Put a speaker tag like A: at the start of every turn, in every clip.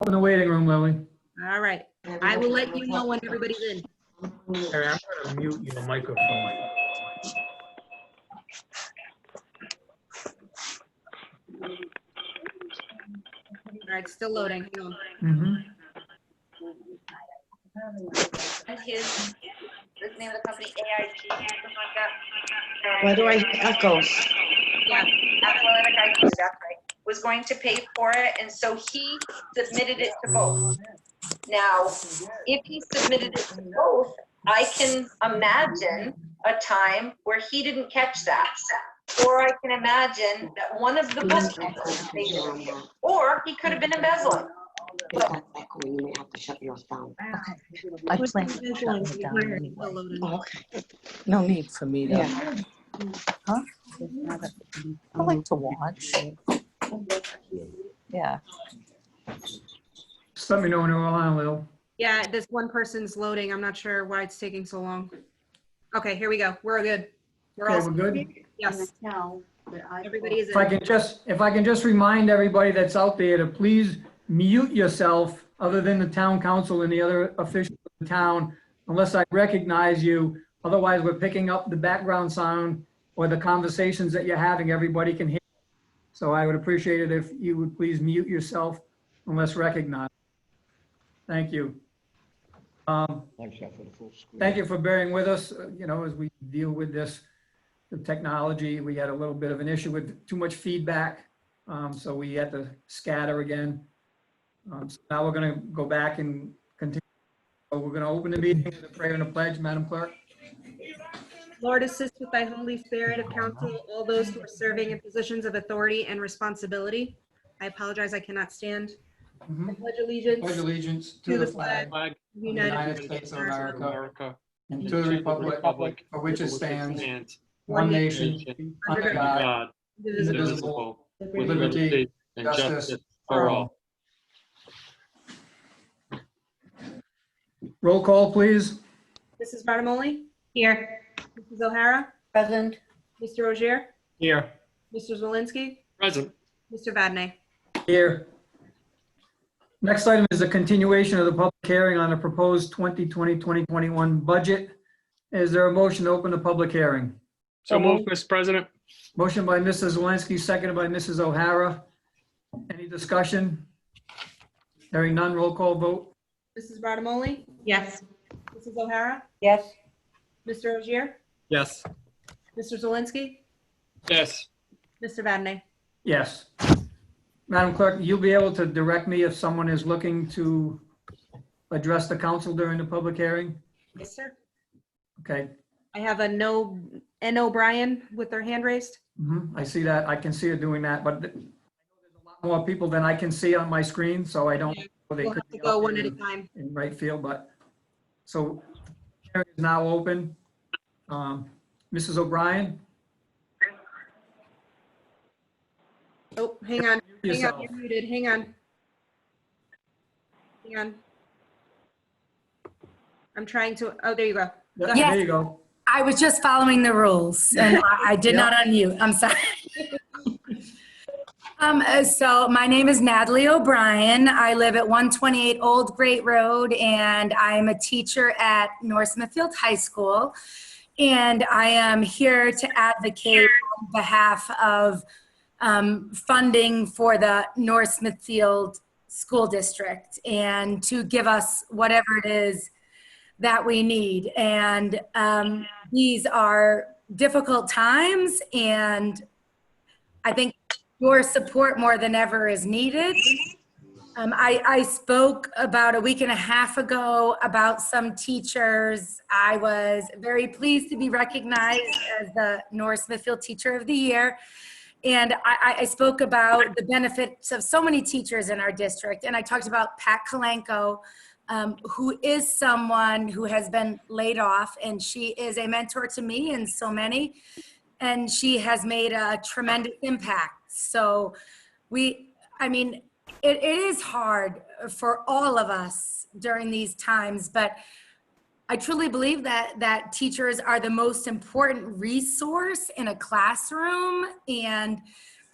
A: Open the waiting room, Lily.
B: All right. I will let you know when everybody's in.
A: Harry, I'm going to mute your microphone.
B: All right, still loading. Hang on.
C: And his name of the company, AIG, something like that.
D: Why do I hear echoes?
C: Yeah, Athletic IG, that's right, was going to pay for it, and so he submitted it to both. Now, if he submitted it to both, I can imagine a time where he didn't catch that. Or I can imagine that one of the budget, or he could have been embezzling.
D: If that's echoing, you may have to shut yours down.
E: Okay. I plan to shut it down.
D: Oh, okay.
E: No need for me to.
D: Yeah.
E: Huh? I like to watch. Yeah.
A: Just let me know when you're on, Lil.
B: Yeah, this one person's loading. I'm not sure why it's taking so long. Okay, here we go. We're good. We're
A: Okay,
B: all
A: we're good.
B: yes. Everybody is
A: If I can just remind everybody that's out there to please mute yourself, other than the town council and the other officials of the town, unless I recognize you. Otherwise, we're picking up the background sound or the conversations that you're having. Everybody can hear. So I would appreciate it if you would please mute yourself unless recognized. Thank you. Thank you for bearing with us, as we deal with this, the technology. We had a little bit of an issue with too much feedback, so we had to scatter again. So now we're going to go back and continue. So we're going to open the meeting with a prayer and a pledge, Madam Clerk.
B: Lord, assist with thy Holy Spirit of counsel all those who are serving in positions of authority and responsibility. I apologize, I cannot stand. I pledge allegiance
A: Pledge allegiance to the flag
B: of
A: of
B: the
A: the
B: United
A: United States of America and to the republic for which it stands, one nation, under God, indivisible, with liberty and justice for all. Roll call, please.
B: Mrs. Bartimoli?
C: Here.
B: Mrs. O'Hara?
C: Present.
B: Mr. Rozier?
A: Here.
B: Mr. Zelinski?
F: Present.
B: Mr. Vadney?
A: Here. Next item is a continuation of the public hearing on the proposed 2020-2021 budget. Is there a motion to open the public hearing?
F: So moved, Mr. President.
A: Motion by Mrs. Zelinski, seconded by Mrs. O'Hara. Any discussion? Hearing none, roll call vote.
B: Mrs. Bartimoli?
C: Yes.
B: Mrs. O'Hara?
C: Yes.
B: Mr. Rozier?
F: Yes.
B: Mr. Zelinski?
F: Yes.
B: Mr. Vadney?
A: Yes. Madam Clerk, you'll be able to direct me if someone is looking to address the council during the public hearing?
B: Yes, sir.
A: Okay.
B: I have a N. O'Brien with their hand raised.
A: I see that. I can see it doing that, but I know there's a lot more people than I can see on my screen, so I don't know. They
B: We'll
A: could
B: have to
A: be
B: go
A: out
B: one
A: there
B: at a time.
A: in right field, but, so, hearing is now open. Mrs. O'Brien?
B: Oh, hang on. Hang
A: Yourself.
B: on, you're muted. Hang on. Hang on. I'm trying to, oh, there you go.
A: Yeah,
G: Yes.
A: there you go.
G: I was just following the rules and I did not unmute. I'm sorry. So my name is Natalie O'Brien. I live at 128 Old Great Road and I'm a teacher at Smithfield High School. And I am here to advocate on behalf of funding for the Smithfield School District and to give us whatever it is that we need. And these are difficult times and I think your support more than ever is needed. I spoke about a week and a half ago about some teachers. I was very pleased to be recognized as the Smithfield Teacher of the Year. And I spoke about the benefits of so many teachers in our district. And I talked about Pat Kalenko, who is someone who has been laid off, and she is a mentor to me and so many, and she has made a tremendous impact. So it is hard for all of us during these times, but I truly believe that teachers are the most important resource in a classroom, and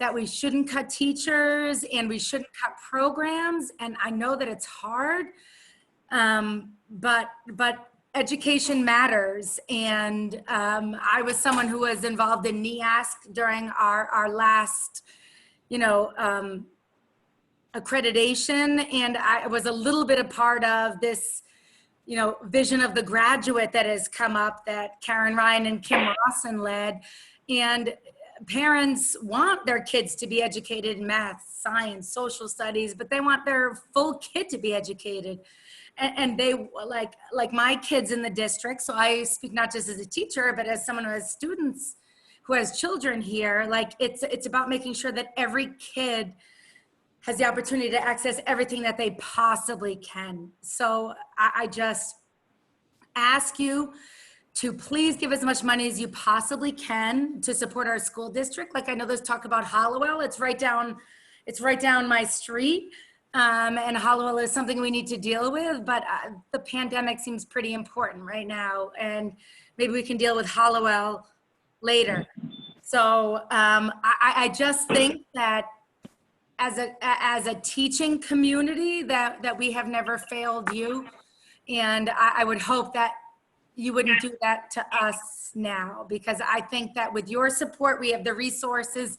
G: that we shouldn't cut teachers and we shouldn't cut programs. And I know that it's hard, but education matters. And I was someone who was involved in NEASC during our last, accreditation. And I was a little bit a part of this, vision of the graduate that has come up that Karen Ryan and Kim Rawson led. And parents want their kids to be educated in math, science, social studies, but they want their full kid to be educated. And they like my kids in the district. So I speak not just as a teacher, but as someone who has students, who has children here. Like it's about making sure that every kid has the opportunity to access everything that they possibly can. So I just ask you to please give as much money as you possibly can to support our school district. Like I know there's talk about Hollowell. It's right down my street. And Hollowell is something we need to deal with, but the pandemic seems pretty important right now. And maybe we can deal with Hollowell later. So I just think that as a teaching community that we have never failed you. And I would hope that you wouldn't do that to us now, because I think that with your support, we have the resources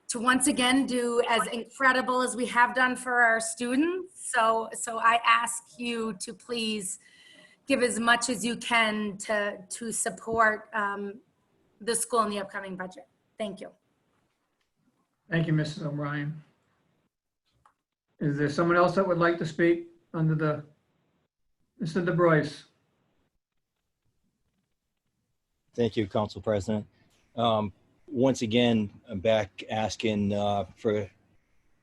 G: to once again do as incredible as we have done for our students. So I ask you to please give as much as you can to support the school in the upcoming budget. Thank you.
A: Thank you, Mrs. O'Brien. Is there someone else that would like to speak under the, Mr. DeBrois?
H: Thank you, Council President. Once again, I'm back asking for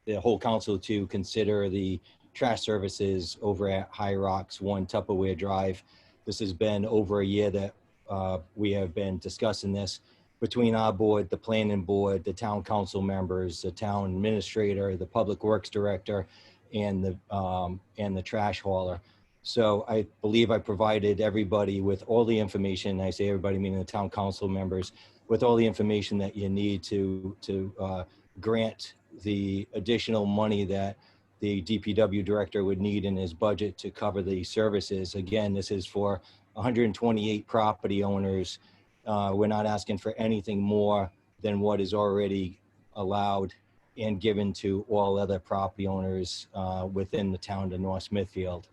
H: the whole council to consider the trash services over at High Rocks 1 Tupperware Drive. This has been over a year that we have been discussing this between our board, the planning board, the town council members, the town administrator, the public works director, and the trash hauler. So I believe I provided everybody with all the information. I say everybody meaning the town council members, with all the information that you need to grant the additional money that the DPW director would need in his budget to cover the services. Again, this is for 128 property owners. We're not asking for anything more than what is already allowed and given to all other property owners within the town of North Smithfield.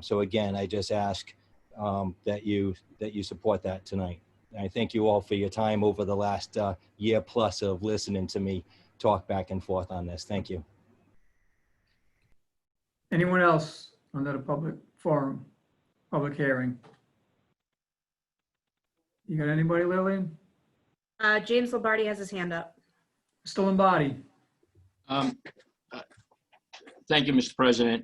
H: So again, I just ask that you support that tonight. And I thank you all for your time over the last year plus of listening to me talk back and forth on this. Thank you.
A: Anyone else under the public forum, public hearing? You got anybody, Lillian?
B: James Lombardi has his hand up.
A: Still Lombardi?
F: Thank you, Mr. President.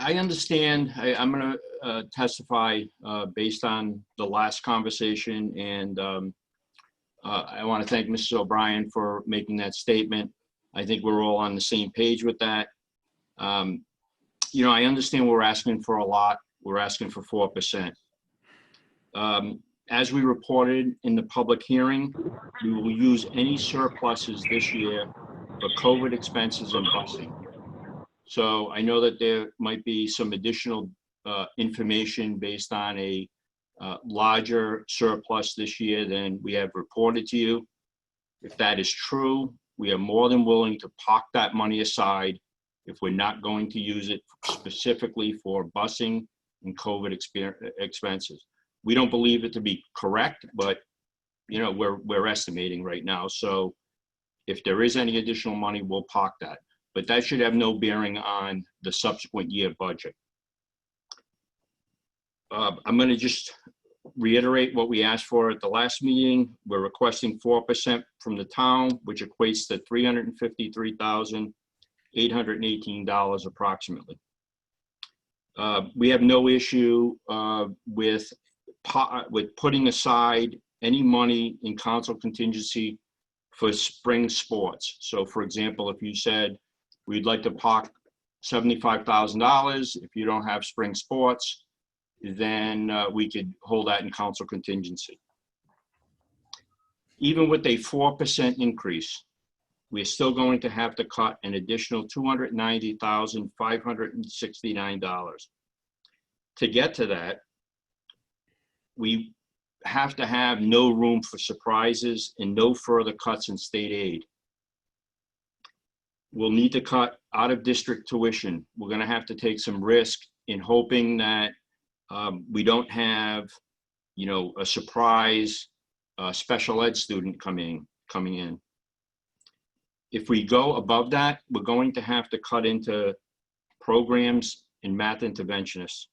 F: I understand, I'm going to testify based on the last conversation, and I want to thank Mrs. O'Brien for making that statement. I think we're all on the same page with that. You know, I understand we're asking for a lot. We're asking for 4%. As we reported in the public hearing, we will use any surpluses this year for COVID expenses and busing. So I know that there might be some additional information based on a larger surplus this year than we have reported to you. If that is true, we are more than willing to park that money aside if we're not going to use it specifically for busing and COVID expenses. We don't believe it to be correct, but you know, we're estimating right now. So if there is any additional money, we'll park that. But that should have no bearing on the subsequent year budget. I'm going to just reiterate what we asked for at the last meeting. We're requesting 4% from the town, which equates to $353,818 approximately. We have no issue with putting aside any money in council contingency for spring sports. So for example, if you said we'd like to park $75,000, if you don't have spring sports, then we could hold that in council contingency. Even with a 4% increase, we're still going to have to cut an additional $290,569. To get to that, we have to have no room for surprises and no further cuts in state aid. We'll need to cut out of district tuition. We're going to have to take some risk in hoping that we don't have, you know, a surprise special ed student coming in. If we go above that, we're going to have to cut into programs and math interventionists.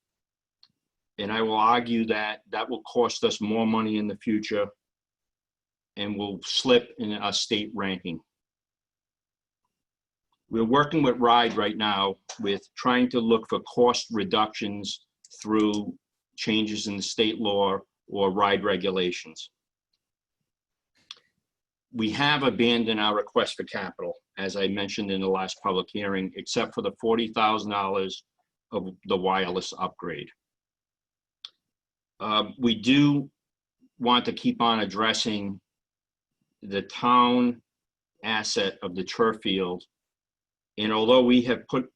F: And I will argue that that will cost us more money in the future and will slip in our state ranking. We're working with RIDE right now with trying to look for cost reductions through changes in the state law or RIDE regulations. We have abandoned our request for capital, as I mentioned in the last public hearing, except for the $40,000 of the wireless upgrade. We do want to keep on addressing the town asset of the turf field. And although we have put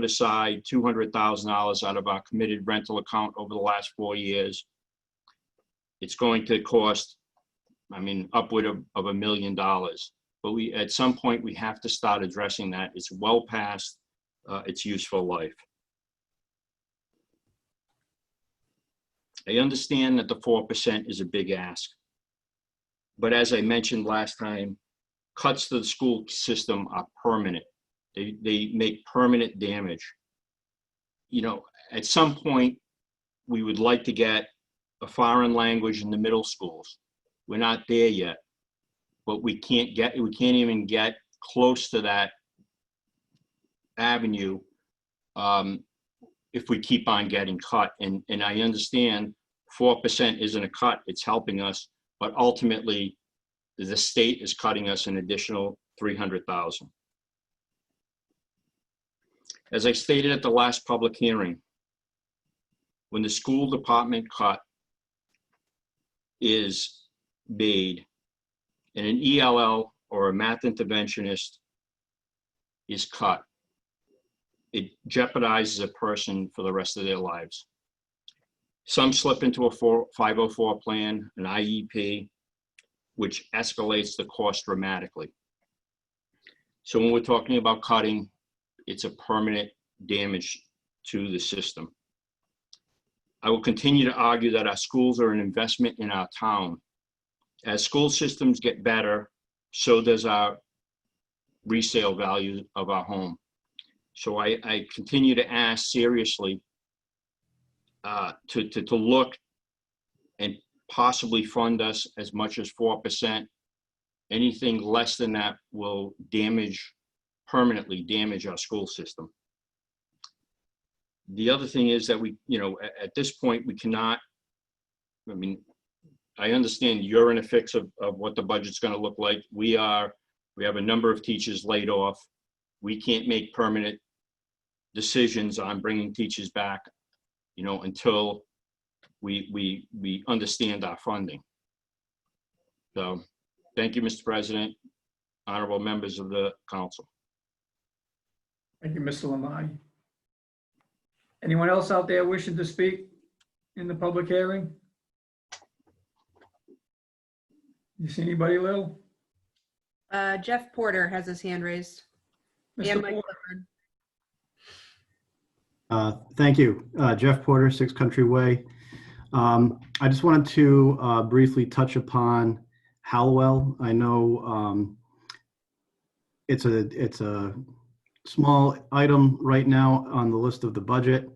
F: aside $200,000 out of our committed rental account over the last 4 years, it's going to cost, I mean, upward of $1 million. But at some point, we have to start addressing that. It's well past its useful life. I understand that the 4% is a big ask. But as I mentioned last time, cuts to the school system are permanent. They make permanent damage. You know, at some point, we would like to get a foreign language in the middle schools. We're not there yet, but we can't even get close to that avenue if we keep on getting cut. And I understand 4% isn't a cut, it's helping us, but ultimately the state is cutting us an additional $300,000. As I stated at the last public hearing, when the school department cut is made and an ELL or a math interventionist is cut, it jeopardizes a person for the rest of their lives. Some slip into a 504 plan, an IEP, which escalates the cost dramatically. So when we're talking about cutting, it's a permanent damage to the system. I will continue to argue that our schools are an investment in our town. As school systems get better, so does our resale value of our home. So I continue to ask seriously to look and possibly fund us as much as 4%. Anything less than that will permanently damage our school system. The other thing is that we, you know, at this point, we cannot, I mean, I understand you're in a fix of what the budget's going to look like. We have a number of teachers laid off. We can't make permanent decisions on bringing teachers back, you know, until we understand our funding. So thank you, Mr. President, honorable members of the council.
A: Thank you, Mr. Lamani. Anyone else out there wishing to speak in the public hearing? You see anybody, Lil?
B: Jeff Porter has his hand raised.
A: Mr.
B: And Mike
A: Porter.
B: Clifford.
I: Thank you. Jeff Porter, 6 Country Way. I just wanted to briefly touch upon Hallowell. I know it's a small item right now on the list of the budget,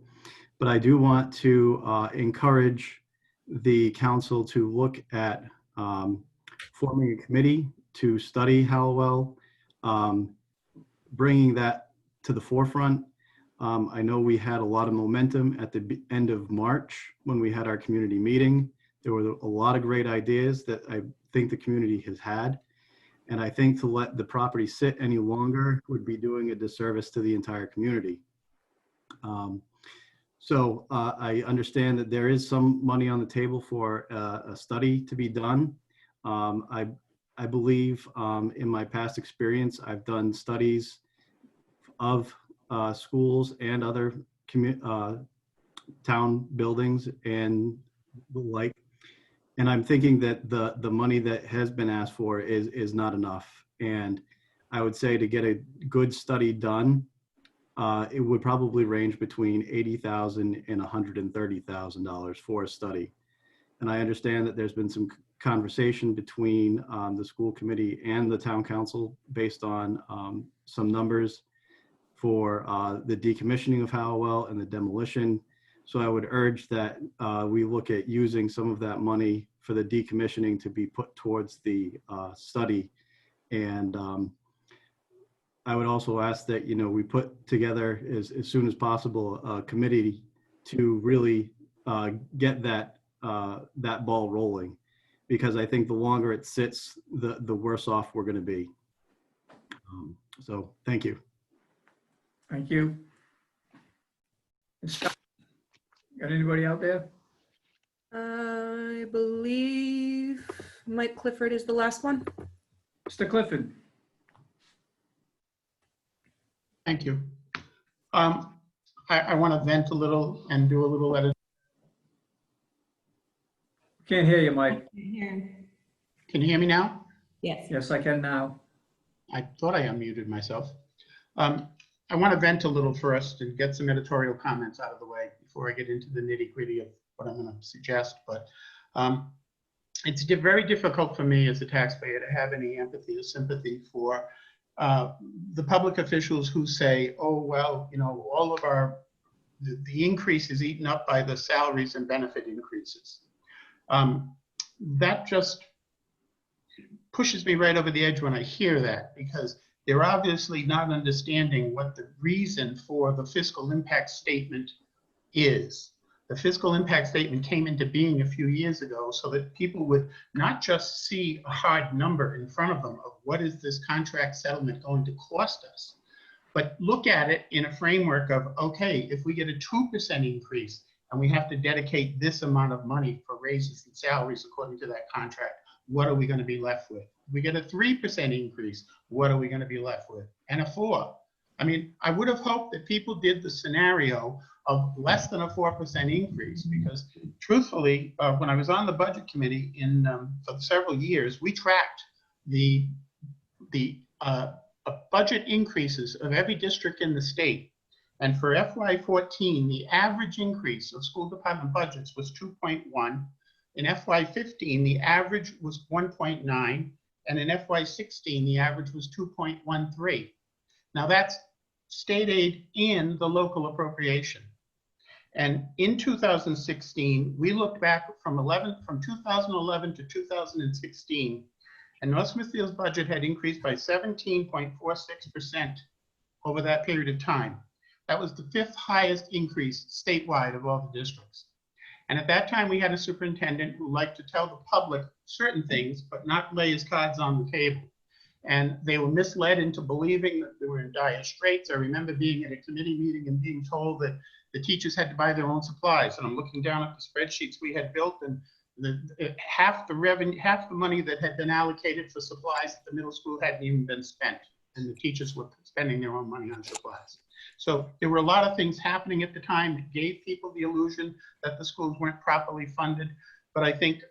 I: but I do want to encourage the council to look at forming a committee to study Hallowell, bringing that to the forefront. I know we had a lot of momentum at the end of March when we had our community meeting. There were a lot of great ideas that I think the community has had. And I think to let the property sit any longer would be doing a disservice to the entire community. So I understand that there is some money on the table for a study to be done. I believe in my past experience, I've done studies of schools and other town buildings and the like. And I'm thinking that the money that has been asked for is not enough. And I would say to get a good study done, it would probably range between $80,000 and $130,000 for a study. And I understand that there's been some conversation between the school committee and the town council based on some numbers for the decommissioning of Hallowell and the demolition. So I would urge that we look at using some of that money for the decommissioning to be put towards the study. And I would also ask that, you know, we put together as soon as possible a committee to really get that ball rolling, because I think the longer it sits, the worse off we're going to be. So thank you.
A: Thank you. Scott, got anybody out there?
B: I believe Mike Clifford is the last one.
A: Mr. Clifford?
J: Thank you. I want to vent a little and do a little edit.
A: Can't hear you, Mike.
J: Can you hear me now?
B: Yes.
A: Yes, I can now.
J: I thought I unmuted myself. I want to vent a little first and get some editorial comments out of the way before I get into the nitty-gritty of what I'm going to suggest. But it's very difficult for me as a taxpayer to have any empathy or sympathy for the public officials who say, oh, well, you know, all of the increase is eaten up by the salaries and benefit increases. That just pushes me right over the edge when I hear that, because they're obviously not understanding what the reason for the fiscal impact statement is. The fiscal impact statement came into being a few years ago so that people would not just see a hard number in front of them of what is this contract settlement going to cost us, but look at it in a framework of, okay, if we get a 2% increase and we have to dedicate this amount of money for raises and salaries according to that contract, what are we going to be left with? If we get a 3% increase, what are we going to be left with? And a 4%. I mean, I would have hoped that people did the scenario of less than a 4% increase, because truthfully, when I was on the budget committee for several years, we tracked the budget increases of every district in the state. And for FY14, the average increase of school department budgets was 2.1. In FY15, the average was 1.9. And in FY16, the average was 2.13. Now that's state aid and the local appropriation. And in 2016, we looked back from 2011 to 2016, and North Smithfield's budget had increased by 17.46% over that period of time. That was the 5th highest increase statewide of all the districts. And at that time, we had a superintendent who liked to tell the public certain things, but not lay his cards on the table. And they were misled into believing that they were in dire straits. I remember being at a committee meeting and being told that the teachers had to buy their own supplies. And I'm looking down at the spreadsheets we had built, and half the money that had been allocated for supplies at the middle school hadn't even been spent. And the teachers were spending their own money on supplies. So there were a lot of things happening at the time that gave people the illusion that the schools weren't properly funded. But I think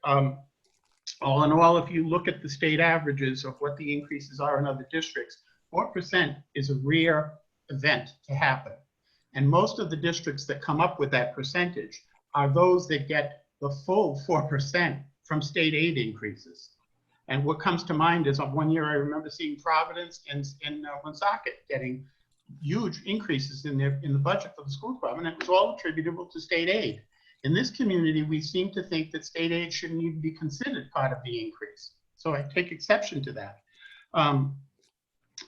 J: all in all, if you look at the state averages of what the increases are in other districts, 4% is a rare event to happen. And most of the districts that come up with that percentage are those that get the full 4% from state aid increases. And what comes to mind is one year I remember seeing Providence and Woonsocket getting huge increases in the budget for the school department. It was all attributable to state aid. In this community, we seem to think that state aid shouldn't even be considered part of the increase. So I take exception to that.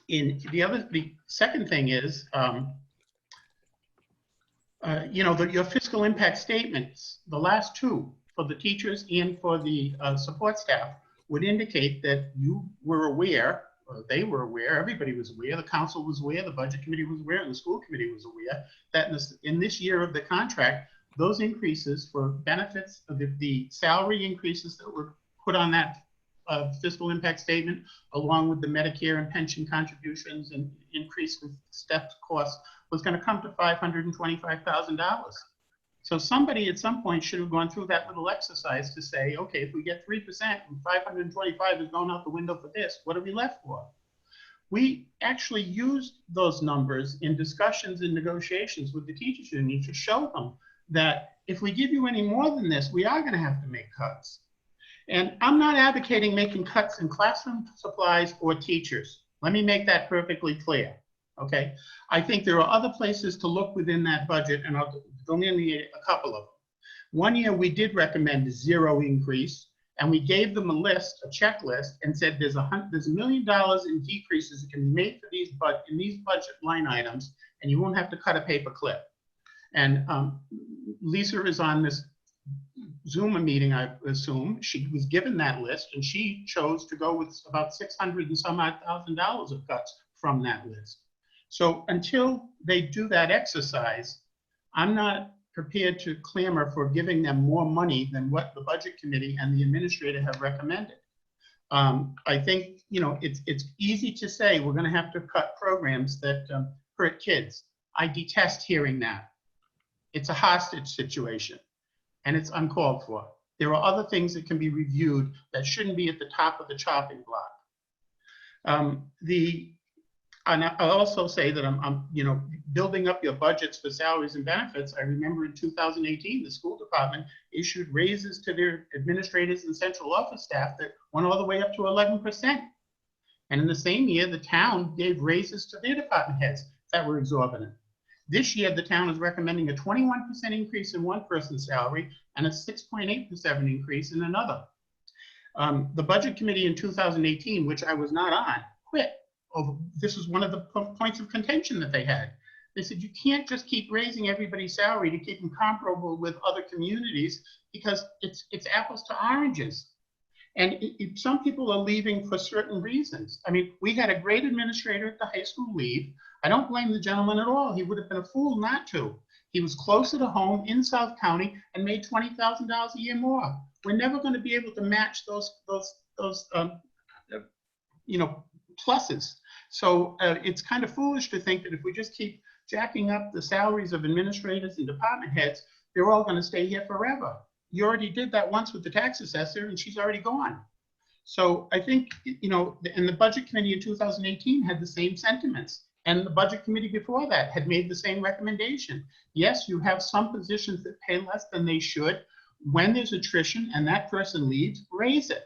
J: The second thing is, your fiscal impact statements, the last two for the teachers and for the support staff, would indicate that you were aware, or they were aware, everybody was aware, the council was aware, the budget committee was aware, and the school committee was aware that in this year of the contract, those increases for benefits of the salary increases that were put on that fiscal impact statement, along with the Medicare and pension contributions and increase in step costs, was going to come to $525,000. So somebody at some point should have gone through that little exercise to say, okay, if we get 3% and 525 is going out the window for this, what are we left for? We actually used those numbers in discussions and negotiations with the teachers union to show them that if we give you any more than this, we are going to have to make cuts. And I'm not advocating making cuts in classroom supplies or teachers. Let me make that perfectly clear, okay? I think there are other places to look within that budget, and I'll delineate a couple of them. One year we did recommend a 0 increase, and we gave them a list, a checklist, and said there's $1 million in decreases that can be made for these, but in these budget line items, and you won't have to cut a paper clip. And Lisa is on this Zoom meeting, I assume. She was given that list, and she chose to go with about $600 and some odd thousand of cuts from that list. So until they do that exercise, I'm not prepared to clamor for giving them more money than what the budget committee and the administrator have recommended. I think, you know, it's easy to say we're going to have to cut programs that hurt kids. I detest hearing that. It's a hostage situation, and it's uncalled for. There are other things that can be reviewed that shouldn't be at the top of the chopping block. And I'll also say that I'm, you know, building up your budgets for salaries and benefits. I remember in 2018, the school department issued raises to their administrators and central office staff that went all the way up to 11%. And in the same year, the town gave raises to their department heads that were exorbitant. This year, the town is recommending a 21% increase in one person's salary and a 6.8% increase in another. The budget committee in 2018, which I was not on, quit. This was one of the points of contention that they had. They said, you can't just keep raising everybody's salary to keep them comparable with other communities because it's apples to oranges. And some people are leaving for certain reasons. I mean, we had a great administrator at the high school leave. I don't blame the gentleman at all. He would have been a fool not to. He was closer to home in South County and made $20,000 a year more. We're never going to be able to match those you know, pluses. So it's kind of foolish to think that if we just keep jacking up the salaries of administrators and department heads, they're all going to stay here forever. You already did that once with the tax assessor, and she's already gone. So I think, you know, and the budget committee in 2018 had the same sentiments. And the budget committee before that had made the same recommendation. Yes, you have some positions that pay less than they should. When there's attrition and that person leaves, raise it.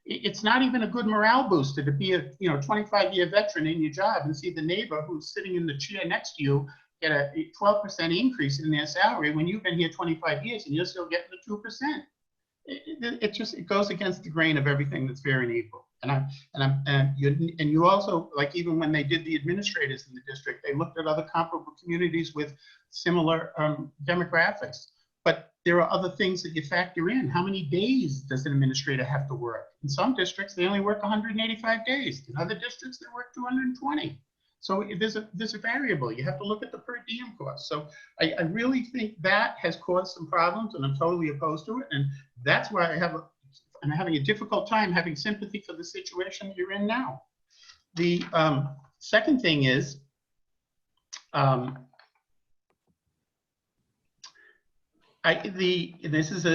J: It's not even a good morale booster to be a 25-year veteran in your job and see the neighbor who's sitting in the chair next to you get a 12% increase in their salary when you've been here 25 years and you're still getting the 2%. It goes against the grain of everything that's fair and equal. And you also, like, even when they did the administrators in the district, they looked at other comparable communities with similar demographics. But there are other things that you factor in. How many days does an administrator have to work? In some districts, they only work 185 days. In other districts, they work 220. So there's a variable. You have to look at the per diem cost. So I really think that has caused some problems, and I'm totally opposed to it. And that's why I'm having a difficult time having sympathy for the situation you're in now. The second thing is, this is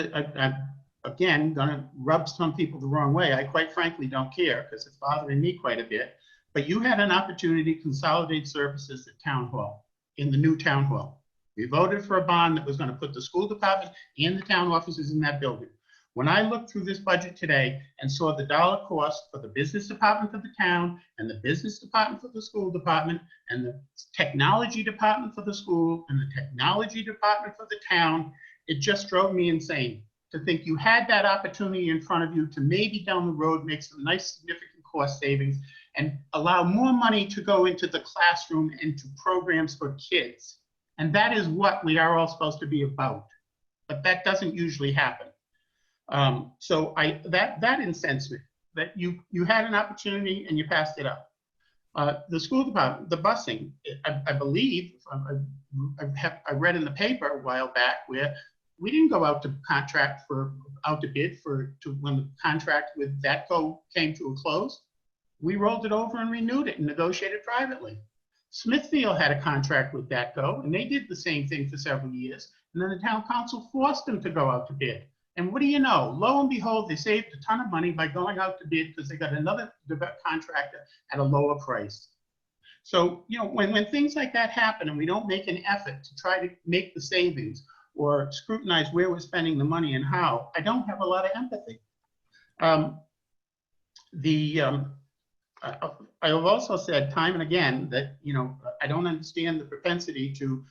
J: again gonna rub some people the wrong way. I quite frankly don't care because it's bothering me quite a bit. But you had an opportunity to consolidate services at Town Hall, in the new Town Hall. We voted for a bond that was going to put the school department and the town offices in that building. When I looked through this budget today and saw the dollar cost for the business department for the town and the business department for the school department and the technology department for the school and the technology department for the town, it just drove me insane to think you had that opportunity in front of you to maybe down the road make some nice significant cost savings and allow more money to go into the classroom and to programs for kids. And that is what we are all supposed to be about. But that doesn't usually happen. So that incensed me, that you had an opportunity and you passed it up. The school department, the busing, I believe, I read in the paper a while back where we didn't go out to bid when the contract with VETCO came to a close. We rolled it over and renewed it and negotiated privately. Smithfield had a contract with VETCO, and they did the same thing for several years. And then the town council forced them to go out to bid. And what do you know? Lo and behold, they saved a ton of money by going out to bid because they got another contractor at a lower price. So, you know, when things like that happen and we don't make an effort to try to make the savings or scrutinize where we're spending the money and how, I don't have a lot of empathy. I have also said time and again that, you know, I don't understand the propensity to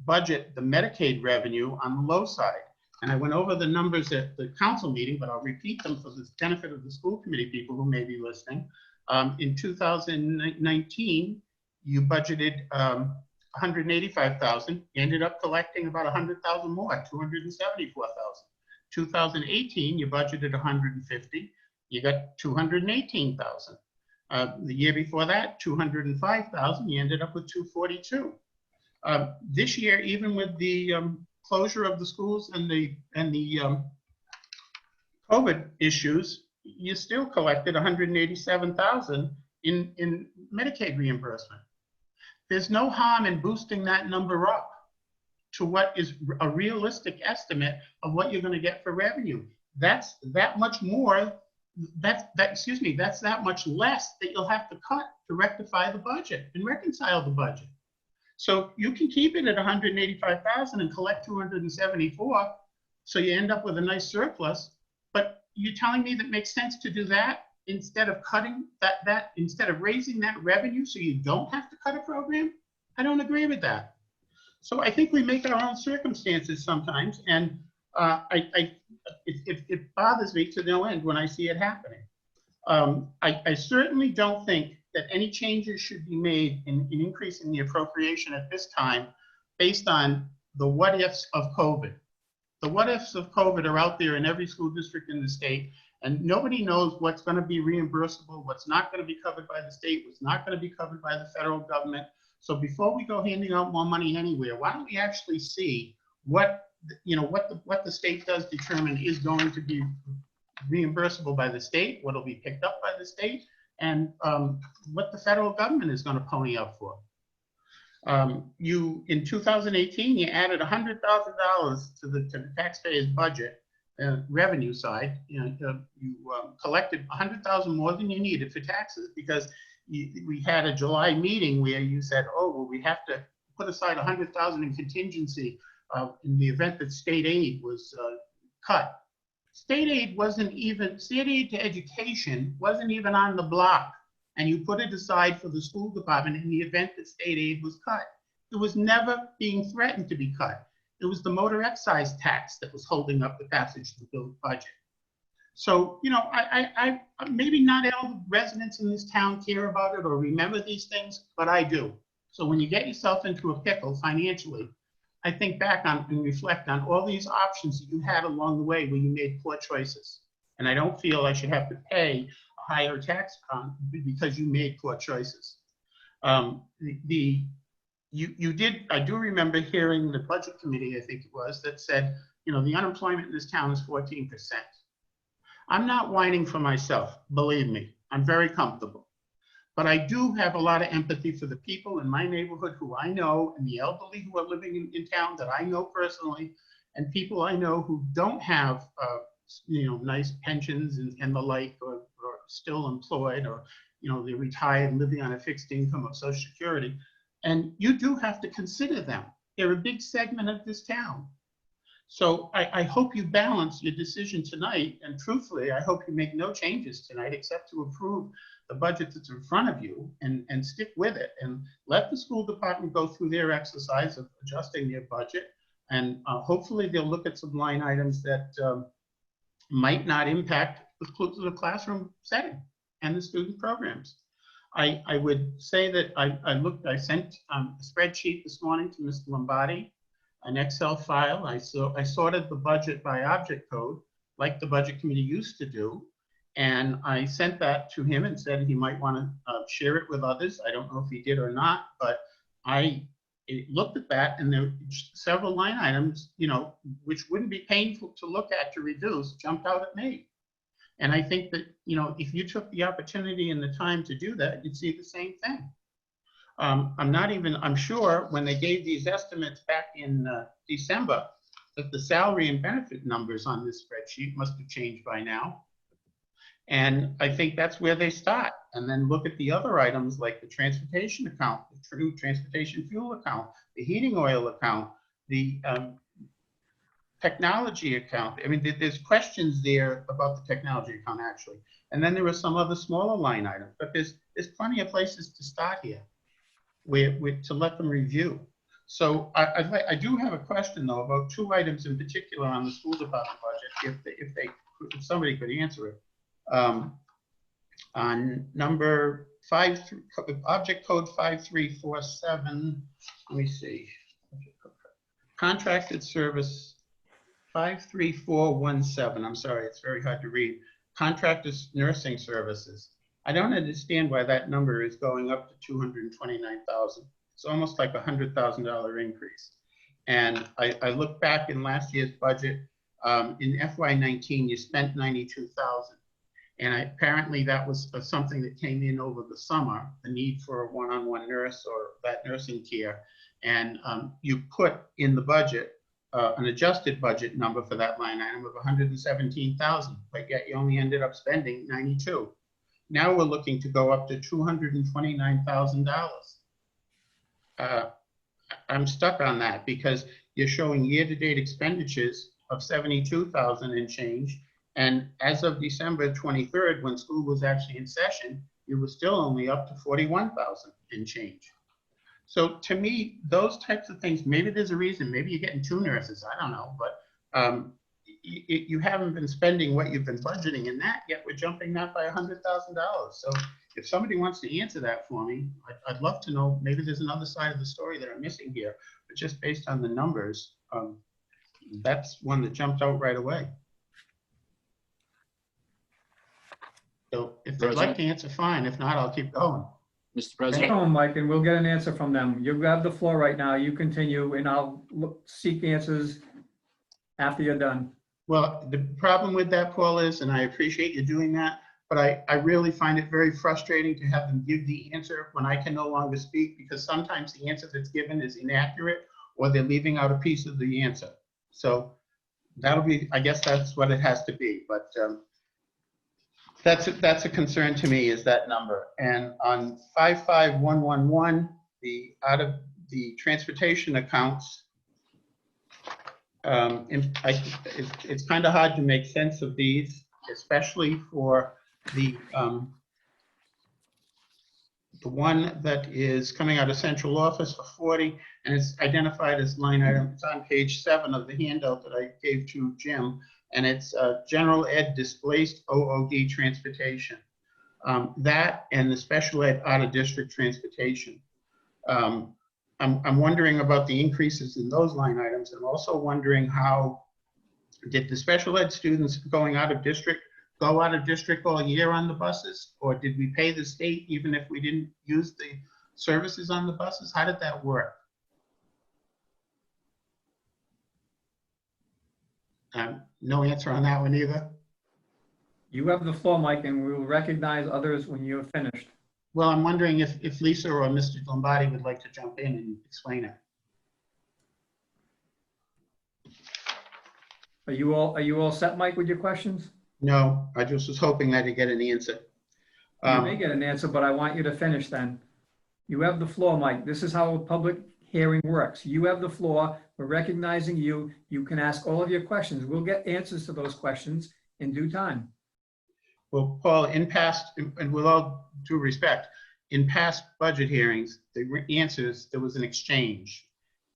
J: budget the Medicaid revenue on the low side. And I went over the numbers at the council meeting, but I'll repeat them for the benefit of the school committee people who may be listening. In 2019, you budgeted 185,000, you ended up collecting about 100,000 more, 274,000. 2018, you budgeted 150, you got 218,000. The year before that, 205,000, you ended up with 242. This year, even with the closure of the schools and the COVID issues, you still collected 187,000 in Medicaid reimbursement. There's no harm in boosting that number up to what is a realistic estimate of what you're going to get for revenue. That's that much more. That's that much less that you'll have to cut to rectify the budget and reconcile the budget. So you can keep it at 185,000 and collect 274, so you end up with a nice surplus. But you're telling me that it makes sense to do that instead of cutting instead of raising that revenue so you don't have to cut a program? I don't agree with that. So I think we make our own circumstances sometimes, and it bothers me to no end when I see it happening. I certainly don't think that any changes should be made in increasing the appropriation at this time based on the what ifs of COVID. The what ifs of COVID are out there in every school district in the state, and nobody knows what's going to be reimbursable, what's not going to be covered by the state, what's not going to be covered by the federal government. So before we go handing out more money anywhere, why don't we actually see what the state does determine is going to be reimbursable by the state, what will be picked up by the state, and what the federal government is going to pony up for. In 2018, you added $100,000 to the taxpayers' budget, revenue side. You collected $100,000 more than you needed for taxes because we had a July meeting where you said, oh, well, we have to put aside $100,000 in contingency in the event that state aid was cut. State aid to education wasn't even on the block, and you put it aside for the school department in the event that state aid was cut. It was never being threatened to be cut. It was the motor excise tax that was holding up the passage of the bill budget. So, you know, I maybe not all the residents in this town care about it or remember these things, but I do. So when you get yourself into a pickle financially, I think back on and reflect on all these options that you had along the way where you made poor choices. And I don't feel I should have to pay a higher tax because you made poor choices. I do remember hearing the budget committee, I think it was, that said, you know, the unemployment in this town is 14%. I'm not whining for myself, believe me, I'm very comfortable. But I do have a lot of empathy for the people in my neighborhood who I know, and the elderly who are living in town that I know personally, and people I know who don't have, nice pensions and the like, or still employed, or, you know, they're retired and living on a fixed income of Social Security. And you do have to consider them. They're a big segment of this town. So I hope you balance your decision tonight, and truthfully, I hope you make no changes tonight except to approve the budget that's in front of you and stick with it and let the school department go through their exercise of adjusting their budget. And hopefully they'll look at some line items that might not impact the classroom setting and the student programs. I would say that I sent a spreadsheet this morning to Mr. Lombardi, an Excel file. I sorted the budget by object code, like the budget committee used to do. And I sent that to him and said he might want to share it with others. I don't know if he did or not, but it looked at that, and there were several line items, you know, which wouldn't be painful to look at to reduce, jumped out at me. And I think that, you know, if you took the opportunity and the time to do that, you'd see the same thing. I'm sure when they gave these estimates back in December, that the salary and benefit numbers on this spreadsheet must have changed by now. And I think that's where they start. And then look at the other items like the transportation account, the true transportation fuel account, the heating oil account, the technology account. I mean, there's questions there about the technology account actually. And then there are some other smaller line items, but there's plenty of places to start here where to let them review. So I do have a question though about two items in particular on the school department budget, if somebody could answer it. On number 5, object code 5347, let me see. Contracted service 53417, I'm sorry, it's very hard to read. Contracted nursing services. I don't understand why that number is going up to 229,000. It's almost like $100,000 increase. And I look back in last year's budget, in FY19, you spent 92,000. And apparently that was something that came in over the summer, the need for a one-on-one nurse or that nursing care. And you put in the budget, an adjusted budget number for that line item of 117,000, but yet you only ended up spending 92. Now we're looking to go up to $229,000. I'm stuck on that because you're showing year-to-date expenditures of 72,000 and change. And as of December 23rd, when school was actually in session, it was still only up to 41,000 and change. So to me, those types of things, maybe there's a reason, maybe you're getting 2 nurses, I don't know, but you haven't been spending what you've been budgeting in that, yet we're jumping that by $100,000. So if somebody wants to answer that for me, I'd love to know, maybe there's another side of the story that I'm missing here, but just based on the numbers, that's one that jumped out right away. So if they'd like to answer, fine. If not, I'll keep going.
F: Mr. President.
A: Go on, Mike, and we'll get an answer from them. You have the floor right now. You continue, and I'll seek answers after you're done.
J: Well, the problem with that, Paul, is, and I appreciate you doing that, but I really find it very frustrating to have them give the answer when I can no longer speak, because sometimes the answer that's given is inaccurate or they're leaving out a piece of the answer. So that'll be, I guess that's what it has to be. But that's a concern to me, is that number. And on 55111, out of the transportation accounts, it's kind of hard to make sense of these, especially for the one that is coming out of central office for 40, and it's identified as line item. It's on page 7 of the handout that I gave to Jim. And it's general ed displaced OOD transportation. That and the special ed out of district transportation. I'm wondering about the increases in those line items. I'm also wondering, how did the special ed students going out of district go out of district all year on the buses? Or did we pay the state even if we didn't use the services on the buses? How did that work? No answer on that one either.
A: You have the floor, Mike, and we will recognize others when you're finished.
J: Well, I'm wondering if Lisa or Mr. Lombardi would like to jump in and explain it.
A: Are you all set, Mike, with your questions?
J: No, I just was hoping that I'd get an answer.
A: You may get an answer, but I want you to finish then. You have the floor, Mike. This is how a public hearing works. You have the floor. We're recognizing you. You can ask all of your questions. We'll get answers to those questions in due time.
J: Well, Paul, in past, and with all due respect, in past budget hearings, the answers, there was an exchange.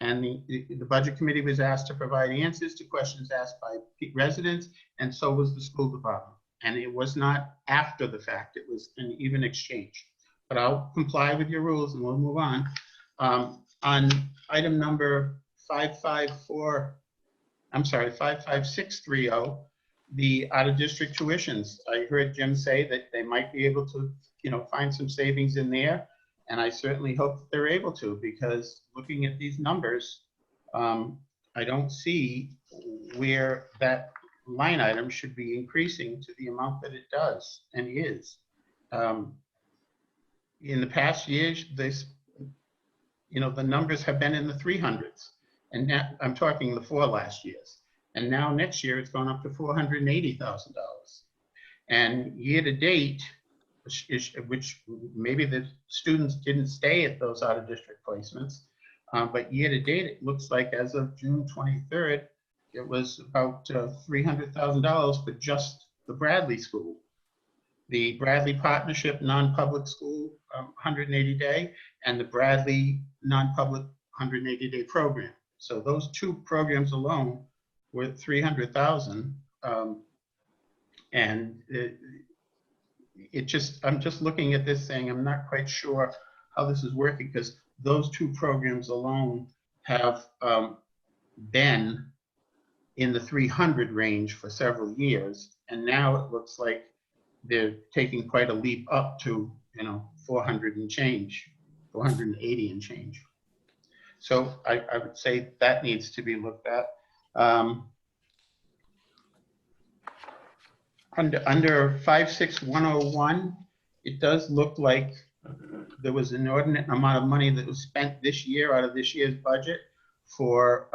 J: And the budget committee was asked to provide answers to questions asked by residents, and so was the school department. And it was not after the fact, it was an even exchange. But I'll comply with your rules and we'll move on. On item number 55630, the out-of-district tuitions. I heard Jim say that they might be able to, find some savings in there. And I certainly hope that they're able to, because looking at these numbers, I don't see where that line item should be increasing to the amount that it does and is. In the past years, this, the numbers have been in the 300s. And now I'm talking the 4 last years. And now next year it's gone up to $480,000. And year to date, which maybe the students didn't stay at those out of district placements, but year to date, it looks like as of June 23rd, it was about $300,000 for just the Bradley School. The Bradley Partnership non-public school 180-day and the Bradley non-public 180-day program. So those 2 programs alone were $300,000. And I'm just looking at this saying, I'm not quite sure how this is working, because those 2 programs alone have been in the 300 range for several years. And now it looks like they're taking quite a leap up to, 400 and change, 480 and change. So I would say that needs to be looked at. Under 56101, it does look like there was an inordinate amount of money that was spent this year out of this year's budget for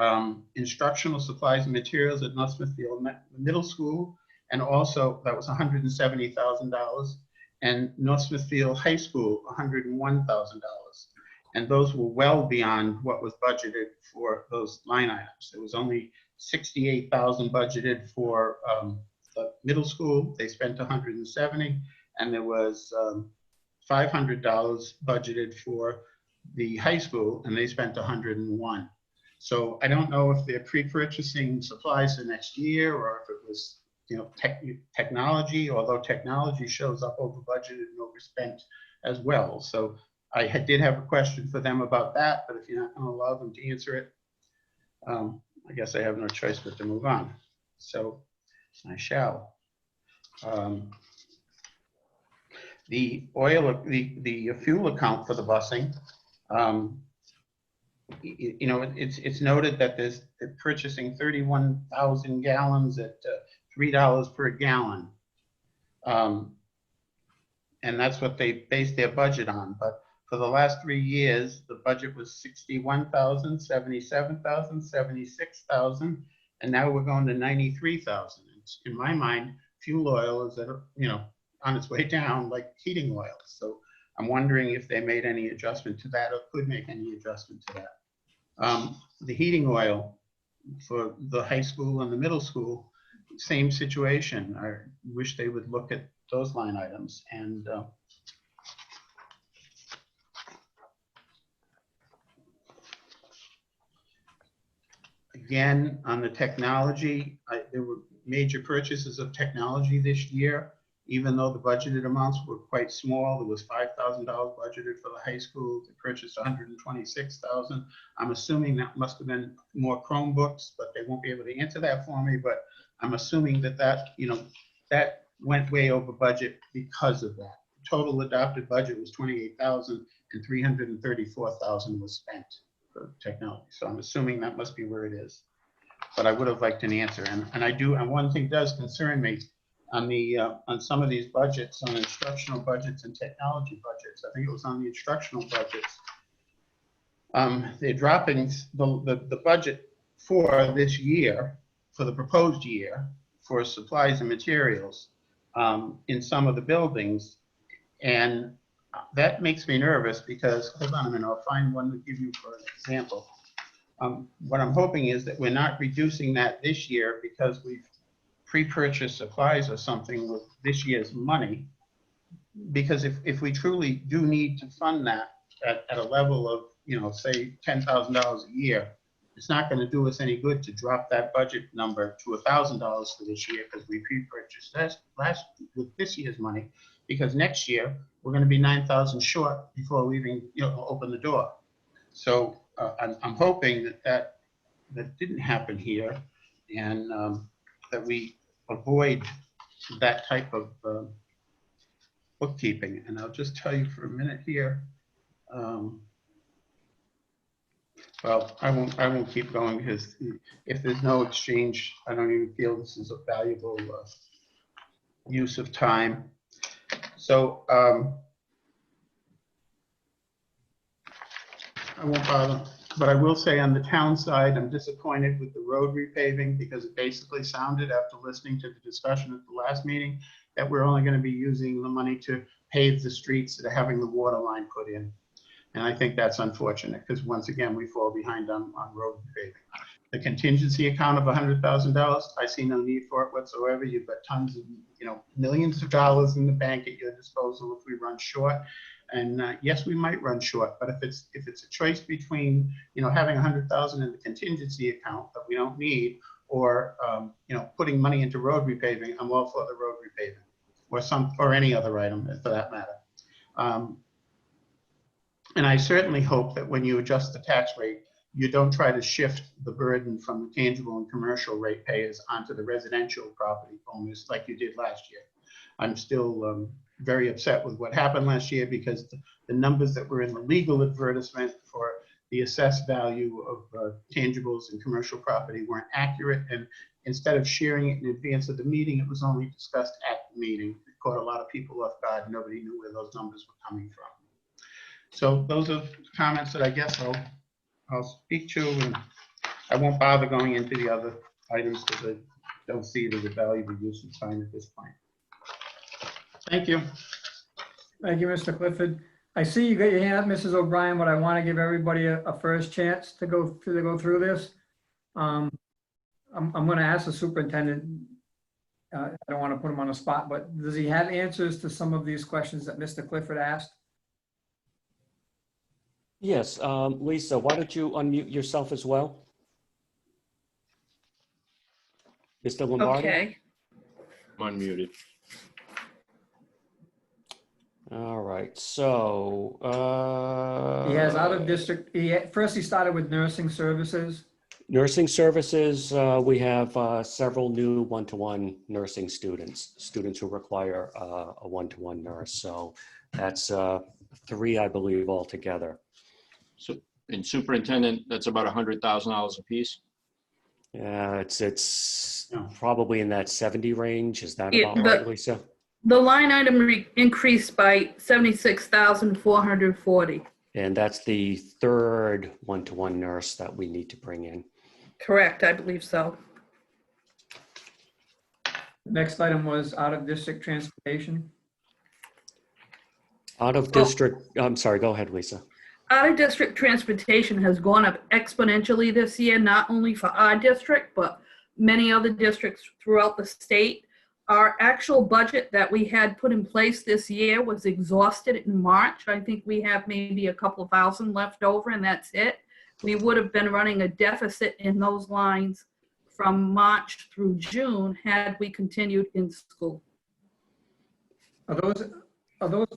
J: instructional supplies and materials at North Smithfield Middle School, and also that was $170,000, and North Smithfield High School $101,000. And those were well beyond what was budgeted for those line items. There was only $68,000 budgeted for the middle school. They spent $170,000, and there was $500 budgeted for the high school, and they spent $101,000. So I don't know if they're pre-purchasing supplies for next year, or if it was, technology, although technology shows up over budgeted and overspent as well. So I did have a question for them about that, but if you're not going to allow them to answer it, I guess I have no choice but to move on. So I shall. The fuel account for the busing, it's noted that they're purchasing 31,000 gallons at $3 per gallon. And that's what they base their budget on. But for the last 3 years, the budget was 61,000, 77,000, 76,000, and now we're going to 93,000. In my mind, fuel oil is on its way down like heating oil. So I'm wondering if they made any adjustment to that, or could make any adjustment to that. The heating oil for the high school and the middle school, same situation. I wish they would look at those line items. And again, on the technology, there were major purchases of technology this year, even though the budgeted amounts were quite small. There was $5,000 budgeted for the high school. They purchased $126,000. I'm assuming that must have been more Chromebooks, but they won't be able to answer that for me. But I'm assuming that went way over budget because of that. The total adopted budget was $28,000, and $334,000 was spent for technology. So I'm assuming that must be where it is. But I would have liked an answer. And one thing does concern me on some of these budgets, on instructional budgets and technology budgets. I think it was on the instructional budgets. They're dropping the budget for this year, for the proposed year, for supplies and materials in some of the buildings. And that makes me nervous because, hold on a minute, I'll find one to give you for an example. What I'm hoping is that we're not reducing that this year because we've pre-purchased supplies or something with this year's money. Because if we truly do need to fund that at a level of, say $10,000 a year, it's not going to do us any good to drop that budget number to $1,000 for this year because we pre-purchased with this year's money. Because next year we're going to be 9,000 short before we even open the door. So I'm hoping that didn't happen here, and that we avoid that type of bookkeeping. And I'll just tell you for a minute here. Well, I won't keep going because if there's no exchange, I don't even feel this is a valuable use of time. So I won't bother, but I will say on the town side, I'm disappointed with the road repaving because it basically sounded after listening to the discussion at the last meeting that we're only going to be using the money to pave the streets that are having the water line put in. And I think that's unfortunate because once again, we fall behind on road paving. The contingency account of $100,000, I see no need for it whatsoever. You've got tons of, millions of dollars in the bank at your disposal if we run short. And yes, we might run short, but if it's a choice between, having $100,000 in the contingency account that we don't need, or putting money into road repaving, I'm all for the road repaving, or any other item for that matter. And I certainly hope that when you adjust the tax rate, you don't try to shift the burden from the tangible and commercial rate payers onto the residential property owners like you did last year. I'm still very upset with what happened last year because the numbers that were in the legal advertisement for the assessed value of tangibles and commercial property weren't accurate. And instead of sharing it in advance of the meeting, it was only discussed at the meeting. It caught a lot of people off guard. Nobody knew where those numbers were coming from. So those are comments that I guess I'll speak to, and I won't bother going into the other items because I don't see it as a valuable use of time at this point. Thank you.
A: Thank you, Mr. Clifford. I see you got your hand up, Mrs. O'Brien, but I want to give everybody a first chance to go through this. I'm going to ask the superintendent. I don't want to put him on the spot, but does he have answers to some of these questions that Mr. Clifford asked?
K: Yes, Lisa, why don't you unmute yourself as well? Mr. Lombardi?
L: Okay.
F: I'm unmuted.
K: All right, so.
A: He has out of district. First he started with nursing services.
K: Nursing services, we have several new one-to-one nursing students who require a one-to-one nurse. So that's 3, I believe, altogether.
F: So, and superintendent, that's about $100,000 a piece.
K: Yeah, it's probably in that 70 range. Is that
L: Yeah,
K: about right, Lisa?
L: The line item increased by $76,440.
K: And that's the third one-to-one nurse that we need to bring in.
L: Correct, I believe so.
A: Next item was out of district transportation.
K: Out of district, I'm sorry, go ahead, Lisa.
L: Out of district transportation has gone up exponentially this year, not only for our district, but many other districts throughout the state. Our actual budget that we had put in place this year was exhausted in March. I think we have maybe a couple of thousand left over and that's it. We would have been running a deficit in those lines from March through June had we continued in school.
A: Are those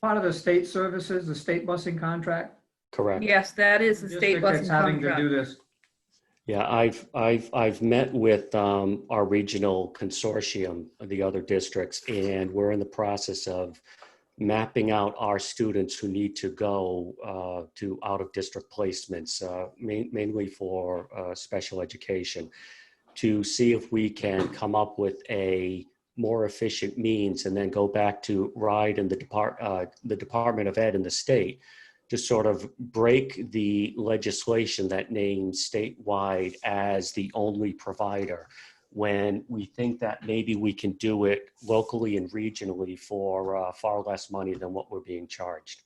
A: part of the state services, the state busing contract?
K: Correct.
L: Yes, that is the state busing
A: having
L: contract.
A: to do this.
K: Yeah, I've met with our regional consortium of the other districts, and we're in the process of mapping out our students who need to go to out-of-district placements, mainly for special education, to see if we can come up with a more efficient means and then go back to RIDE and the Department of Ed in the state to sort of break the legislation that names statewide as the only provider, when we think that maybe we can do it locally and regionally for far less money than what we're being charged.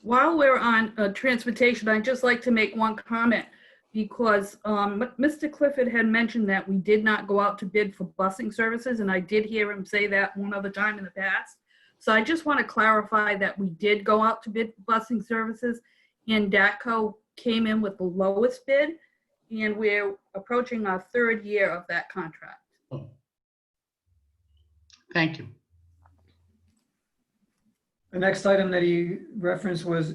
L: While we're on transportation, I'd just like to make one comment because Mr. Clifford had mentioned that we did not go out to bid for busing services, and I did hear him say that one other time in the past. So I just want to clarify that we did go out to bid busing services, and DATCO came in with the lowest bid, and we're approaching our 3rd year of that contract.
J: Thank you.
A: The next item that he referenced was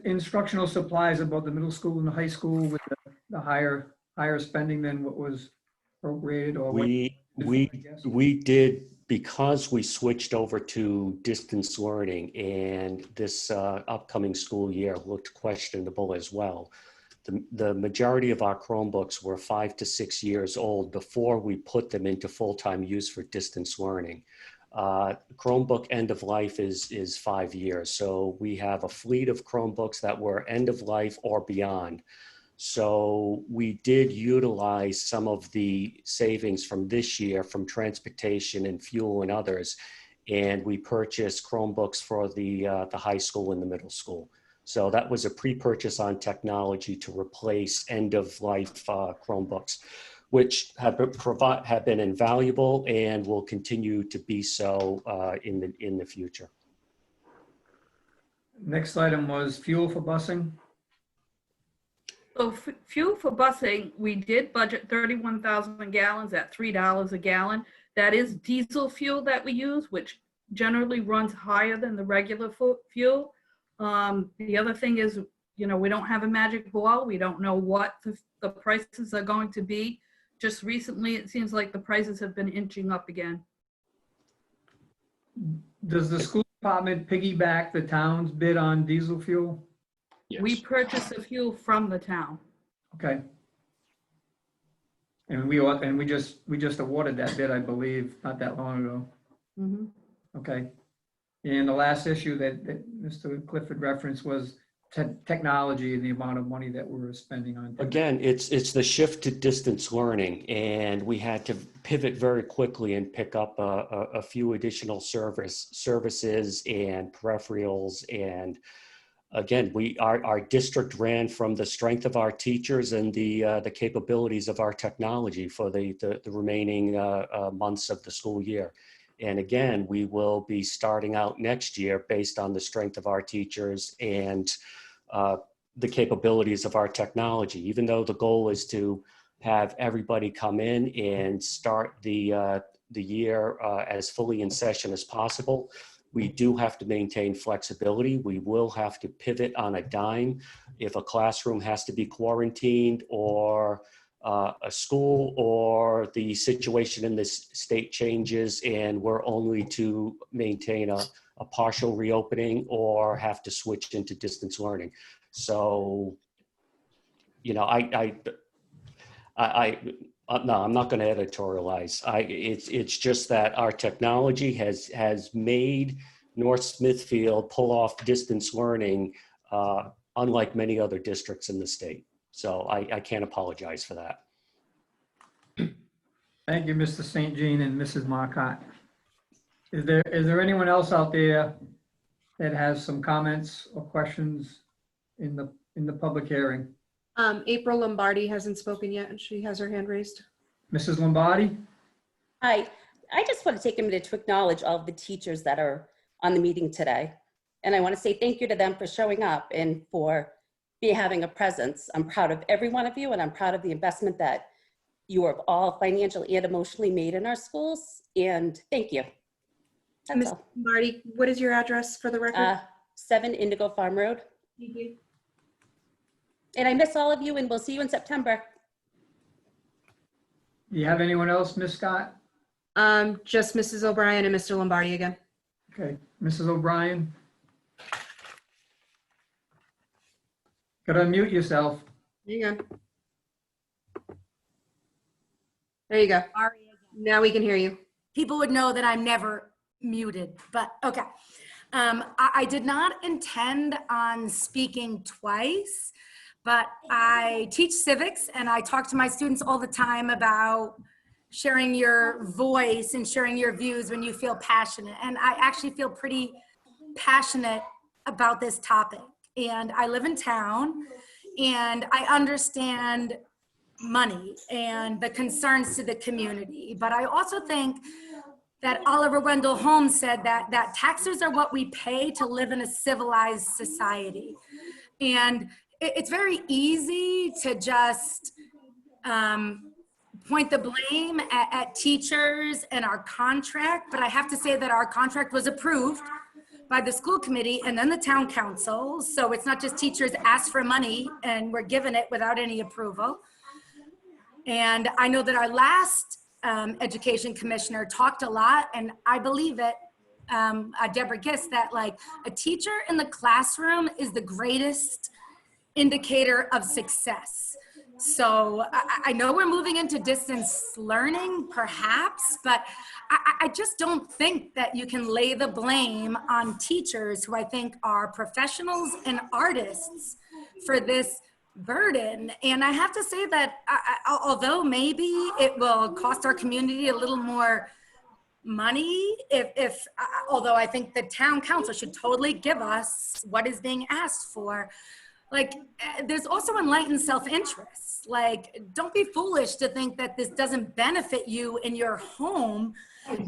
A: instructional supplies about the middle school and the high school with the higher spending than what was appropriated or
K: we did because we switched over to distance learning and this upcoming school year looked questionable as well. The majority of our Chromebooks were 5 to 6 years old before we put them into full-time use for distance learning. Chromebook end of life is 5 years. So we have a fleet of Chromebooks that were end of life or beyond. So we did utilize some of the savings from this year from transportation and fuel and others. And we purchased Chromebooks for the high school and the middle school. So that was a pre-purchase on technology to replace end-of-life Chromebooks, which have been invaluable and will continue to be so in the future.
A: Next item was fuel for busing.
L: So fuel for busing, we did budget 31,000 gallons at $3 a gallon. That is diesel fuel that we use, which generally runs higher than the regular fuel. The other thing is, you know, we don't have a magic ball. We don't know what the prices are going to be. Just recently, it seems like the prices have been inching up again.
A: Does the school department piggyback the town's bid on diesel fuel?
F: Yes.
L: We purchase the fuel from the town.
A: Okay. And we just awarded that bid, I believe, not that long ago.
L: Mm-hmm.
A: Okay. And the last issue that Mr. Clifford referenced was technology and the amount of money that we're spending on.
K: Again, it's the shift to distance learning, and we had to pivot very quickly and pick up a few additional services and peripherals. And again, our district ran from the strength of our teachers and the capabilities of our technology for the remaining months of the school year. And again, we will be starting out next year based on the strength of our teachers and the capabilities of our technology. Even though the goal is to have everybody come in and start the year as fully in session as possible, we do have to maintain flexibility. We will have to pivot on a dime if a classroom has to be quarantined, or a school, or the situation in this state changes and we're only to maintain a partial reopening or have to switch into distance learning. So, you know, no, I'm not going to editorialize. It's just that our technology has made North Smithfield pull off distance learning, unlike many other districts in the state. So I can't apologize for that.
A: Thank you, Mr. St. Jean and Mrs. Marcotte. Is there anyone else out there that has some comments or questions in the public hearing?
B: April Lombardi hasn't spoken yet, and she has her hand raised.
A: Mrs. Lombardi?
M: Hi, I just want to take a minute to acknowledge all of the teachers that are on the meeting today. And I want to say thank you to them for showing up and for having a presence. I'm proud of every one of you, and I'm proud of the investment that you have all financially and emotionally made in our schools. And thank you. That's
B: Ms.
M: all.
B: Lombardi, what is your address for the record?
M: 7 Indigo Farm Road.
B: Thank you.
M: And I miss all of you, and we'll see you in September.
A: Do you have anyone else, Ms. Scott?
B: Just Mrs. O'Brien and Mr. Lombardi again.
A: Okay, Mrs. O'Brien? Gotta unmute yourself.
B: Hang on. There you go. Now we can hear you.
G: People would know that I'm never muted, but okay. I did not intend on speaking twice, but I teach civics and I talk to my students all the time about sharing your voice and sharing your views when you feel passionate. And I actually feel pretty passionate about this topic. And I live in town and I understand money and the concerns to the community. But I also think that Oliver Wendell Holmes said that taxes are what we pay to live in a civilized society. And it's very easy to just point the blame at teachers and our contract, but I have to say that our contract was approved by the school committee and then the town council. So it's not just teachers ask for money and we're given it without any approval. And I know that our last education commissioner talked a lot, and I believe it, Deborah Gist, that like a teacher in the classroom is the greatest indicator of success. So I know we're moving into distance learning, perhaps, but I just don't think that you can lay the blame on teachers who I think are professionals and artists for this burden. And I have to say that although maybe it will cost our community a little more money, although I think the town council should totally give us what is being asked for, like, there's also enlightened self-interest. Like, don't be foolish to think that this doesn't benefit you in your home,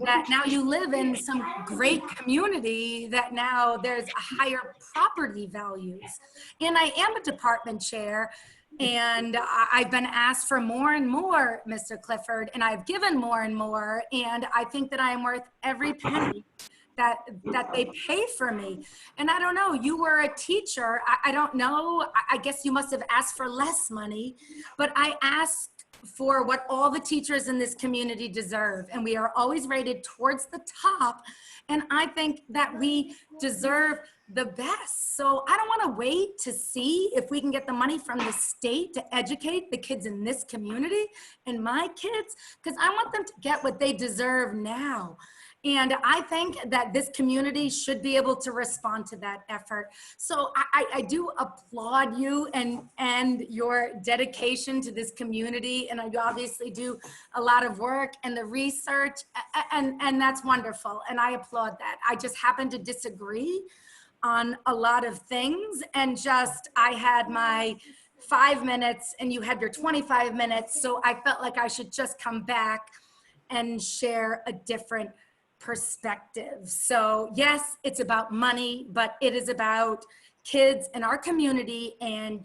G: that now you live in some great community, that now there's a higher property values. And I am a department chair, and I've been asked for more and more, Mr. Clifford, and I've given more and more, and I think that I am worth every penny that they pay for me. And I don't know, you were a teacher. I don't know, I guess you must have asked for less money, but I asked for what all the teachers in this community deserve. And we are always rated towards the top. And I think that we deserve the best. So I don't want to wait to see if we can get the money from the state to educate the kids in this community and my kids, because I want them to get what they deserve now. And I think that this community should be able to respond to that effort. So I do applaud you and your dedication to this community. And I obviously do a lot of work and the research, and that's wonderful. And I applaud that. I just happen to disagree on a lot of things. And just, I had my 5 minutes and you had your 25 minutes. So I felt like I should just come back and share a different perspective. So yes, it's about money, but it is about kids in our community. And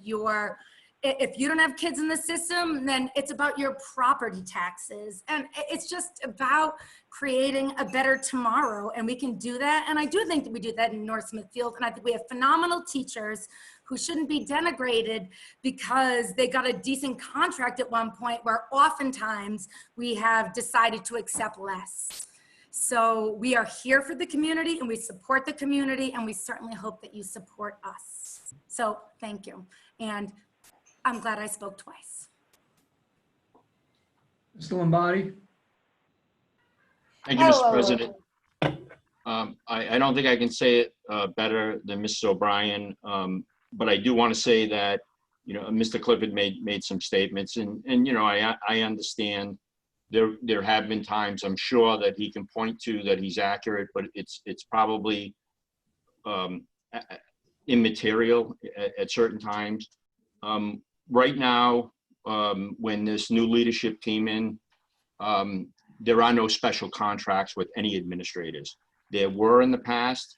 G: if you don't have kids in the system, then it's about your property taxes. And it's just about creating a better tomorrow. And we can do that. And I do think that we do that in North Smithfield. And I think we have phenomenal teachers who shouldn't be denigrated because they got a decent contract at one point, where oftentimes we have decided to accept less. So we are here for the community, and we support the community, and we certainly hope that you support us. So thank you. And I'm glad I spoke twice.
A: Mr. Lombardi?
F: Thank you, Mr. President. I don't think I can say it better than Mrs. O'Brien, but I do want to say that, you know, Mr. Clifford made some statements, and you know, I understand. There have been times, I'm sure, that he can point to that he's accurate, but it's probably immaterial at certain times. Right now, when this new leadership came in, there are no special contracts with any administrators. There were in the past.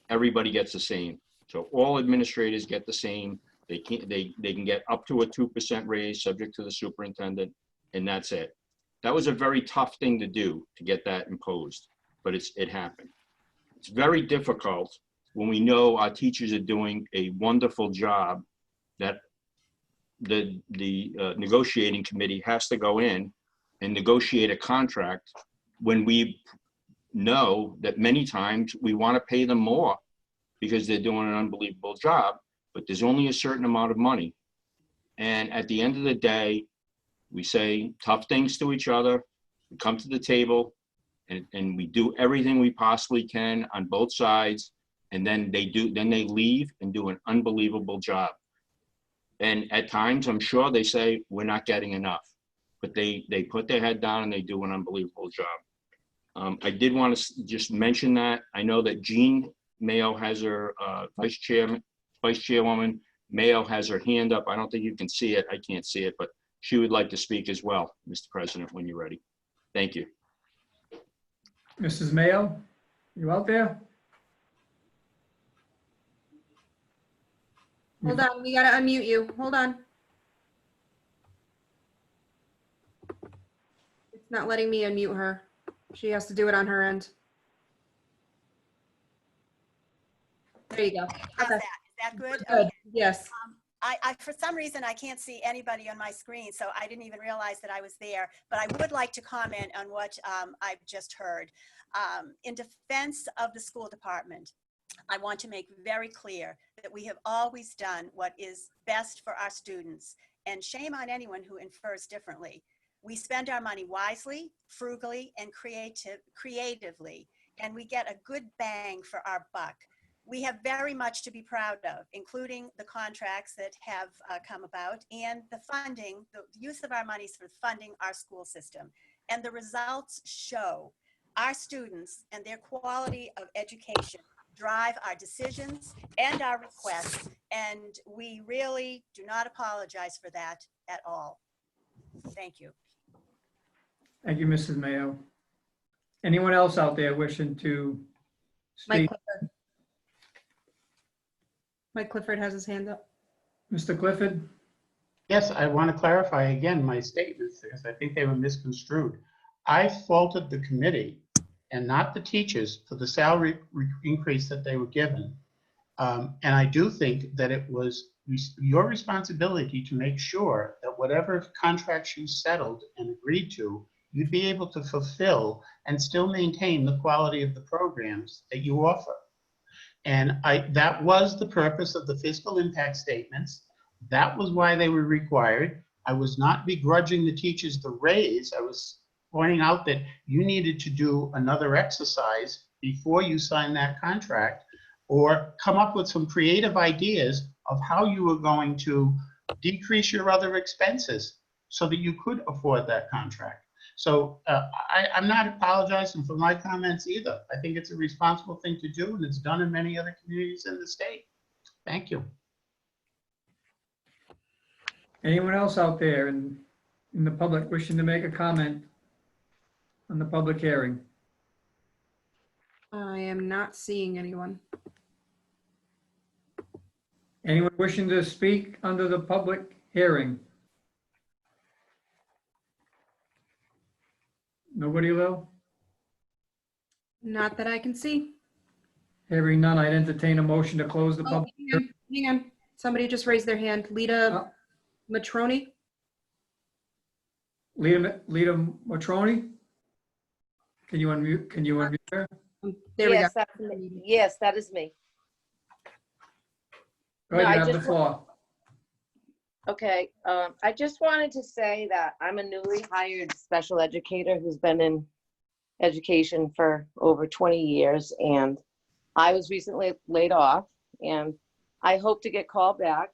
F: Everybody gets the same. So all administrators get the same. They can get up to a 2% raise subject to the superintendent, and that's it. That was a very tough thing to do, to get that imposed, but it happened. It's very difficult when we know our teachers are doing a wonderful job, that the negotiating committee has to go in and negotiate a contract when we know that many times we want to pay them more because they're doing an unbelievable job, but there's only a certain amount of money. And at the end of the day, we say tough things to each other, we come to the table, and we do everything we possibly can on both sides, and then they leave and do an unbelievable job. And at times, I'm sure they say, we're not getting enough, but they put their head down and they do an unbelievable job. I did want to just mention that. I know that Jean Mayo has her, Vice Chairwoman Mayo has her hand up. I don't think you can see it. I can't see it, but she would like to speak as well, Mr. President, when you're ready. Thank you.
A: Mrs. Mayo, you out there?
B: Hold on, we gotta unmute you. Hold on. It's not letting me unmute her. She has to do it on her end. There you go.
N: How's
B: Okay.
N: that? Is that good?
B: Good. Yes.
N: for some reason, I can't see anybody on my screen, so I didn't even realize that I was there. But I would like to comment on what I've just heard. In defense of the school department, I want to make very clear that we have always done what is best for our students, and shame on anyone who infers differently. We spend our money wisely, frugally, and creatively, and we get a good bang for our buck. We have very much to be proud of, including the contracts that have come about and the funding, the use of our monies for funding our school system. And the results show our students and their quality of education drive our decisions and our requests, and we really do not apologize for that at all. Thank you.
A: Thank you, Mrs. Mayo. Anyone else out there wishing to speak?
B: Mike Clifford has his hand up.
A: Mr. Clifford?
J: Yes, I want to clarify again my statements because I think they were misconstrued. I faulted the committee and not the teachers for the salary increase that they were given. And I do think that it was your responsibility to make sure that whatever contracts you settled and agreed to, you'd be able to fulfill and still maintain the quality of the programs that you offer. And that was the purpose of the fiscal impact statements. That was why they were required. I was not begrudging the teachers the raise. I was pointing out that you needed to do another exercise before you sign that contract, or come up with some creative ideas of how you were going to decrease your other expenses so that you could afford that contract. So I'm not apologizing for my comments either. I think it's a responsible thing to do, and it's done in many other communities in the state. Thank you.
A: Anyone else out there in the public wishing to make a comment on the public hearing?
B: I am not seeing anyone.
A: Anyone wishing to speak under the public hearing? Nobody, Lil?
B: Not that I can see.
A: Hearing none, I'd entertain a motion to close the
B: Oh,
A: public.
B: hang on. Somebody just raised their hand. Lita Matroni?
A: Lita Matroni? Can you unmute her?
B: There we
O: Yes,
B: go.
O: that's me. Yes, that is me.
A: Go ahead,
O: No,
A: you
O: I
A: have the
O: just
A: floor.
O: Okay, I just wanted to say that I'm a newly hired special educator who's been in education for over 20 years, and I was recently laid off, and I hope to get called back.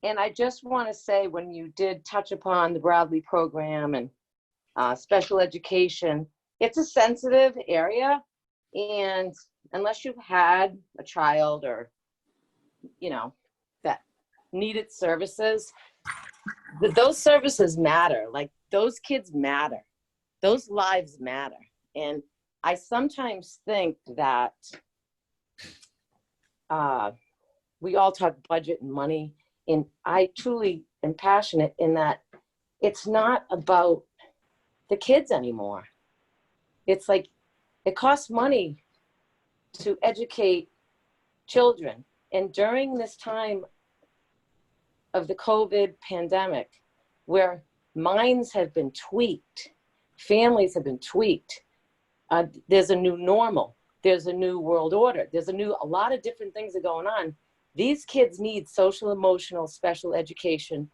O: And I just want to say, when you did touch upon the Bradley program and special education, it's a sensitive area, and unless you've had a child or, you know, that needed services, those services matter. Like, those kids matter. Those lives matter. And I sometimes think that we all talk budget and money, and I truly am passionate in that it's not about the kids anymore. It's like, it costs money to educate children. And during this time of the COVID pandemic, where minds have been tweaked, families have been tweaked, there's a new normal, there's a new world order, there's a lot of different things are going on. These kids need social, emotional, special education,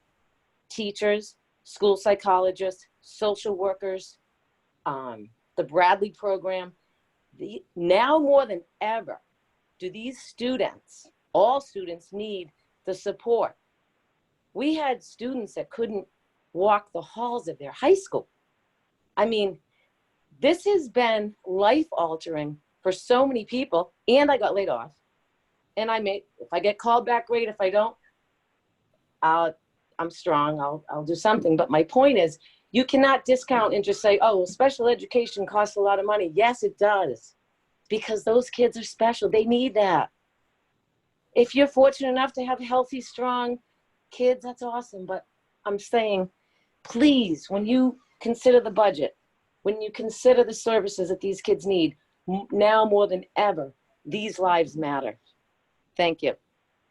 O: teachers, school psychologists, social workers, the Bradley program. Now more than ever, do these students, all students, need the support. We had students that couldn't walk the halls of their high school. I mean, this has been life-altering for so many people, and I got laid off. And if I get called back, great. If I don't, I'm strong, I'll do something. But my point is, you cannot discount and just say, oh, well, special education costs a lot of money. Yes, it does, because those kids are special. They need that. If you're fortunate enough to have healthy, strong kids, that's awesome. But I'm saying, please, when you consider the budget, when you consider the services that these kids need, now more than ever, these lives matter. Thank you,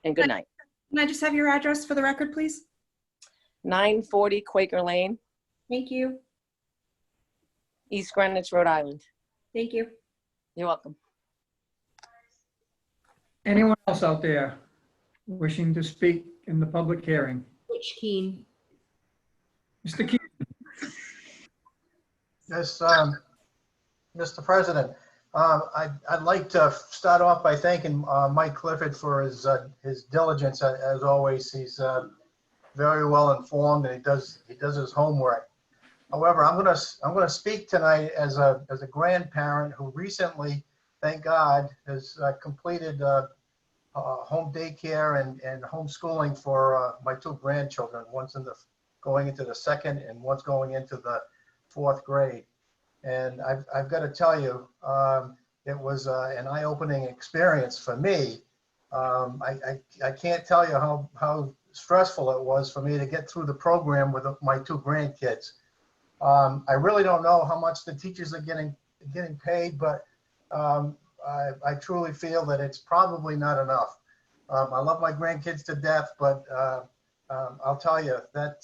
O: and good night.
B: Can I just have your address for the record, please?
O: 940 Quaker Lane,
B: Thank you.
O: East Greenwich, Rhode Island.
B: Thank you.
O: You're welcome.
A: Anyone else out there wishing to speak in the public hearing?
B: Butch Keen.
A: Mr. Key,
P: Yes, Mr. President, I'd like to start off by thanking Mike Clifford for his diligence. As always, he's very well informed and he does his homework. However, I'm gonna speak tonight as a grandparent who recently, thank God, has completed home daycare and homeschooling for my two grandchildren. One's going into the second and one's going into the fourth grade. And I've got to tell you, it was an eye-opening experience for me. I can't tell you how stressful it was for me to get through the program with my two grandkids. I really don't know how much the teachers are getting paid, but I truly feel that it's probably not enough. I love my grandkids to death, but I'll tell you that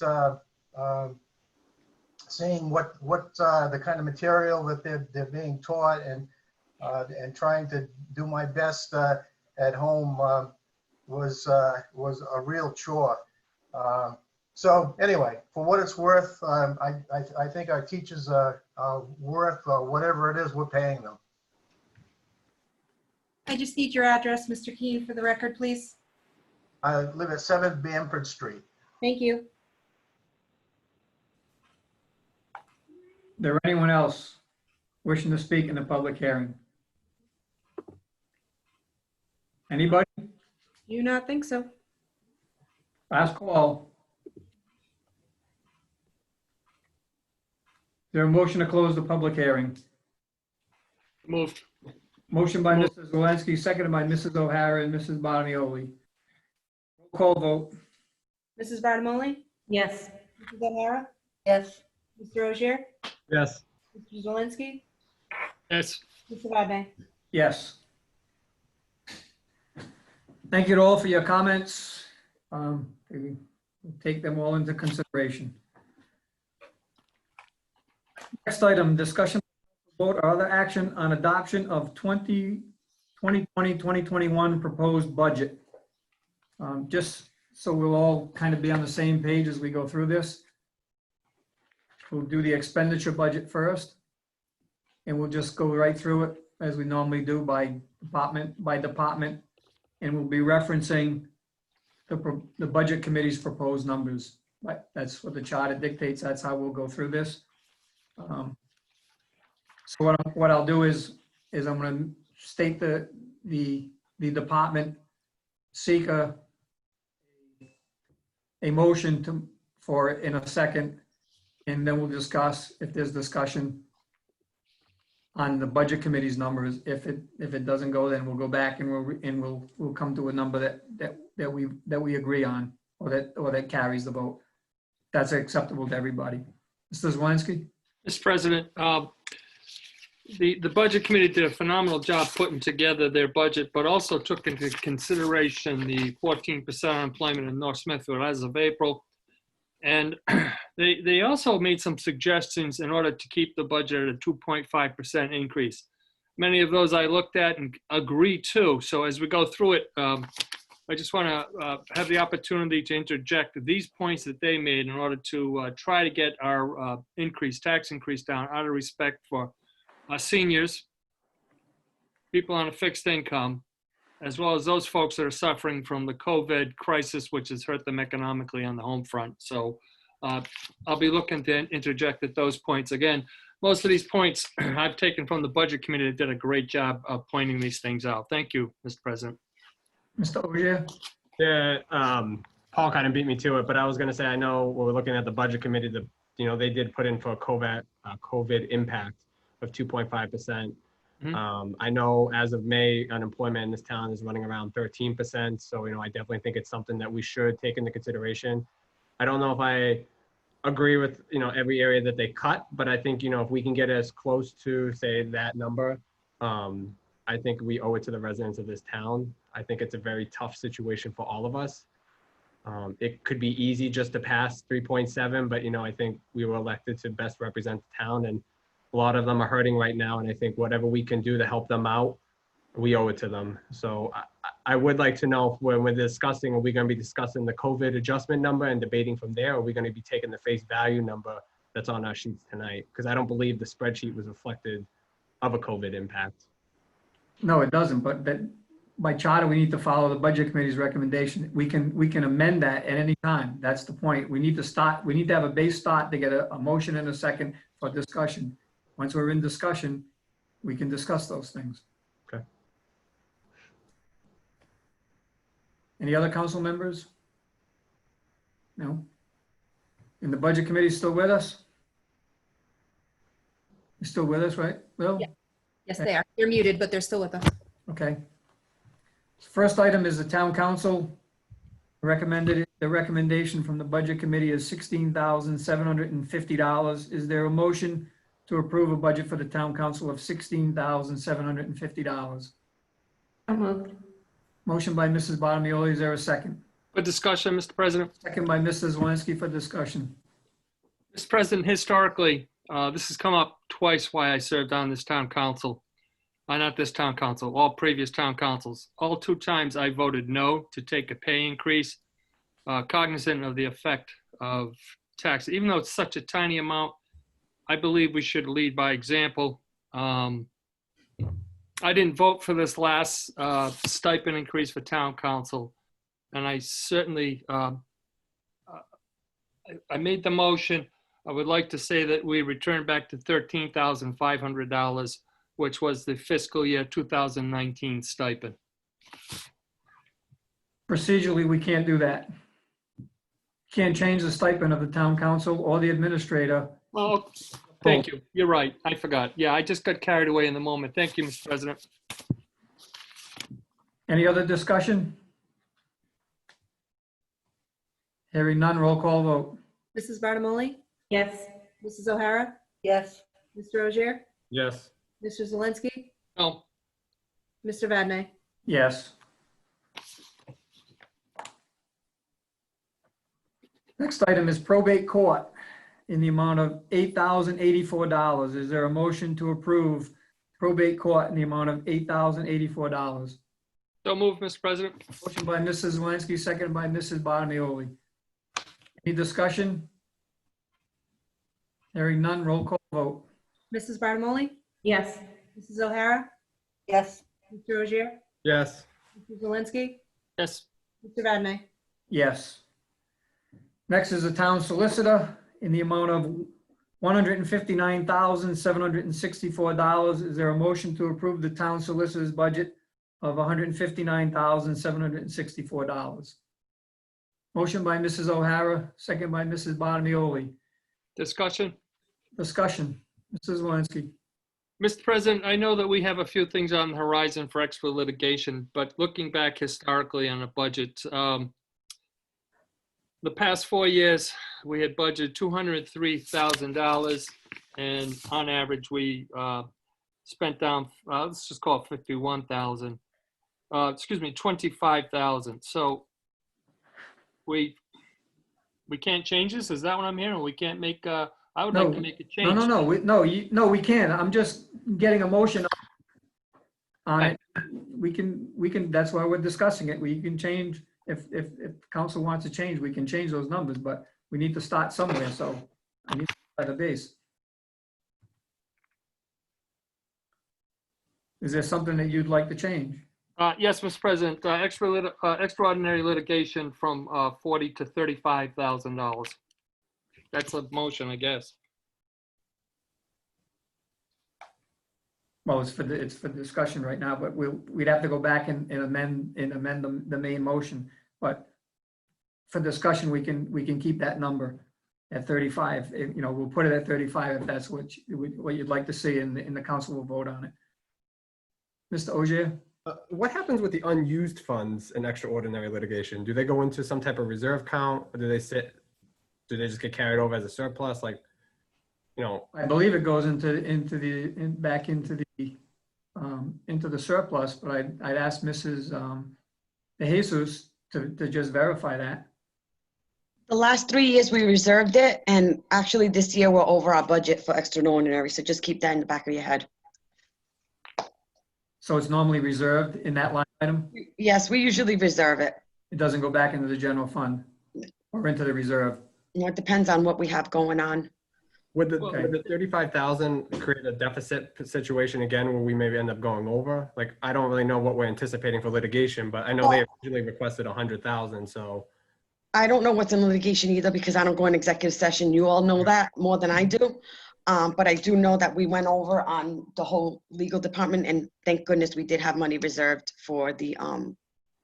P: seeing what the kind of material that they're being taught and trying to do my best at home was a real chore. So anyway, for what it's worth, I think our teachers are worth whatever it is we're paying them.
B: I just need your address, Mr. Keen, for the record, please.
P: I live at 7 Bamford Street.
B: Thank you.
A: is there anyone else wishing to speak in the public hearing? Anybody?
B: Do not think so.
A: Last call. Is there a motion to close the public hearing?
Q: Moved.
A: Motion by Mrs. Zelinski, seconded by Mrs. O'Hara and Mrs. Bonioli. Roll call vote.
B: Mrs. Barnamoli?
E: Yes.
B: Mrs. O'Hara?
E: Yes.
B: Mr. Rozier?
Q: Yes.
B: Mr. Zelinski?
Q: Yes.
B: Mr. Vadeney?
A: Yes. Thank you to all for your comments. We take them all into consideration. Next item, discussion, vote, or other action on adoption of 2020-2021 proposed budget. Just so we'll all kind of be on the same page as we go through this. We'll do the expenditure budget first, and we'll just go right through it as we normally do by department, and we'll be referencing the budget committee's proposed numbers. But that's what the charter dictates. That's how we'll go through this. So what I'll do is I'm going to state the department, seek a motion for it in a second, and then we'll discuss if there's discussion on the budget committee's numbers. If it doesn't go, then we'll go back and we'll come to a number that we agree on, or that carries the vote. That's acceptable to everybody. Mr. Zelinski?
Q: Mr. President, the Budget Committee did a phenomenal job putting together their budget, but also took into consideration the 14% unemployment in North Smithfield as of April. And they also made some suggestions in order to keep the budget at a 2.5% increase. Many of those I looked at and agree to. So as we go through it, I just want to have the opportunity to interject these points that they made in order to try to get our tax increase down out of respect for seniors, people on a fixed income, as well as those folks that are suffering from the COVID crisis, which has hurt them economically on the home front. So I'll be looking to interject at those points. Again, most of these points I've taken from the Budget Committee that did a great job of pointing these things out. Thank you, Mr. President.
A: Mr. Ogier?
R: Yeah, Paul kind of beat me to it, but I was going to say, I know when we're looking at the Budget Committee, they did put in for a COVID impact of 2.5%. I know as of May, unemployment in this town is running around 13%. So, I definitely think it's something that we should take into consideration. I don't know if I agree with, every area that they cut, but I think, if we can get as close to, say, that number, I think we owe it to the residents of this town. I think it's a very tough situation for all of us. It could be easy just to pass 3.7, but I think we were elected to best represent the town, and a lot of them are hurting right now. And I think whatever we can do to help them out, we owe it to them. So I would like to know, when we're discussing, are we going to be discussing the COVID adjustment number and debating from there? Or are we going to be taking the face value number that's on our sheets tonight? Because I don't believe the spreadsheet was reflected of a COVID impact.
A: No, it doesn't, but by charter, we need to follow the budget committee's recommendation. We can amend that at any time. That's the point. We need to have a base start to get a motion and a second for discussion. Once we're in discussion, we can discuss those things.
R: Okay.
A: Any other council members? No? And the budget committee is still with us? You're still with us, right, Bill?
B: Yeah. Yes, they are. They're muted, but they're still with us.
A: Okay. First item is the town council recommended. The recommendation from the budget committee is $16,750. Is there a motion to approve a budget for the town council of $16,750?
L: So moved.
A: Motion by Mrs. Bottomoli. Is there a second?
Q: For discussion, Mr. President.
A: Second by Mrs. Zelinski for discussion.
Q: Mr. President, historically, this has come up twice while I served on this town council. Not this town council, all previous town councils. All 2 times I voted no to take a pay increase, cognizant of the effect of tax. Even though it's such a tiny amount, I believe we should lead by example. I didn't vote for this last stipend increase for town council, and I certainly, I made the motion. I would like to say that we return back to $13,500, which was the fiscal year 2019 stipend.
A: Procedurally, we can't do that. Can't change the stipend of the town council or the administrator.
Q: Oh, thank you. You're right. I forgot. Yeah, I just got carried away in the moment. Thank you, Mr. President.
A: Any other discussion? Hearing none, roll call vote.
B: Mrs. Barnamoli?
L: Yes.
B: Mrs. O'Hara?
E: Yes.
B: Mr. Ogier?
R: Yes.
B: Mr. Zelinski?
Q: No.
B: Mr. Vadney,
A: Yes. Next item is probate court in the amount of $8,084. Is there a motion to approve probate court in the amount of $8,084?
Q: So moved, Mr. President.
A: Motion by Mrs. Zelinski, second by Mrs. Bottomoli. Any discussion? Hearing none, roll call vote.
B: Mrs. Barnamoli?
L: Yes.
B: Mrs. O'Hara?
E: Yes.
B: Mr. Ogier?
R: Yes.
B: Mr. Zelinski?
Q: Yes.
B: Mr. Vadney,
A: Yes. Next is the town solicitor in the amount of $159,764. Is there a motion to approve the town solicitor's budget of $159,764? Motion by Mrs. O'Hara, second by Mrs. Bottomoli.
Q: Discussion.
A: Discussion. Mrs. Zelinski.
Q: Mr. President, I know that we have a few things on the horizon for extra litigation, but looking back historically on a budget, the past 4 years, we had budgeted $203,000, and on average, we spent down, let's just call it 51,000. Excuse me, 25,000. So we can't change this? Is that what I'm hearing? We can't make, I would like to make a change.
A: No, we can't. I'm just getting a motion on it. We can, that's why we're discussing it. We can change, if council wants to change, we can change those numbers, but we need to start somewhere, so I need to start at the base. Is there something that you'd like to change?
Q: Yes, Mr. President, extraordinary litigation from $40,000 to $35,000. That's a motion, I guess.
A: Well, it's for discussion right now, but we'd have to go back and amend the main motion. But for discussion, we can keep that number at 35. We'll put it at 35 if that's what you'd like to see, and the council will vote on it. Mr. Ogier?
R: What happens with the unused funds in extraordinary litigation? Do they go into some type of reserve count, or do they just get carried over as a surplus? I
A: believe it goes back into the surplus, but I'd ask Mrs. De Jesus to just verify that.
D: The last 3 years we reserved it, and actually this year we're over our budget for extraordinary, so just keep that in the back of your head.
A: So it's normally reserved in that line item?
D: Yes, we usually reserve it.
A: It doesn't go back into the general fund or into the reserve?
D: It depends on what we have going on.
R: Would the 35,000 create a deficit situation again where we maybe end up going over? Like, I don't really know what we're anticipating for litigation, but I know they originally requested 100,000, so.
D: I don't know what's in litigation either because I don't go in executive session. You all know that more than I do. But I do know that we went over on the whole legal department, and thank goodness we did have money reserved for the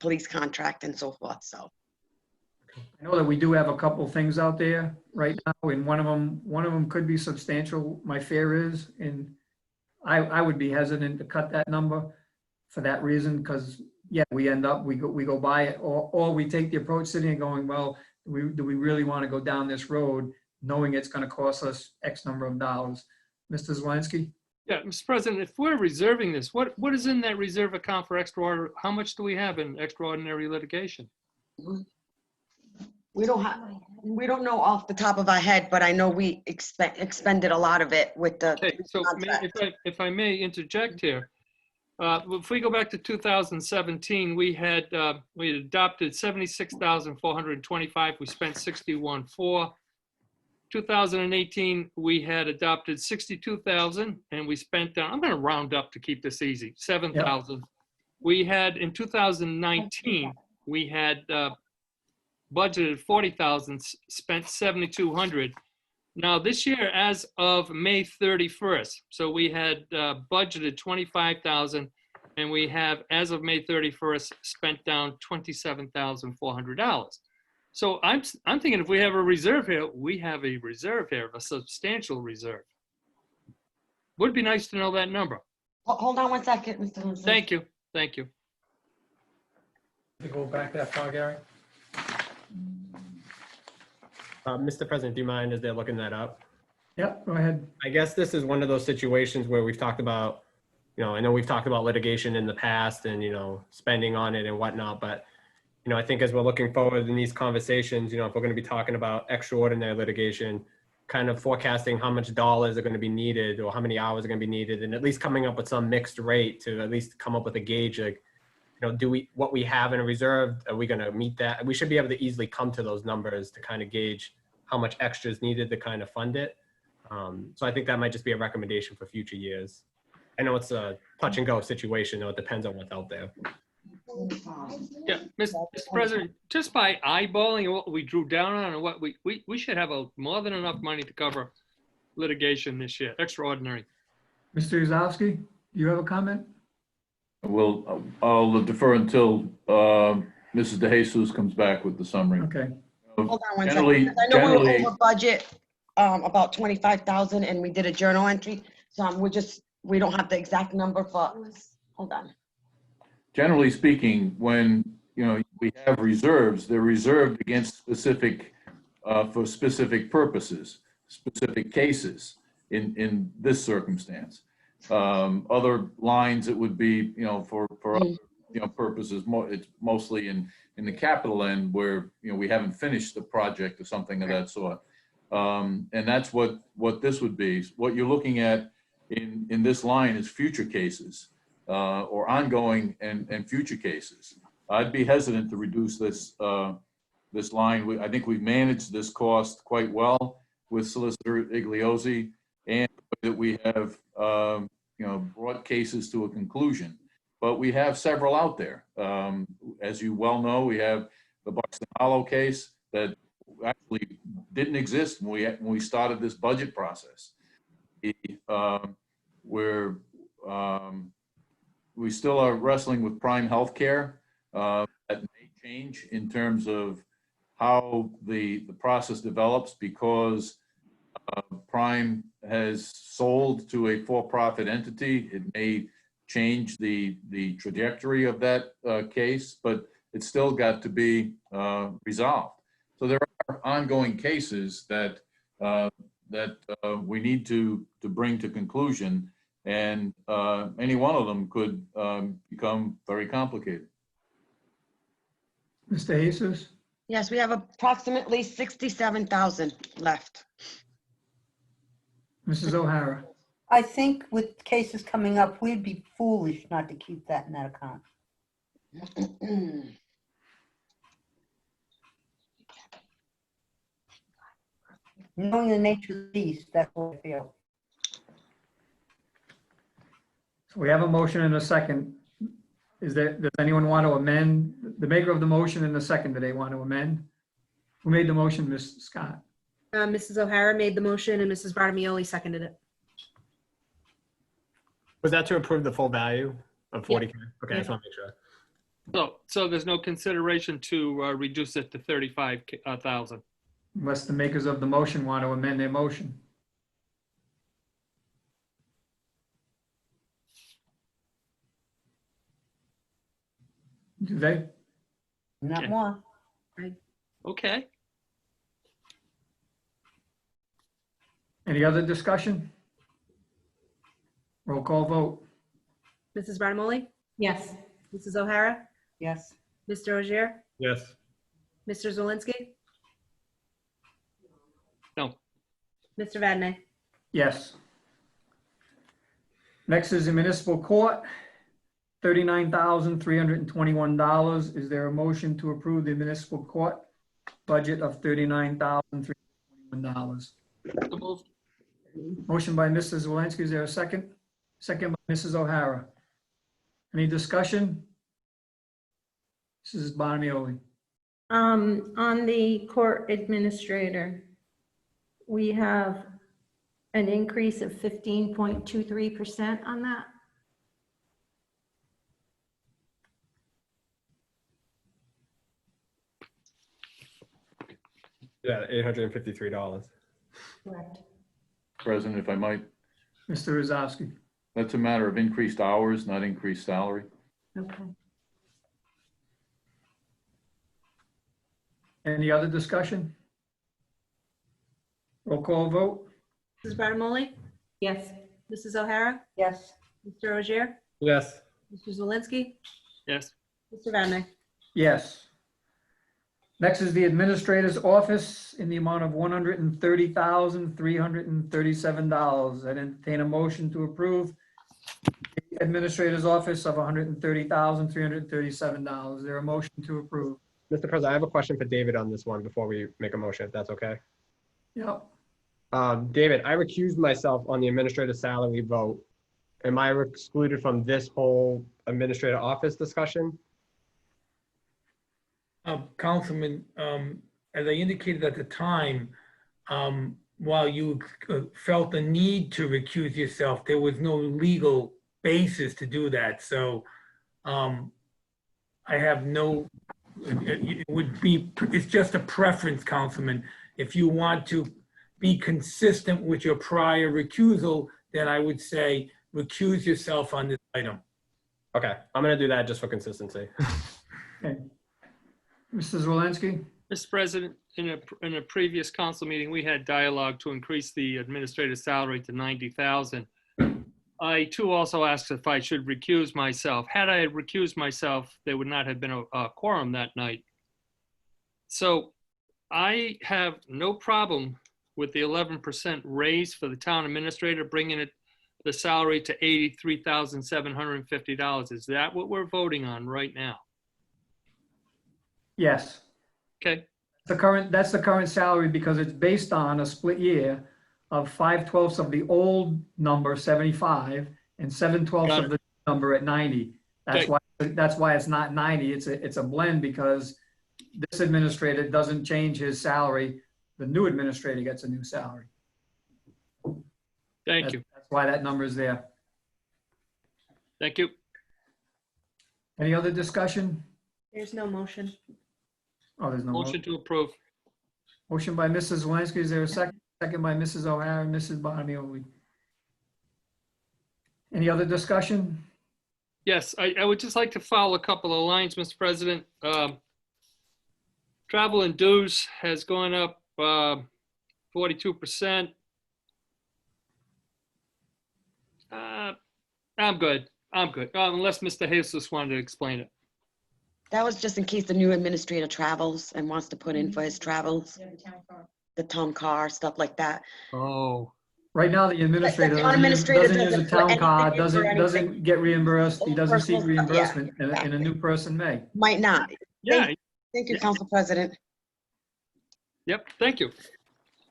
D: police contract and so forth, so.
A: I know that we do have a couple things out there right now, and one of them could be substantial, my fear is, and I would be hesitant to cut that number for that reason, because, yeah, we end up, we go by it, or we take the approach sitting and going, well, do we really want to go down this road, knowing it's going to cost us X number of dollars? Mr. Zelinski?
Q: Yeah, Mr. President, if we're reserving this, what is in that reserve account for extraordinary? How much do we have in extraordinary litigation?
D: We don't know off the top of our head, but I know we expended a lot of it with the
Q: Okay, so if I may interject here, if we go back to 2017, we had adopted 76,425. We spent 61.4. 2018, we had adopted 62,000, and we spent. I'm going to round up to keep this easy. 7,000. Yep. We had in 2019, we had budgeted 40,000, spent 7,200. Now this year, as of May 31st, so we had budgeted 25,000, and we have, as of May 31st, spent down $27,400. So I'm thinking if we have a reserve here, we have a reserve here, a substantial reserve. Would be nice to know that number.
D: Hold on one second, Mr. Lindsay.
Q: Thank you. Thank you.
A: To go back that far, Gary?
R: Mr. President, do you mind as they're looking that up?
A: Yep, go ahead.
R: I guess this is one of those situations where we've talked about, I know we've talked about litigation in the past and, spending on it and whatnot, but, I think as we're looking forward in these conversations, if we're going to be talking about extraordinary litigation, kind of forecasting how much dollars are going to be needed or how many hours are going to be needed, and at least coming up with some mixed rate to at least come up with a gauge, like, what we have in a reserve, are we going to meet that? We should be able to easily come to those numbers to kind of gauge how much extra is needed to kind of fund it. So I think that might just be a recommendation for future years. I know it's a touch and go situation, though. It depends on what's out there.
Q: Yeah, Mr. President, just by eyeballing what we drew down on and what we should have more than enough money to cover litigation this year. Extraordinary.
A: Mr. Uzowski, do you have a comment?
S: Well, I'll defer until Mrs. DeJesus comes back with the summary.
A: Okay.
D: Hold on one second. I know we were over budget about 25,000, and we did a journal entry. So we don't have the exact number for. Hold on.
S: Generally speaking, when we have reserves, they're reserved against specific for specific purposes, specific cases. In this circumstance, other lines it would be for other purposes. It's mostly in the capital end where we haven't finished the project or something of that sort, and that's what this would be. What you're looking at in this line is future cases or ongoing and future cases. I'd be hesitant to reduce this this line. I think we've managed this cost quite well with Solicitor Igliozzi, and that we have brought cases to a conclusion. But we have several out there. As you well know, we have the Buxton Hollow case that actually didn't exist when we started this budget process. We still are wrestling with Prime Healthcare. That may change in terms of how the process develops, because Prime has sold to a for-profit entity. It may change the trajectory of that case, but it's still got to be resolved. So there are ongoing cases that we need to bring to conclusion, and any one of them could become very complicated.
A: Mr. Jesus?
D: Yes, we have approximately 67,000 left.
A: Mrs. O'Hara.
E: I think with cases coming up, we'd be foolish not to keep that in that account. Knowing the nature of the beast, that's what I feel.
A: So we have a motion and a second. Does anyone want to amend? The maker of the motion and the second, do they want to amend? Who made the motion, Ms. Scott?
B: Mrs. O'Hara made the motion and Mrs. Barnamoli seconded it.
R: Was that to approve the full value of 40K? Okay, I just want to make sure.
Q: So there's no consideration to reduce it to 35,000.
A: Unless the makers of the motion want to amend their motion. Do they?
E: Not more.
Q: Okay.
A: Any other discussion? Roll call vote.
B: Mrs. Barnamoli?
E: Yes.
B: Mrs. O'Hara?
E: Yes.
B: Mr. Ogier?
R: Yes.
B: Mr. Zelinski?
Q: No.
B: Mr. Vadney,
A: Yes. Next is the municipal court, $39,321. Is there a motion to approve the municipal court budget of $39,321? Motion by Mrs. Zelinski. Is there a second? Second by Mrs. O'Hara. Any discussion? Mrs. Bonioli.
T: On the court administrator, we have an increase of 15.23% on that.
R: Yeah, $853.
T: Correct.
S: President, if I might,
A: Mr. Rozowski.
S: that's a matter of increased hours, not increased salary.
T: Okay.
A: Any other discussion? Roll call vote.
B: Mrs. Barnamoli?
T: Yes.
B: Mrs. O'Hara?
E: Yes.
B: Mr. Ogier?
R: Yes.
B: Mr. Zelinski?
Q: Yes.
B: Mr. Vadney,
A: Yes. Next is the administrator's office in the amount of $130,337. I entertain a motion to approve the administrator's office of $130,337. Is there a motion to approve?
R: Mr. President, I have a question for David on this one before we make a motion, if that's okay.
A: Yep.
R: David, I recused myself on the administrative salary vote. Am I excluded from this whole administrative office discussion?
U: Councilman, as I indicated at the time, while you felt the need to recuse yourself, there was no legal basis to do that. So I have no, it would be, it's just a preference, Councilman. If you want to be consistent with your prior recusal, then I would say recuse yourself on this item.
R: Okay, I'm gonna do that just for consistency.
A: Okay. Mrs. Zelinski?
Q: Mr. President, in a previous council meeting, we had dialogue to increase the administrative salary to $90,000. I too also asked if I should recuse myself. Had I recused myself, there would not have been a quorum that night. So I have no problem with the 11% raise for the town administrator, bringing the salary to $83,750. Is that what we're voting on right now?
A: Yes.
Q: Okay.
A: That's the current salary because it's based on a split year of 5/12 of the old number 75 and 7/12 of the number at 90. That's why it's not 90. It's a blend because this administrator doesn't change his salary. The new administrator gets a new salary.
Q: Thank you.
A: That's why that number is there.
Q: Thank you.
A: Any other discussion?
B: there's no motion.
A: Oh, there's no
Q: Motion to approve.
A: motion by Mrs. Zelinski. Is there a second? Second by Mrs. O'Hara and Mrs. Bonioli. Any other discussion?
Q: Yes, I would just like to follow a couple of lines, Mr. President. Travel and dues has gone up 42%. I'm good. Unless Mr. Jesus wanted to explain it.
D: That was just in case the new administrator travels and wants to put in for his travels. The town car, stuff like that.
Q: Oh.
A: Right now, the administrator
D: The town administrator
A: doesn't use a
D: doesn't put
A: town car,
D: anything in for anything.
A: doesn't get reimbursed, he doesn't seek
D: Personal stuff, yeah,
A: reimbursement, and a new person may.
D: Might not.
Q: Yeah.
D: Thank you, Council President.
Q: Yep, thank you.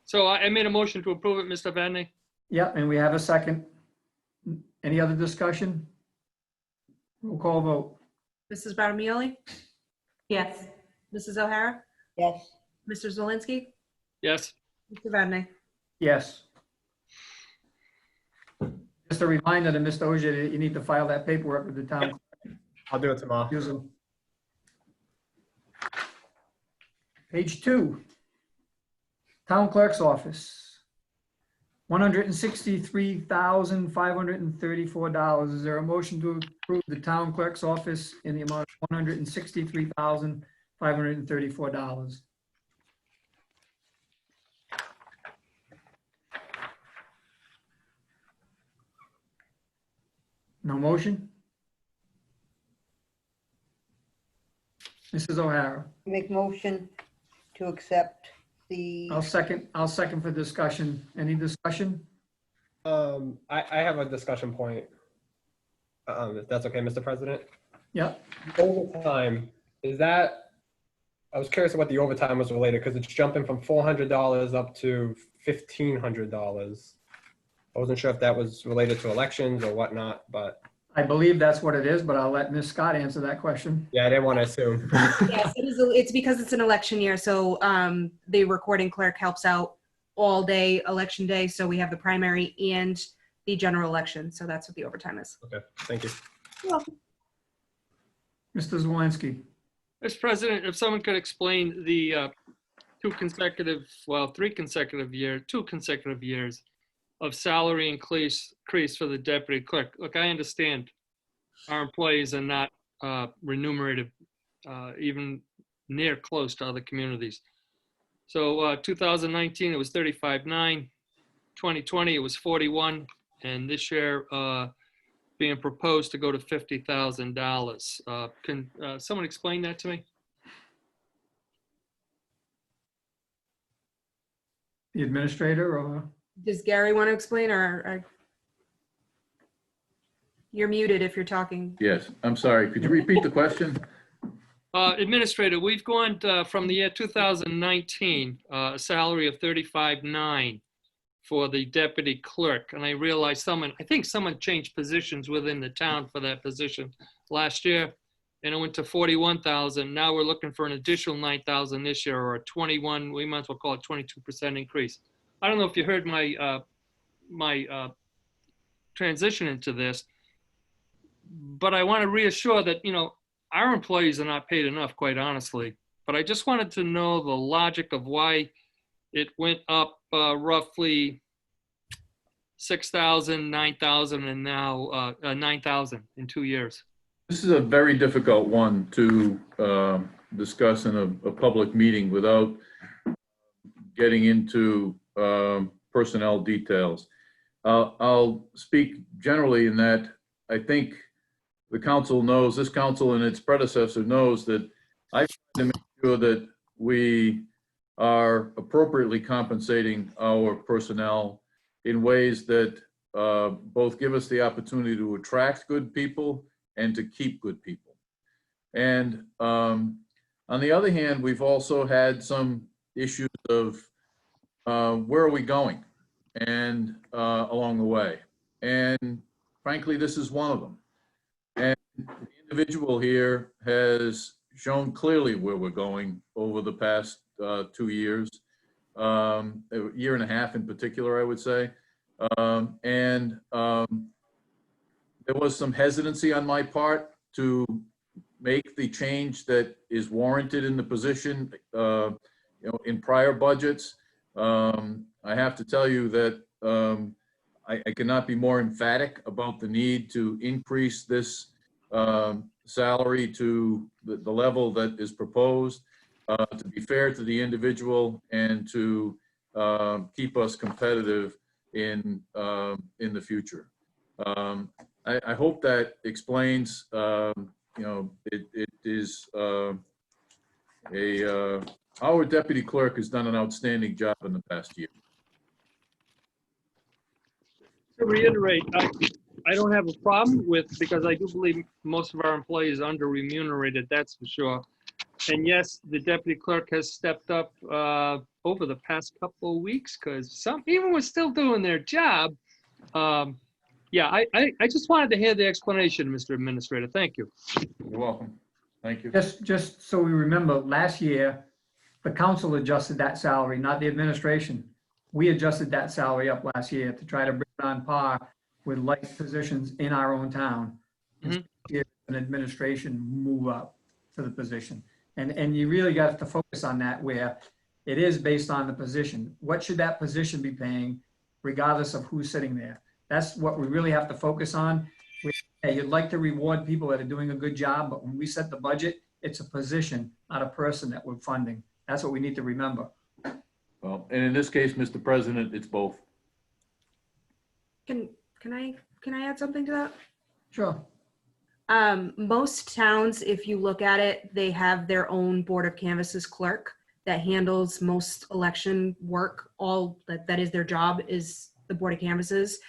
Q: So I made a motion to approve it, Mr. Vadney.
A: Yeah, and we have a second. Any other discussion? Roll call vote.
B: Mrs. Barnamoli?
T: Yes.
B: Mrs. O'Hara?
E: Yes.
B: Mr. Zelinski?
Q: Yes.
B: Mr. Vadney?
A: Yes. Just a reminder to Mr. Ogier that you need to file that paperwork with the town.
R: I'll do it tomorrow.
A: Use them. Page 2. Town Clerk's Office. $163,534. Is there a motion to approve the Town Clerk's Office in the amount of $163,534? No motion? Mrs. O'Hara.
E: Make motion to accept the.
A: I'll second for discussion. Any discussion?
R: I have a discussion point. If that's okay, Mr. President.
A: Yeah.
R: Overtime, is that, I was curious what the overtime was related, because it's jumping from $400 up to $1,500. I wasn't sure if that was related to elections or whatnot, but.
A: I believe that's what it is, but I'll let Ms. Scott answer that question.
R: Yeah, I didn't want to assume.
B: Yes, it's because it's an election year, so the recording clerk helps out all day election day, so we have the primary and the general election, so that's what the overtime is.
R: Okay, thank you.
B: You're welcome.
A: Mr. Zelinski.
Q: Mr. President, if someone could explain the 2 consecutive years of salary increase for the deputy clerk. Look, I understand our employees are not remunerated even near close to other communities. So 2019, it was 35.9. 2020, it was 41. And this year, being proposed to go to $50,000. Can someone explain that to me?
A: The administrator or?
B: Does Gary want to explain, or you're muted if you're talking?
S: Yes, I'm sorry. Could you repeat the question?
Q: Administrator, we've gone from the year 2019, a salary of $35,900 for the deputy clerk. And I realized I think someone changed positions within the town for that position last year. And it went to $41,000. Now we're looking for an additional $9,000 this year, or a 21, we might as well call it 22% increase. I don't know if you heard my transition into this, but I want to reassure that, our employees are not paid enough, quite honestly. But I just wanted to know the logic of why it went up roughly 6,000, 9,000, and now 9,000 in 2 years.
S: This is a very difficult one to discuss in a public meeting without getting into personnel details. I'll speak generally in that I think the council knows, this council and its predecessor knows, that I try to make sure that we are appropriately compensating our personnel in ways that both give us the opportunity to attract good people and to keep good people. And on the other hand, we've also had some issues of where are we going and along the way. And frankly, this is one of them. And the individual here has shown clearly where we're going over the past 2 years, a year and a half in particular, I would say. There was some hesitancy on my part to make the change that is warranted in the position, in prior budgets. I have to tell you that I cannot be more emphatic about the need to increase this salary to the level that is proposed, to be fair to the individual and to keep us competitive in the future. I hope that explains you know, it is our deputy clerk has done an outstanding job in the past year.
Q: To reiterate, I don't have a problem with, because I do believe most of our employees are under remunerated, that's for sure. And yes, the deputy clerk has stepped up over the past couple of weeks, because some people were still doing their job. Yeah, I just wanted to hear the explanation, Mr. Administrator. Thank you.
S: You're welcome. Thank you.
A: Just so we remember, last year, the council adjusted that salary, not the administration. We adjusted that salary up last year to try to bring it on par with like positions in our own town. An administration move up to the position. And you really got to focus on that, where it is based on the position. What should that position be paying regardless of who's sitting there? That's what we really have to focus on. Hey, you'd like to reward people that are doing a good job, but when we set the budget, it's a position, not a person that we're funding. That's what we need to remember.
S: Well, and in this case, Mr. President, it's both.
B: Can I add something to that?
A: Sure.
B: Most towns, if you look at it, they have their own Board of Canvassers clerk that handles most election work. All that is their job is the Board of Canvassers.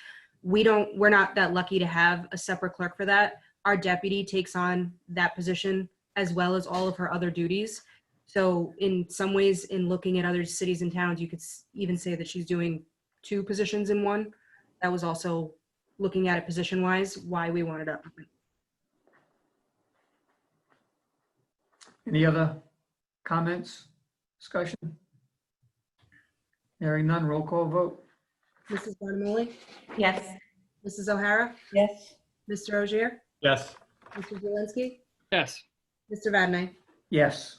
B: We're not that lucky to have a separate clerk for that. Our deputy takes on that position as well as all of her other duties. So in some ways, in looking at other cities and towns, you could even say that she's doing two positions in one. That was also looking at it position-wise, why we wanted to.
A: Any other comments, discussion? Hearing none, roll call vote.
B: Mrs. Barnamoli?
T: Yes.
B: Mrs. O'Hara?
E: Yes.
B: Mr. Ogier?
R: Yes.
B: Mr. Zelinski?
Q: Yes.
B: Mr. Vadney,
A: Yes.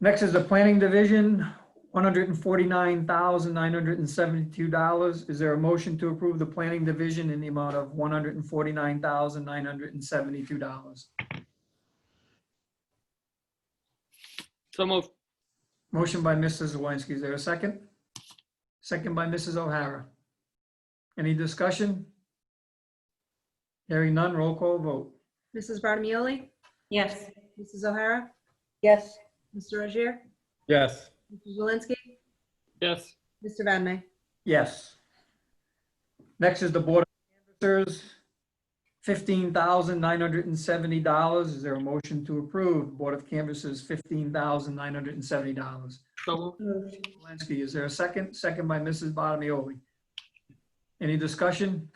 A: Next is the planning division, $149,972. Is there a motion to approve the planning division in the amount of $149,972?
Q: So moved.
A: Motion by Mrs. Zelinski. Is there a second? Second by Mrs. O'Hara. Any discussion? Hearing none, roll call vote.
B: Mrs. Barnamoli?
T: Yes.
B: Mrs. O'Hara?
E: Yes.
B: Mr. Ogier?
R: Yes.
B: Mr. Zelinski?
Q: Yes.
B: Mr. Vadney,
A: Yes. Next is the Board of Canvassers, $15,970. Is there a motion to approve Board of Canvassers, $15,970?
Q: So moved.
A: Zelinski, is there a second? Second by Mrs. Barnamoli. Any discussion?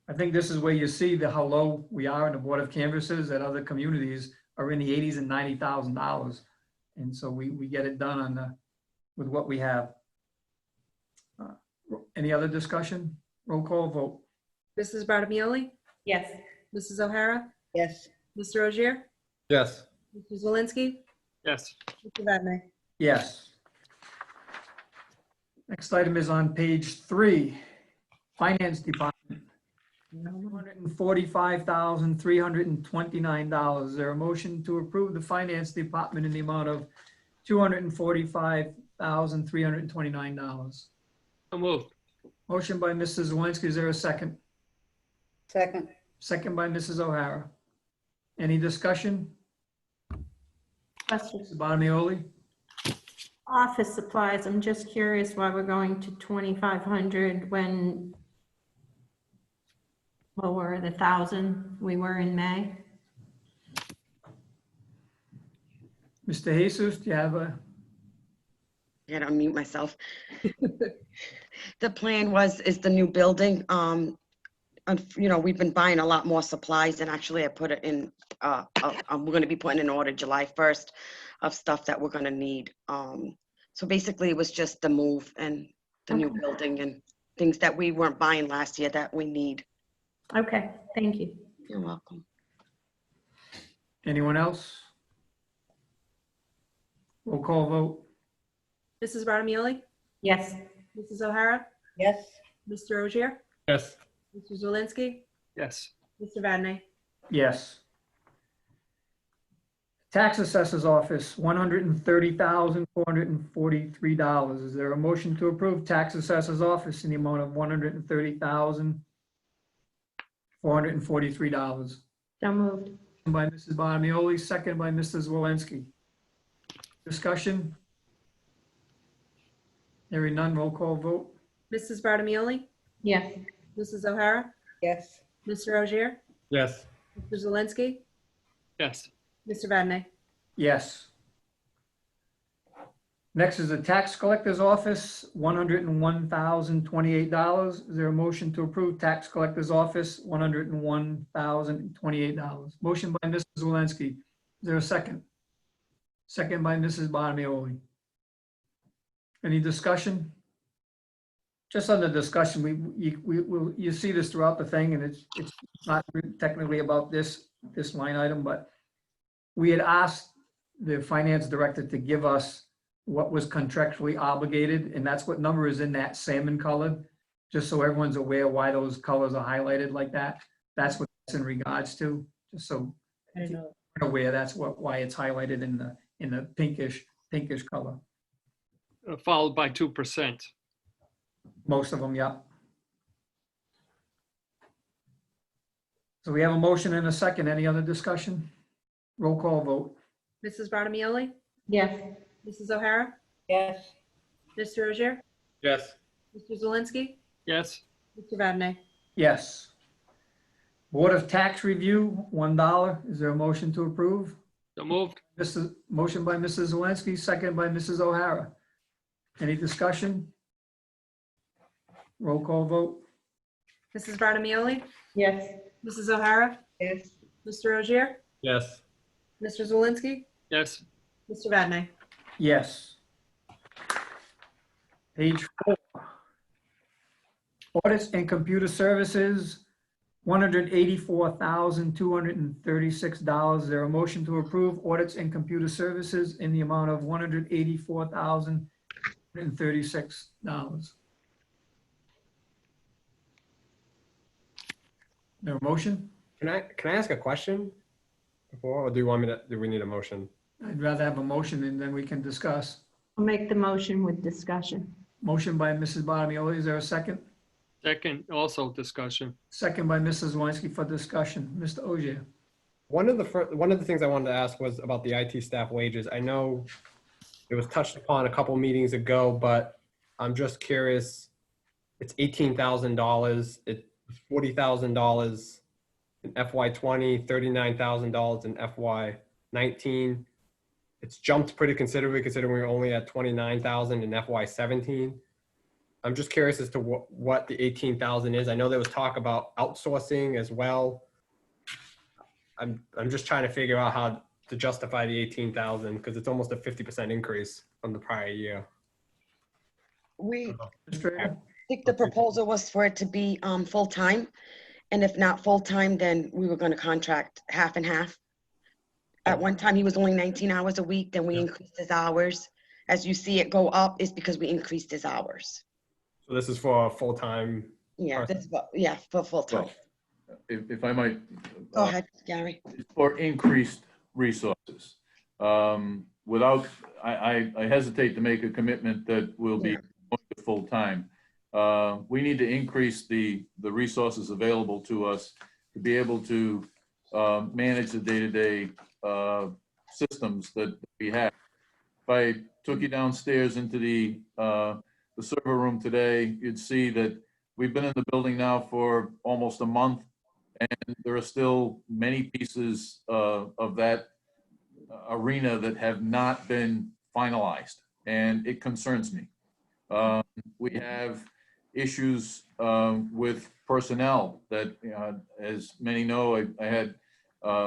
A: I think this is where you see how low we are in the Board of Canvassers, that other communities are in the 80s and $90,000. And so we get it done with what we have. Any other discussion? Roll call vote.
B: Mrs. Barnamoli?
T: Yes.
B: Mrs. O'Hara?
E: Yes.
B: Mr. Ogier?
R: Yes.
B: Mr. Zelinski?
Q: Yes.
B: Mr. Vadney,
A: Yes. Next item is on page 3, Finance Department. $145,329. Is there a motion to approve the Finance Department in the amount of $245,329?
Q: So moved.
A: Motion by Mrs. Zelinski. Is there a second?
E: Second.
A: Second by Mrs. O'Hara. Any discussion?
T: Question.
A: Mrs. Barnamoli?
T: Office supplies, I'm just curious why we're going to 2,500 when lower the 1,000 we were in May.
A: Mr. Jesus, do you have a?
D: I gotta unmute myself. The plan is the new building. We've been buying a lot more supplies, and actually I put it in, we're gonna be putting in order July 1st of stuff that we're gonna need. So basically it was just the move and the new building and things that we weren't buying last year that we need.
T: Okay, thank you.
D: You're welcome.
A: Anyone else? Roll call vote.
B: Mrs. Barnamoli?
T: Yes.
B: Mrs. O'Hara?
E: Yes.
B: Mr. Ogier?
R: Yes.
B: Mr. Zelinski?
Q: Yes.
B: Mr. Vadney,
A: Yes. Tax Assessor's Office, $130,443. Is there a motion to approve Tax Assessor's Office in the amount of $130,443? $443.
T: So moved.
A: By Mrs. Bonioli, second by Mrs. Walensky. Discussion? Hearing none, roll call vote.
B: Mrs. Barnamoli?
T: Yes.
B: Mrs. O'Hara?
E: Yes.
B: Mr. Rozier?
R: Yes.
B: Mr. Zelinski?
Q: Yes.
B: Mr. Vadney,
A: Yes. Next is the tax collector's office, $101,028. Is there a motion to approve tax collector's office, $101,028? Motion by Mrs. Walensky. Is there a second? Second by Mrs. Bonioli. Any discussion? Just on the discussion, you see this throughout the thing, and it's not technically about this line item, but we had asked the finance director to give us what was contractually obligated, and that's what number is in that salmon colored, just so everyone's aware why those colors are highlighted like that. That's what it's in regards to, just so you're aware, that's why it's highlighted in the pinkish color.
Q: Followed by 2%.
A: Most of them, yeah. So we have a motion and a second. Any other discussion? Roll call vote.
B: Mrs. Barnamoli?
T: Yes.
B: Mrs. O'Hara?
E: Yes.
B: Mr. Rozier?
R: Yes.
B: Mr. Zelinski?
Q: Yes.
B: Mr. Vadney,
A: Yes. Board of Tax Review, $1. Is there a motion to approve?
Q: So moved.
A: Motion by Mrs. Zelinski, second by Mrs. O'Hara. Any discussion? Roll call vote.
B: Mrs. Barnamoli?
T: Yes.
B: Mrs. O'Hara?
E: Yes.
B: Mr. Rozier?
R: Yes.
B: Mr. Zelinski?
Q: Yes.
B: Mr. Vadney,
A: Yes. Page 4. Audits and computer services, $184,236. Is there a motion to approve audits and computer services in the amount of $184,236? There a motion?
R: Can I ask a question before, or do we need a motion?
A: I'd rather have a motion and then we can discuss.
T: I'll make the motion with discussion.
A: Motion by Mrs. Bonioli. Is there a second?
Q: Second, also discussion.
A: Second by Mrs. Zelinski for discussion. Mr. Ogier.
R: One of the things I wanted to ask was about the IT staff wages. I know it was touched upon a couple meetings ago, but I'm just curious. It's $18,000. It's $40,000 in FY20, $39,000 in FY19. It's jumped pretty considerably considering we were only at 29,000 in FY17. I'm just curious as to what the 18,000 is. I know there was talk about outsourcing as well. I'm just trying to figure out how to justify the 18,000 because it's almost a 50% increase from the prior year.
D: I think the proposal was for it to be full-time. And if not full-time, then we were going to contract half and half. At one time, he was only 19 hours a week. Then we increased his hours. As you see it go up, it's because we increased his hours.
R: So this is for a full-time?
D: Yeah, for full-time.
S: Well, if I might.
D: Go ahead, Gary.
S: For increased resources. Without, I hesitate to make a commitment that will be going to full-time. We need to increase the resources available to us to be able to manage the day-to-day systems that we have. If I took you downstairs into the server room today, you'd see that we've been in the building now for almost a month, and there are still many pieces of that arena that have not been finalized, and it concerns me. We have issues with personnel that, as many know,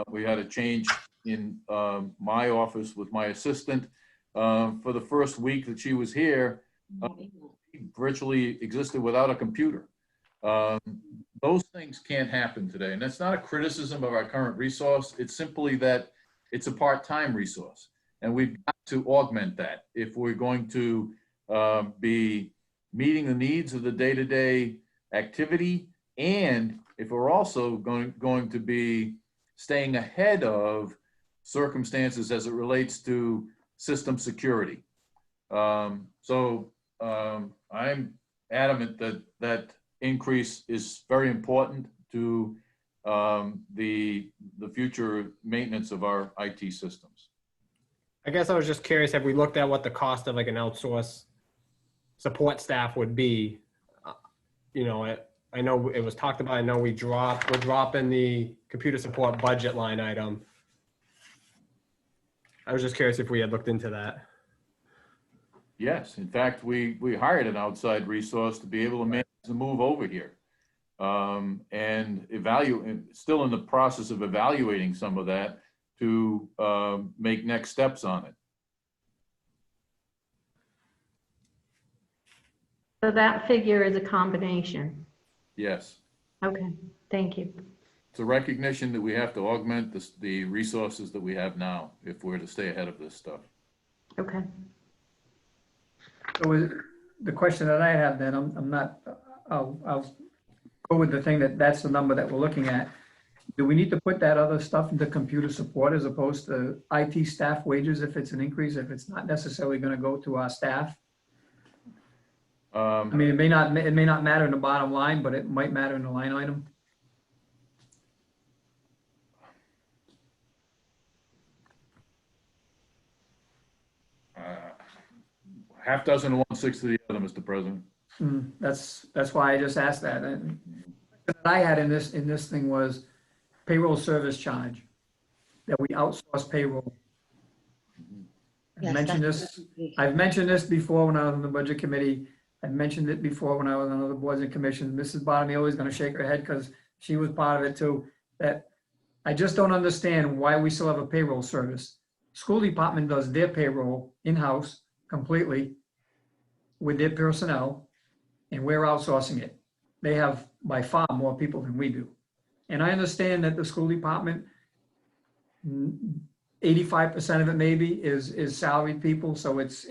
S: we had a change in my office with my assistant. For the first week that she was here, virtually existed without a computer. Those things can't happen today. And that's not a criticism of our current resource. It's simply that it's a part-time resource. And we've got to augment that if we're going to be meeting the needs of the day-to-day activity, and if we're also going to be staying ahead of circumstances as it relates to system security. So I'm adamant that increase is very important to the future maintenance of our IT systems.
R: I guess I was just curious, have we looked at what the cost of like an outsourced support staff would be? You know, I know it was talked about, I know we're dropping the computer support budget line item. I was just curious if we had looked into that.
S: Yes, in fact, we hired an outside resource to be able to manage the move over here. And still in the process of evaluating some of that to make next steps on it.
T: So that figure is a combination.
S: Yes.
T: Okay, thank you.
S: It's a recognition that we have to augment the resources that we have now if we're to stay ahead of this stuff.
T: Okay.
A: So the question that I have then, I'll go with the thing that's the number that we're looking at. Do we need to put that other stuff into computer support as opposed to IT staff wages if it's an increase, if it's not necessarily going to go to our staff? I mean, it may not matter in the bottom line, but it might matter in the line item.
S: Half dozen to 1/6 of the other, Mr. President.
A: That's why I just asked that. And what I had in this thing was payroll service charge, that we outsource payroll. I've mentioned this before when I was on the budget committee. I mentioned it before when I was on other boards and commissions. Mrs. Bottomillo is going to shake her head because she was part of it too. That I just don't understand why we still have a payroll service. School department does their payroll in-house completely with their personnel, and we're outsourcing it. They have by far more people than we do. And I understand that the school department, 85% of it maybe is salaried people, so it's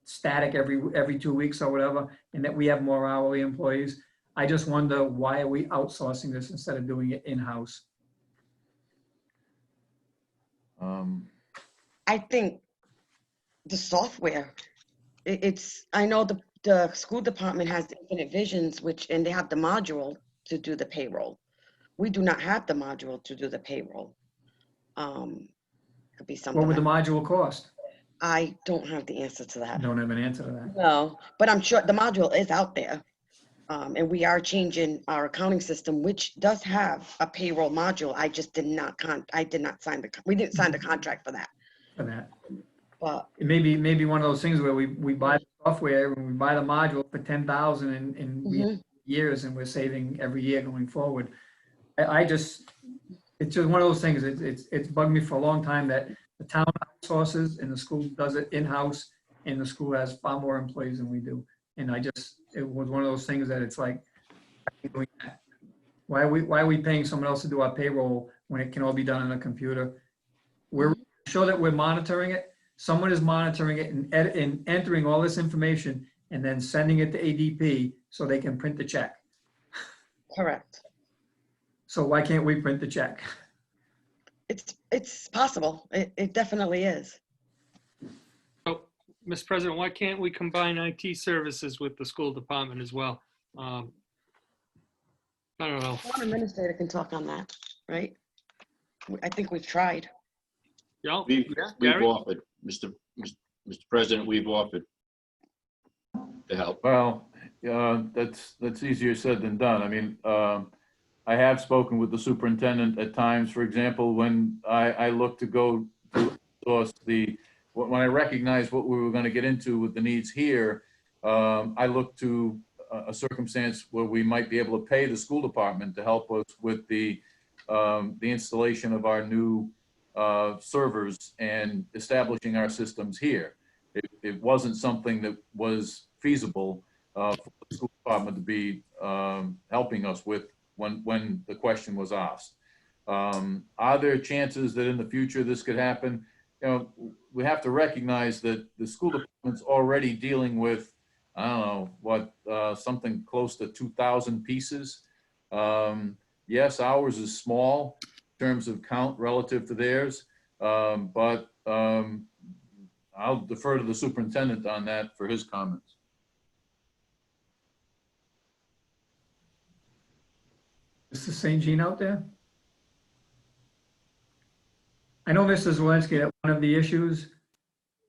A: static every 2 weeks or whatever, and that we have more hourly employees. I just wonder, why are we outsourcing this instead of doing it in-house?
D: I think the software, I know the school department has Infinite Visions, and they have the module to do the payroll. We do not have the module to do the payroll. Could be something.
A: What would the module cost?
D: I don't have the answer to that.
A: Don't have an answer to that.
D: No, but I'm sure the module is out there. And we are changing our accounting system, which does have a payroll module. I just did not sign we didn't sign the contract for that. But
A: it may be one of those things where we buy the software and we buy the module for $10,000 in years, and we're saving every year going forward. It's just one of those things. It's bugged me for a long time that the town outsources and the school does it in-house, and the school has far more employees than we do. And it was one of those things that it's like, why are we paying someone else to do our payroll when it can all be done on a computer? We're sure that we're monitoring it. Someone is monitoring it and entering all this information and then sending it to ADP so they can print the check.
D: Correct.
A: So why can't we print the check?
D: It's possible. It definitely is.
Q: So, Mr. President, why can't we combine IT services with the school department as well? I don't know.
D: One administrator can talk on that, right? I think we've tried.
Q: Yeah,
F: We've offered, Mr. President, we've offered to help.
S: Well, that's easier said than done. I mean, I have spoken with the superintendent at times. For example, when I look to go to source when I recognized what we were going to get into with the needs here, I looked to a circumstance where we might be able to pay the school department to help us with the installation of our new servers and establishing our systems here. It wasn't something that was feasible for the school department to be helping us with when the question was asked. Are there chances that in the future this could happen? You know, we have to recognize that the school department's already dealing with, I don't know, what, something close to 2,000 pieces. Yes, ours is small in terms of count relative to theirs, but I'll defer to the superintendent on that for his comments.
A: Mr. St. Jean out there? I know, Mr. Zelinski, that one of the issues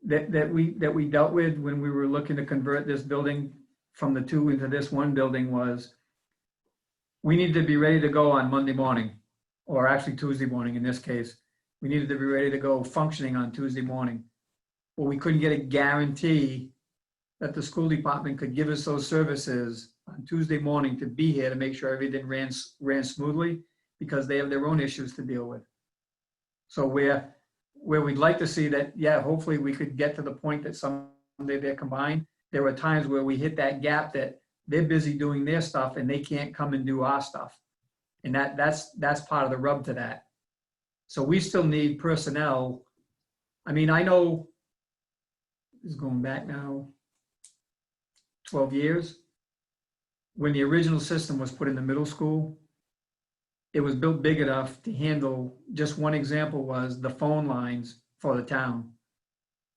A: that we dealt with when we were looking to convert this building from the two into this one building was we needed to be ready to go on Monday morning, or actually Tuesday morning in this case. We needed to be ready to go functioning on Tuesday morning. Well, we couldn't get a guarantee that the school department could give us those services on Tuesday morning to be here to make sure everything ran smoothly, because they have their own issues to deal with. So where we'd like to see that, yeah, hopefully we could get to the point that someday they're combined. There were times where we hit that gap that they're busy doing their stuff and they can't come and do our stuff. And that's part of the rub to that. So we still need personnel. I mean, I know this is going back now 12 years. When the original system was put in the middle school, it was built big enough to handle, just one example was the phone lines for the town.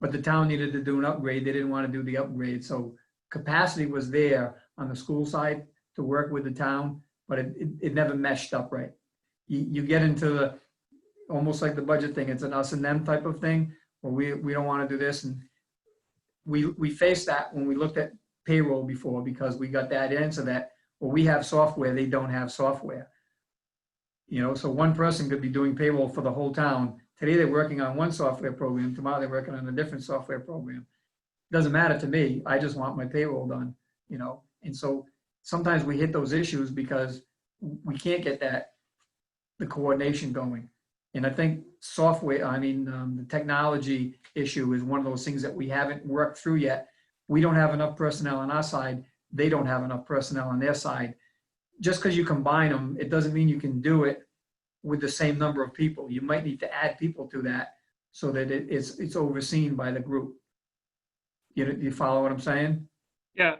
A: But the town needed to do an upgrade. They didn't want to do the upgrade. So capacity was there on the school side to work with the town, but it never meshed up right. You get into the, almost like the budget thing, it's an us and them type of thing, where we don't want to do this. And we faced that when we looked at payroll before, because we got that answer that, well, we have software, they don't have software. You know, so one person could be doing payroll for the whole town. Today they're working on one software program, tomorrow they're working on a different software program. Doesn't matter to me, I just want my payroll done, you know? And so sometimes we hit those issues because we can't get the coordination going. And I think software, the technology issue is one of those things that we haven't worked through yet. We don't have enough personnel on our side. They don't have enough personnel on their side. Just because you combine them, it doesn't mean you can do it with the same number of people. You might need to add people to that so that it's overseen by the group. You follow what I'm saying?
Q: Yeah,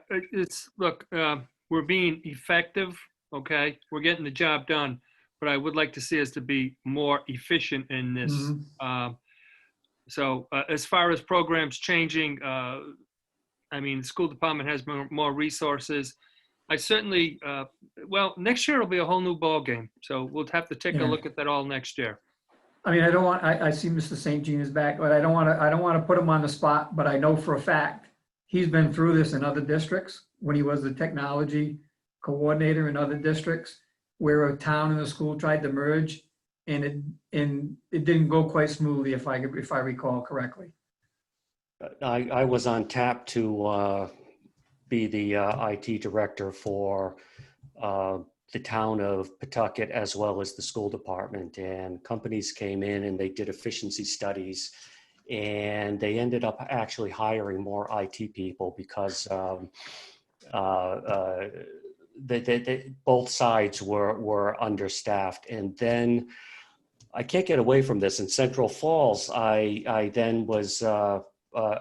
Q: look, we're being effective, okay? We're getting the job done, but I would like to see us to be more efficient in this.
A: Mhm.
Q: So as far as programs changing, the school department has more resources. I certainly, next year will be a whole new ballgame. So we'll have to take a look at that all next year.
A: I mean, I see Mr. St. Jean is back, but I don't want to put him on the spot, but I know for a fact he's been through this in other districts when he was the technology coordinator in other districts where a town and a school tried to merge, and it didn't go quite smoothly, if I recall correctly.
K: I was on tap to be the IT director for the town of Pawtucket as well as the school department, and companies came in and they did efficiency studies, and they ended up actually hiring more IT people because both sides were understaffed. And then I can't get away from this. In Central Falls, I then was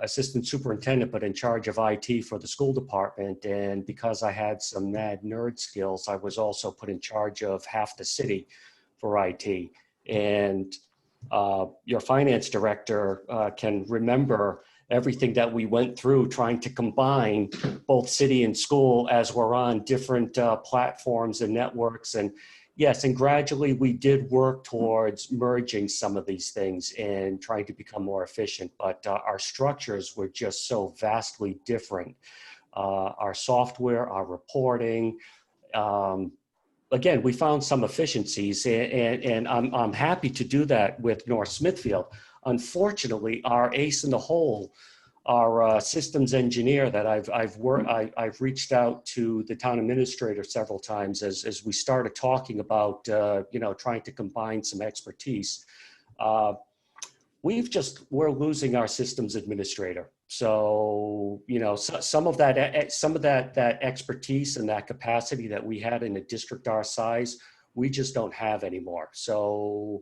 K: assistant superintendent, but in charge of IT for the school department. And because I had some mad nerd skills, I was also put in charge of half the city for IT. And your finance director can remember everything that we went through trying to combine both city and school as we're on different platforms and networks. And yes, and gradually we did work towards merging some of these things and trying to become more efficient, but our structures were just so vastly different. Our software, our reporting, again, we found some efficiencies, and I'm happy to do that with North Smithfield. Unfortunately, our ace in the hole, our systems engineer that I've reached out to the town administrator several times as we started talking about trying to combine some expertise. We're losing our systems administrator. So some of that expertise and that capacity that we had in a district our size, we just don't have anymore. So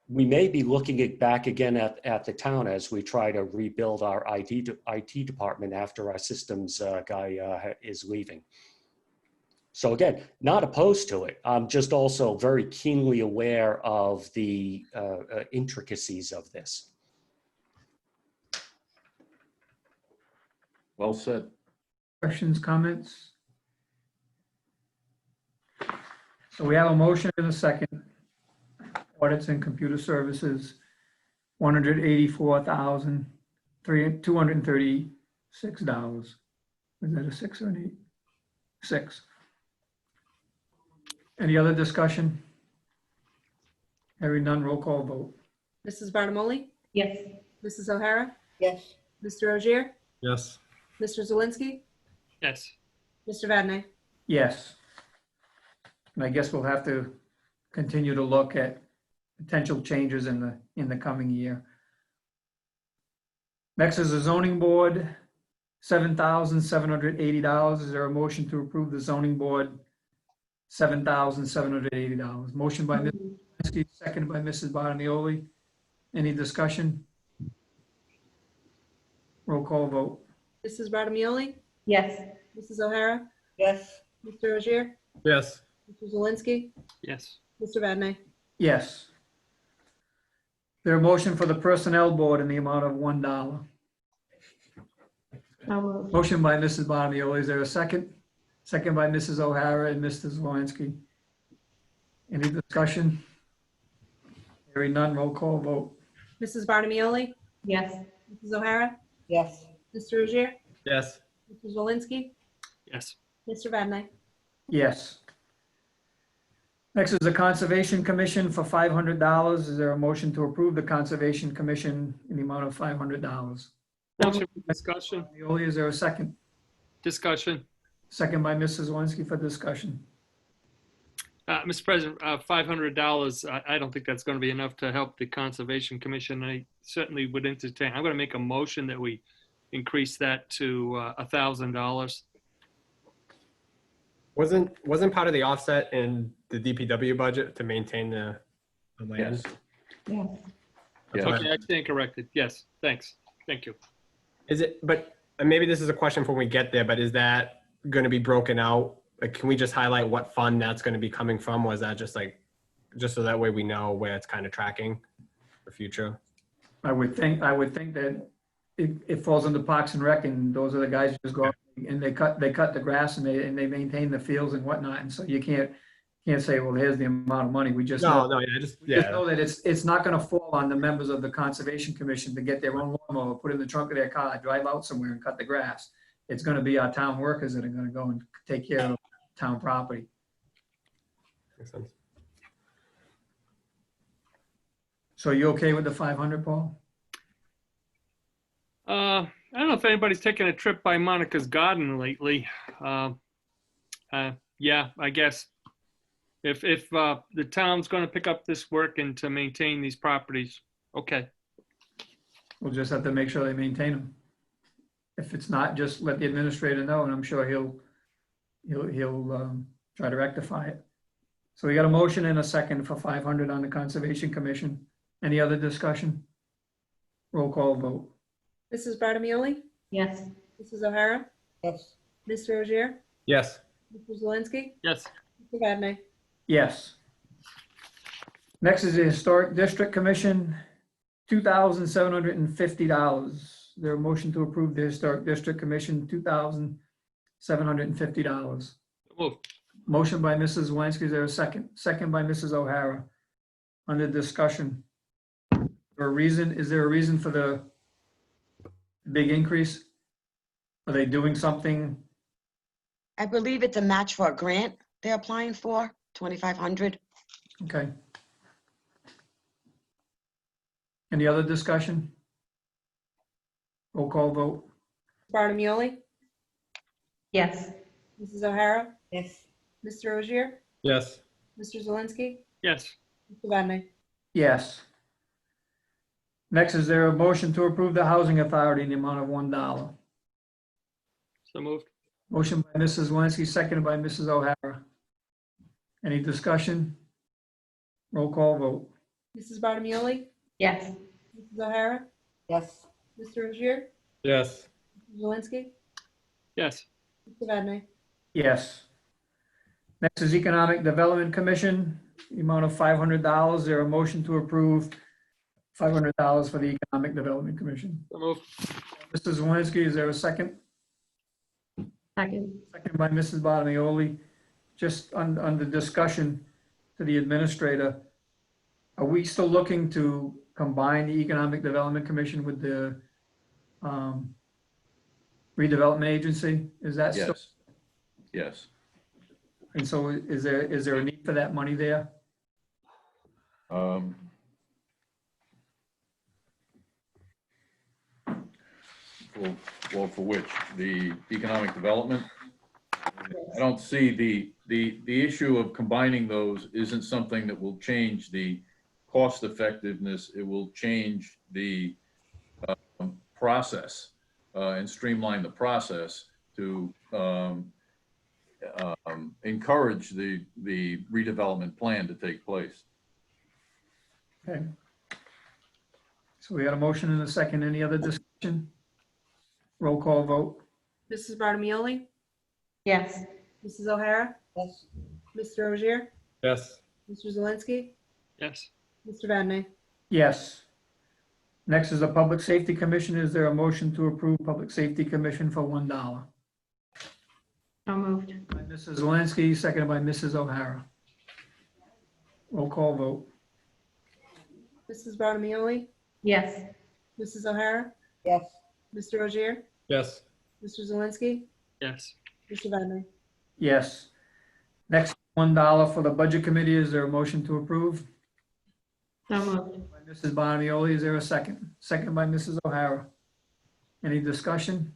K: we may be looking back again at the town as we try to rebuild our IT department after our systems guy is leaving. So again, not opposed to it. I'm just also very keenly aware of the intricacies of this.
S: Well said.
A: Questions, comments? So we have a motion and a second. Audits and computer services, $184,236. Is that a 6 or an 8? 6. Any other discussion? Hearing none, roll call vote.
B: Mrs. Barnamoli?
T: Yes.
B: Mrs. O'Hara?
E: Yes.
B: Mr. Ogier?
R: Yes.
B: Mr. Zelinski?
Q: Yes.
B: Mr. Vadney,
A: Yes. And I guess we'll have to continue to look at potential changes in the coming year. Next is the zoning board, $7,780. Is there a motion to approve the zoning board, $7,780? Motion by Mrs. Zelinski, seconded by Mrs. Bottomoli. Any discussion? Roll call vote.
B: Mrs. Barnamoli?
T: Yes.
B: Mrs. O'Hara?
E: Yes.
B: Mr. Ogier?
R: Yes.
B: Mr. Zelinski?
Q: Yes.
B: Mr. Vadney,
A: Yes. There a motion for the personnel board in the amount of $1.
T: So moved.
A: Motion by Mrs. Bottomoli. Is there a second? Second by Mrs. O'Hara and Mr. Zelinski. Any discussion? Hearing none, roll call vote.
B: Mrs. Barnamoli?
T: Yes.
B: Mrs. O'Hara?
E: Yes.
B: Mr. Ogier?
R: Yes.
B: Mr. Zelinski?
Q: Yes.
B: Mr. Vadney,
A: Yes. Next is the Conservation Commission for $500. Is there a motion to approve the Conservation Commission in the amount of $500?
Q: Motion for discussion.
A: Bottomoli, is there a second?
Q: Discussion.
A: Second by Mrs. Zelinski for discussion.
Q: Mr. President, $500, I don't think that's going to be enough to help the Conservation Commission. I certainly would entertain. I'm going to make a motion that we increase that to $1,000.
R: Wasn't part of the offset in the DPW budget to maintain the land?
T: Yes.
R: That's what
Q: Okay, I stand corrected. Yes, thanks. Thank you.
R: Is it, but and maybe this is a question for when we get there, but is that going to be broken out? Like, can we just highlight what fund that's going to be coming from? Was that just just so that way we know where it's kind of tracking for future?
A: I would think that it falls into Parks and Rec, and those are the guys who just go out and they cut the grass and they maintain the fields and whatnot. And so you can't say, well, here's the amount of money. We just
R: No,
A: know,
R: just
A: know that it's not going to fall on the members of the Conservation Commission to get their own lawnmower, put it in the trunk of their car, drive out somewhere and cut the grass. It's going to be our town workers that are going to go and take care of town property.
R: Makes sense.
A: So you okay with the 500, Paul?
Q: I don't know if anybody's taken a trip by Monica's Garden lately. Yeah, I guess if the town's going to pick up this work and to maintain these properties, okay.
A: We'll just have to make sure they maintain them. If it's not, just let the administrator know, and I'm sure he'll try to rectify it. So we got a motion and a second for 500 on the Conservation Commission. Any other discussion? Roll call vote.
B: Mrs. Barnamoli?
T: Yes.
B: Mrs. O'Hara?
E: Yes.
B: Mr. Ogier?
R: Yes.
B: Mr. Zelinski?
Q: Yes.
B: Mr. Vadney,
A: Yes. Next is the Historic District Commission, $2,750. There a motion to approve the Historic District Commission, $2,750.
Q: Move.
A: Motion by Mrs. Zelinski. Is there a second? Second by Mrs. O'Hara. Under discussion. Is there a reason for the big increase? Are they doing something?
D: I believe it's a match for a grant they're applying for, 2,500.
A: Okay. Any other discussion? Roll call vote.
B: Barnamoli?
T: Yes.
B: Mrs. O'Hara?
E: Yes.
B: Mr. Ogier?
R: Yes.
B: Mr. Zelinski?
Q: Yes.
B: Mr. Vadney,
A: Yes. Next, is there a motion to approve the Housing Authority in the amount of $1?
Q: So moved.
A: Motion by Mrs. Zelinski, seconded by Mrs. O'Hara. Any discussion? Roll call vote.
B: Mrs. Barnamoli?
T: Yes.
B: Mrs. O'Hara?
E: Yes.
B: Mr. Ogier?
R: Yes.
B: Mr. Zelinski?
Q: Yes.
B: Mr. Vadney,
A: Yes. Next is Economic Development Commission, the amount of $500. Is there a motion to approve $500 for the Economic Development Commission?
Q: So moved.
A: Mrs. Zelinski, is there a second?
T: Second.
A: Second by Mrs. Bottomoli. Just on the discussion, to the administrator. Are we still looking to combine the Economic Development Commission with the redevelopment agency? Is that still?
S: Yes. Yes.
A: And so is there a need for that money there?
S: Well, for which? The economic development? I don't see the issue of combining those isn't something that will change the cost effectiveness. It will change the process and streamline the process to encourage the redevelopment plan to take place.
A: Okay. So we had a motion and a second. Any other discussion? Roll call vote.
B: Mrs. Barnamoli?
T: Yes.
B: Mrs. O'Hara?
E: Yes.
B: Mr. Rozier?
Q: Yes.
B: Mr. Zelinski?
Q: Yes.
B: Mr. Vadney,
A: Yes. Next is the Public Safety Commission. Is there a motion to approve Public Safety Commission for $1?
T: So moved.
A: By Mrs. Zelinski, seconded by Mrs. O'Hara. Roll call vote.
B: Mrs. Barnamoli?
T: Yes.
B: Mrs. O'Hara?
E: Yes.
B: Mr. Rozier?
Q: Yes.
B: Mr. Zelinski?
Q: Yes.
B: Mr. Vadney,
A: Yes. Next, $1 for the Budget Committee. Is there a motion to approve?
T: So moved.
A: By Mrs. Bonioli, is there a second? Second by Mrs. O'Hara. Any discussion?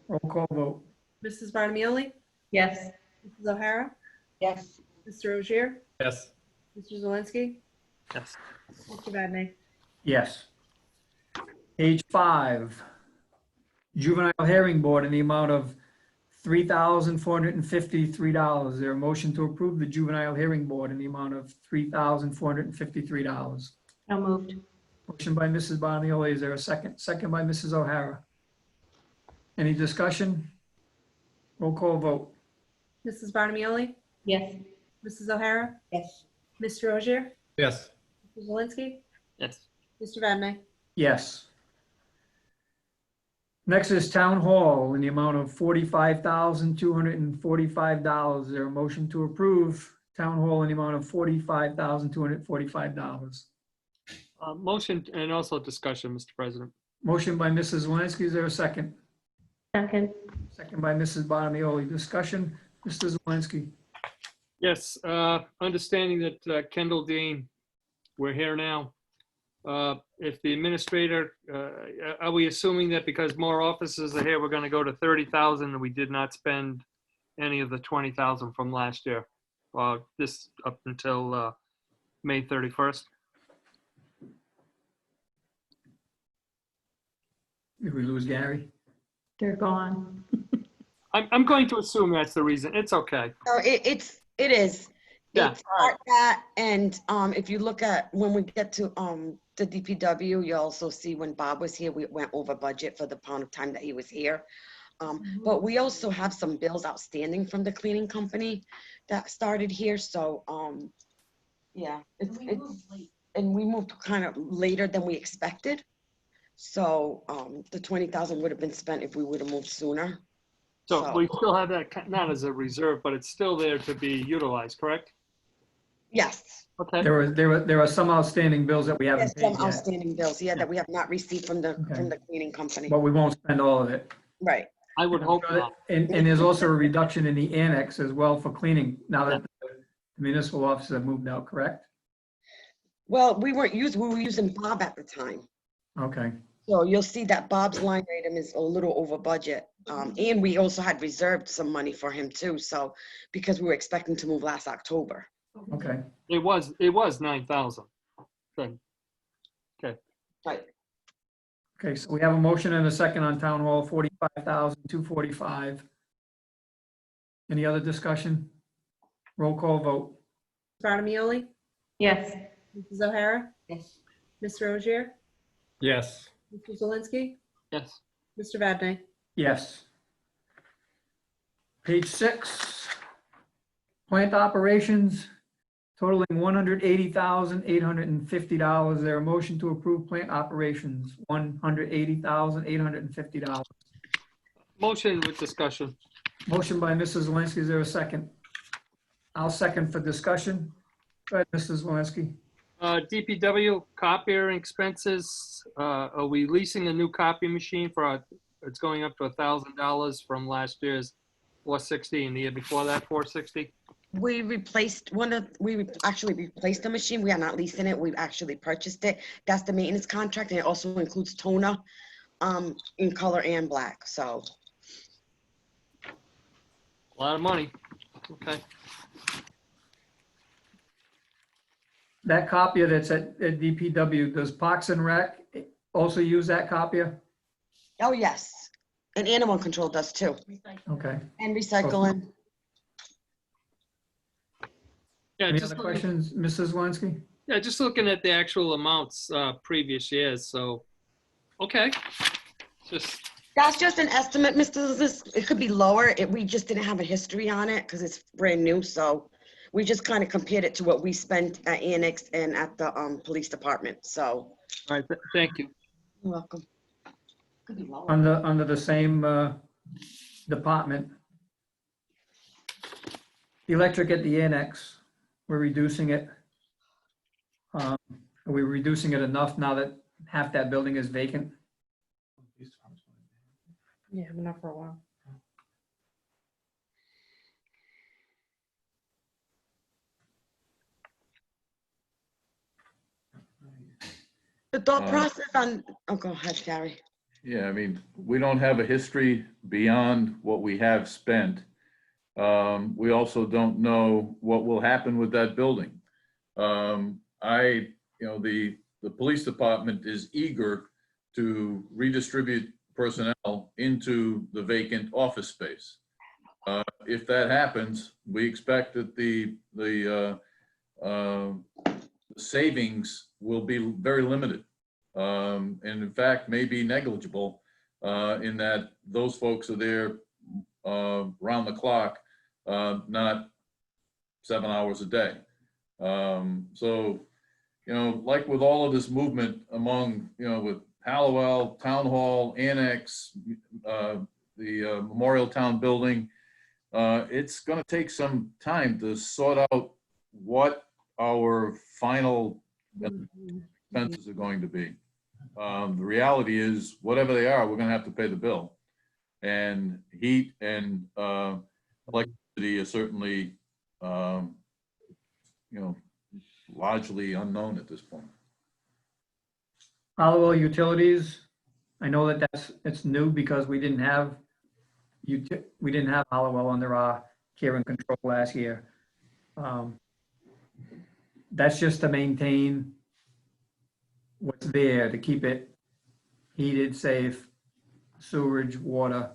A: Roll call vote.
B: Mrs. Barnamoli?
T: Yes.
B: Mrs. O'Hara?
E: Yes.
B: Mr. Rozier?
Q: Yes.
B: Mr. Zelinski?
Q: Yes.
B: Mr. Vadney,
A: Yes. Page 5, Juvenile Hearing Board in the amount of $3,453. Is there a motion to approve the Juvenile Hearing Board in the amount of $3,453?
T: So moved.
A: Motion by Mrs. Bonioli. Is there a second? Second by Mrs. O'Hara. Any discussion? Roll call vote.
B: Mrs. Barnamoli?
T: Yes.
B: Mrs. O'Hara?
E: Yes.
B: Mr. Rozier?
Q: Yes.
B: Mr. Zelinski?
Q: Yes.
B: Mr. Vadney,
A: Yes. Next is Town Hall in the amount of $45,245. Is there a motion to approve Town Hall in the amount of $45,245?
Q: Motion and also discussion, Mr. President.
A: Motion by Mrs. Zelinski. Is there a second?
T: Second.
A: Second by Mrs. Bonioli. Discussion, Mr. Zelinski.
Q: Yes, understanding that Kendall Dean, we're here now. If the administrator, are we assuming that because more officers are here, we're going to go to 30,000 and we did not spend any of the 20,000 from last year? This up until May 31st?
A: Did we lose Gary?
T: They're gone.
Q: I'm going to assume that's the reason. It's okay.
D: So it is.
Q: Yeah.
D: It's part that, and if you look at, when we get to the DPW, you also see when Bob was here, we went over budget for the amount of time that he was here. But we also have some bills outstanding from the cleaning company that started here, so yeah, and we moved kind of later than we expected. So the 20,000 would have been spent if we would have moved sooner.
Q: So we still have that, not as a reserve, but it's still there to be utilized, correct?
D: Yes.
Q: Okay.
A: There are some outstanding bills that we haven't
D: Yes,
A: paid
D: some
A: yet,
D: outstanding bills, yeah, that we have not received from the cleaning company.
A: but we won't spend all of it.
D: Right.
Q: I would hope not.
A: And there's also a reduction in the annex as well for cleaning now that the municipal offices have moved out, correct?
D: Well, we were using Bob at the time.
A: Okay.
D: So you'll see that Bob's line item is a little over budget. And we also had reserved some money for him too. So because we were expecting to move last October.
A: Okay.
Q: It was 9,000. Good. Okay.
D: Right.
A: Okay, so we have a motion and a second on Town Hall, 45,245. Any other discussion? Roll call vote.
B: Barnamoli?
T: Yes.
B: Mrs. O'Hara?
E: Yes.
B: Mr. Rozier?
Q: Yes.
B: Mr. Zelinski?
Q: Yes.
B: Mr. Vadney,
A: Yes. Page 6, plant operations totaling $180,850. Is there a motion to approve plant operations, $180,850?
Q: Motion with discussion.
A: Motion by Mrs. Zelinski. Is there a second? I'll second for discussion. Go ahead, Mrs. Zelinski.
Q: DPW copier expenses, are we leasing a new copy machine it's going up to $1,000 from last year's $460 and the year before that $460?
D: We actually replaced the machine. We are not leasing it. We've actually purchased it. That's the maintenance contract, and it also includes toner in color and black, so.
Q: A lot of money. Okay.
A: That copier that's at DPW, does Parks and Rec also use that copier?
D: Oh, yes. And animal control does too.
A: Okay.
D: And recycling.
Q: Yeah,
A: Any
Q: just
A: other
Q: looking,
A: questions, Mrs. Zelinski?
Q: yeah, just looking at the actual amounts previous years. So, okay. Just
D: That's just an estimate, Mr. It could be lower. We just didn't have a history on it because it's brand new. So we just kind of compared it to what we spent at Annex and at the police department. So.
Q: all right. Thank you.
D: You're welcome. Could be lower.
A: Under the same department. Electric at the annex, we're reducing it. Are we reducing it enough now that half that building is vacant?
B: Yeah, been up for a while.
D: The thought process on, oh, go ahead, Gary.
S: Yeah, I mean, we don't have a history beyond what we have spent. We also don't know what will happen with that building. The police department is eager to redistribute personnel into the vacant office space. If that happens, we expect that the savings will be very limited. And in fact, may be negligible in that those folks are there round the clock, not 7 hours a day. So, like with all of this movement among, with Hallowell, Town Hall, Annex, the Memorial Town Building, it's going to take some time to sort out what our final expenses are going to be. The reality is, whatever they are, we're going to have to pay the bill. And heat and electricity is certainly, largely unknown at this point.
A: Hallowell Utilities, I know that it's new because we didn't have Hallowell under our care and control last year. That's just to maintain what's there, to keep it heated, safe, sewerage, water,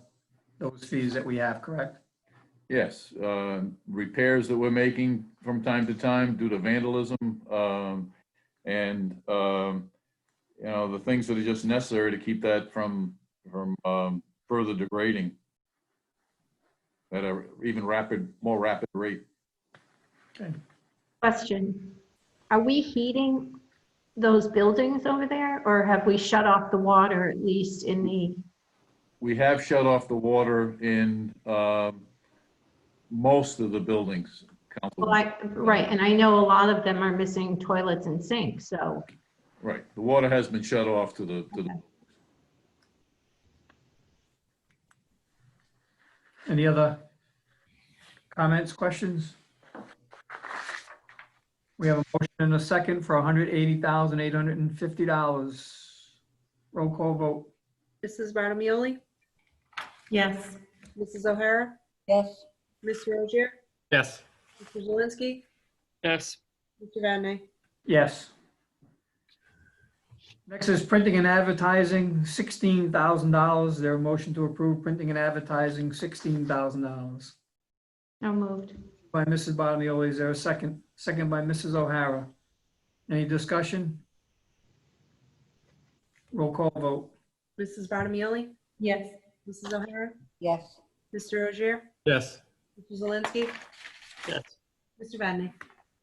A: those fees that we have, correct?
S: Yes, repairs that we're making from time to time due to vandalism, and the things that are just necessary to keep that from further degrading at a even more rapid rate.
A: Okay.
T: Question, are we heating those buildings over there, or have we shut off the water, at least in the?
S: We have shut off the water in most of the buildings, Council.
T: Well, right, and I know a lot of them are missing toilets and sinks, so.
S: Right, the water has been shut off to the.
A: Any other comments, questions? We have a motion and a second for $180,850. Roll call vote.
B: Mrs. Barnamoli?
T: Yes.
B: Mrs. O'Hara?
E: Yes.
B: Mr. Rozier?
R: Yes.
B: Mr. Zelinski?
Q: Yes.
B: Mr. Vadney,
A: Yes. Next is printing and advertising, $16,000. There a motion to approve printing and advertising, $16,000.
T: No moved.
A: By Mrs. Bottomoli, is there a second? Second by Mrs. O'Hara. Any discussion? Roll call vote.
B: Mrs. Barnamoli?
T: Yes.
B: Mrs. O'Hara?
E: Yes.
B: Mr. Rozier?
R: Yes.
B: Mr. Zelinski?
Q: Yes.
B: Mr. Vadney,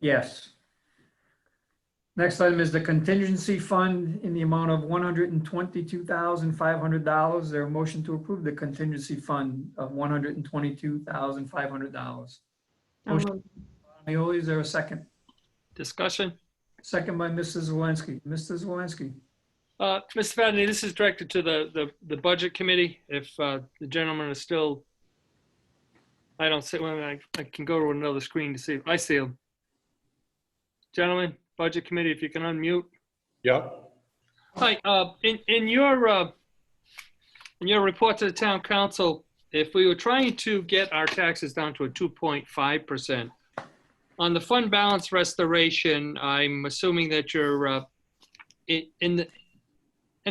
A: Yes. Next item is the contingency fund in the amount of $122,500. There a motion to approve the contingency fund of $122,500.
T: No
A: Motion
T: moved.
A: by Bottomoli, is there a second?
Q: Discussion?
A: Second by Mrs. Zelinski. Mr. Zelinski.
Q: Mr. Vadney, this is directed to the Budget Committee. If the gentleman is still, I don't see, well, I can go to another screen to see. I see him. Gentlemen, Budget Committee, if you can unmute.
S: Yep.
Q: Hi, in your report to the town council, if we were trying to get our taxes down to a 2.5%, on the fund balance restoration, I'm assuming that you're in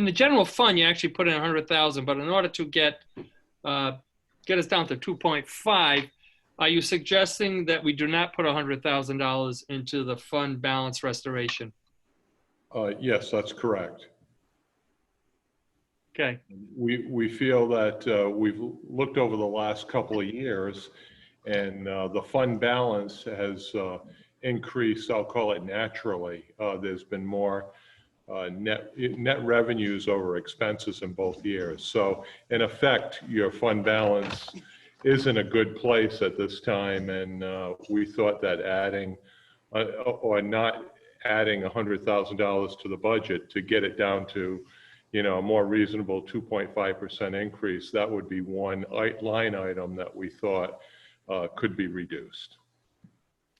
Q: the general fund, you actually put in 100,000, but in order to get us down to 2.5, are you suggesting that we do not put $100,000 into the fund balance restoration?
S: Yes, that's correct.
Q: Okay.
S: We feel that we've looked over the last couple of years, and the fund balance has increased, I'll call it naturally. There's been more net revenues over expenses in both years. So in effect, your fund balance is in a good place at this time, and we thought that adding or not adding $100,000 to the budget to get it down to, you know, a more reasonable 2.5% increase, that would be one line item that we thought could be reduced.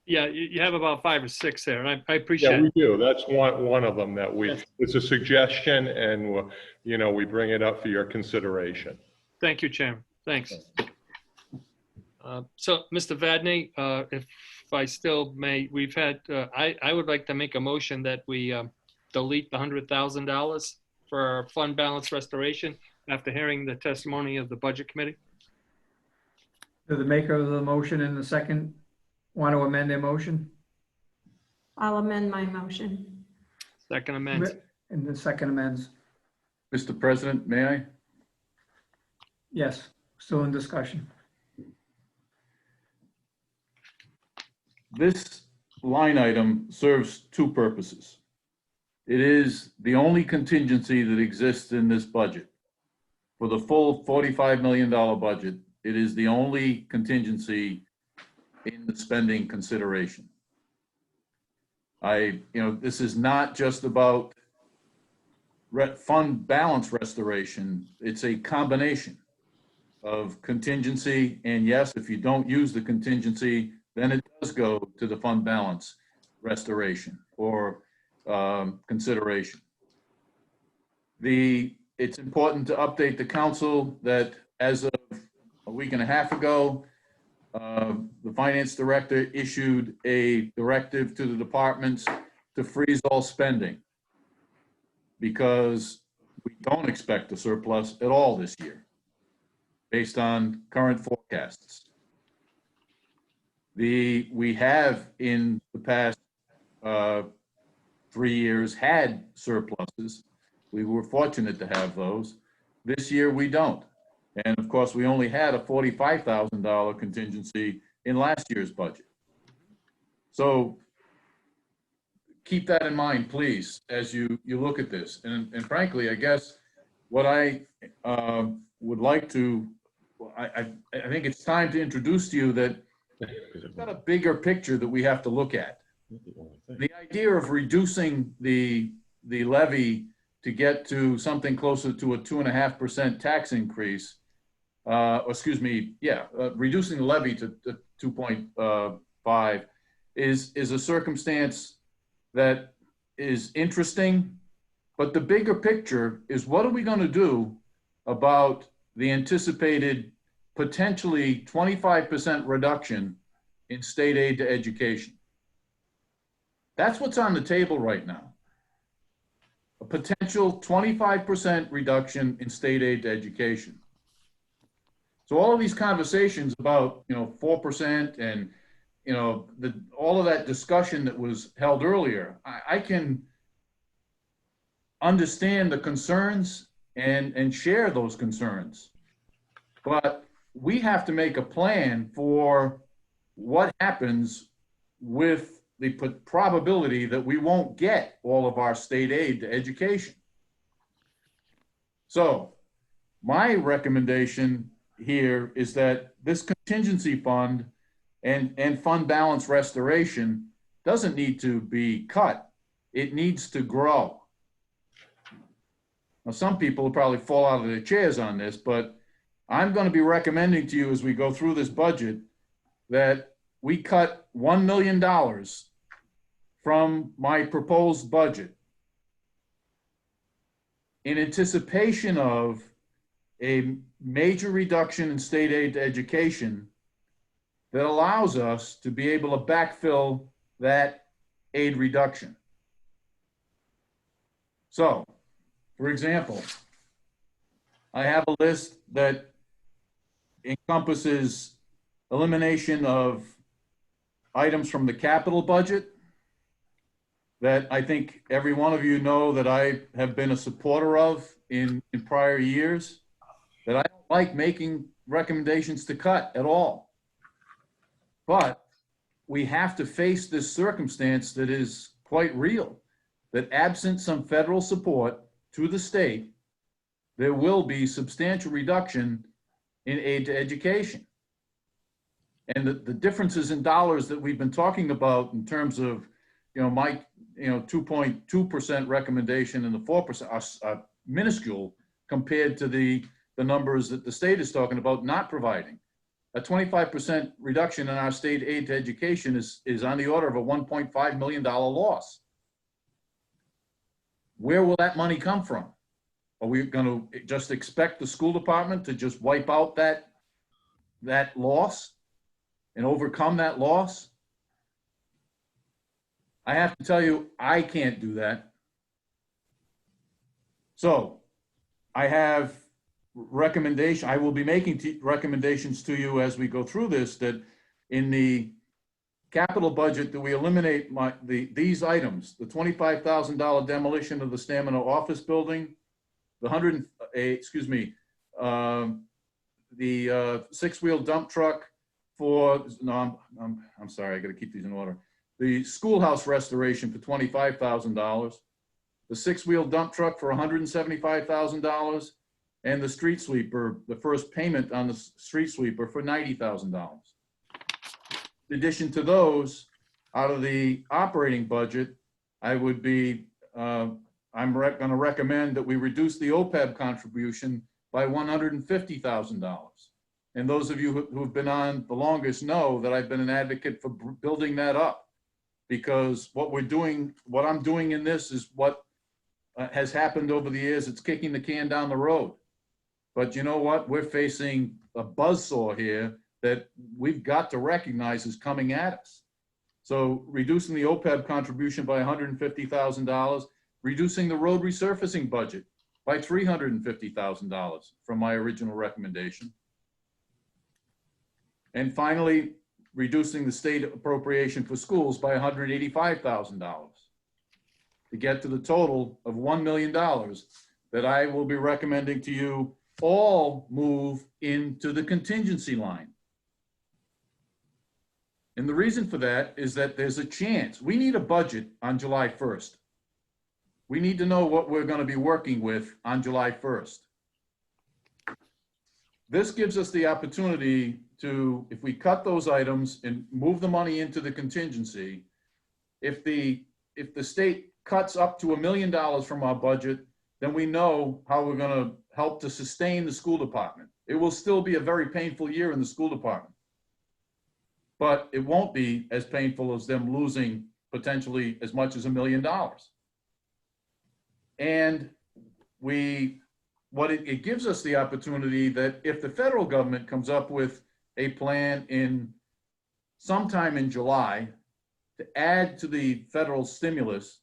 Q: Yeah, you have about 5 or 6 there, and I appreciate it.
S: Yeah, we do. That's one of them that it's a suggestion, and you know, we bring it up for your consideration.
Q: Thank you, Chairman. Thanks. So, Mr. Vadney, if I still may, we've had, I would like to make a motion that we delete the $100,000 for our fund balance restoration after hearing the testimony of the Budget Committee.
A: Do the maker of the motion and the second want to amend their motion?
T: I'll amend my motion.
Q: Second amends.
A: And the second amends.
S: Mr. President, may I?
A: Yes, still in discussion.
S: This line item serves two purposes. It is the only contingency that exists in this budget. For the full $45 million budget, it is the only contingency in the spending consideration. This is not just about fund balance restoration. It's a combination of contingency, and yes, if you don't use the contingency, then it does go to the fund balance restoration or consideration. It's important to update the council that as of a week and a half ago, the finance director issued a directive to the departments to freeze all spending because we don't expect a surplus at all this year based on current forecasts. We have in the past 3 years had surpluses. We were fortunate to have those. This year we don't. And of course, we only had a $45,000 contingency in last year's budget. So keep that in mind, please, as you look at this. And frankly, I guess what I would like to, I think it's time to introduce to you that we've got a bigger picture that we have to look at. The idea of reducing the levy to get to something closer to a 2.5% tax increase, reducing the levy to 2.5 is a circumstance that is interesting, but the bigger picture is what are we going to do about the anticipated potentially 25% reduction in state aid to education? That's what's on the table right now. A potential 25% reduction in state aid to education. So all of these conversations about, 4% and, all of that discussion that was held earlier, I can understand the concerns and share those concerns. But we have to make a plan for what happens with the probability that we won't get all of our state aid to education. So my recommendation here is that this contingency fund and fund balance restoration doesn't need to be cut. It needs to grow. Now, some people will probably fall out of their chairs on this, but I'm going to be recommending to you as we go through this budget that we cut $1 million from my proposed budget in anticipation of a major reduction in state aid to education that allows us to be able to backfill that aid reduction. So, for example, I have a list that encompasses elimination of items from the capital budget that I think every one of you know that I have been a supporter of in prior years, that I don't like making recommendations to cut at all. But we have to face this circumstance that is quite real, that absent some federal support to the state, there will be substantial reduction in aid to education. And the differences in dollars that we've been talking about in terms of, my 2.2% recommendation and the 4% are minuscule compared to the numbers that the state is talking about not providing. A 25% reduction in our state aid to education is on the order of a $1.5 million loss. Where will that money come from? Are we going to just expect the school department to just wipe out that loss and overcome that loss? I have to tell you, I can't do that. So I have recommendation. I will be making recommendations to you as we go through this, that in the capital budget that we eliminate these items, the $25,000 demolition of the Stamina office building, the the six-wheel dump truck for, no, I'm sorry, I got to keep these in order. The schoolhouse restoration for $25,000, the six-wheel dump truck for $175,000, and the street sweeper, the first payment on the street sweeper for $90,000. In addition to those, out of the operating budget, I would be, I'm going to recommend that we reduce the OPEB contribution by $150,000. And those of you who have been on the longest know that I've been an advocate for building that up, because what I'm doing in this is what has happened over the years. It's kicking the can down the road. But you know what? We're facing a buzzsaw here that we've got to recognize is coming at us. So reducing the OPEB contribution by $150,000, reducing the road resurfacing budget by $350,000 from my original recommendation. And finally, reducing the state appropriation for schools by $185,000 to get to the total of $1 million that I will be recommending to you all move into the contingency line. And the reason for that is that there's a chance. We need a budget on July 1st. We need to know what we're going to be working with on July 1st. This gives us the opportunity to, if we cut those items and move the money into the contingency, if the state cuts up to $1 million from our budget, then we know how we're going to help to sustain the school department. It will still be a very painful year in the school department, but it won't be as painful as them losing potentially as much as $1 million. And it gives us the opportunity that if the federal government comes up with a plan sometime in July to add to the federal stimulus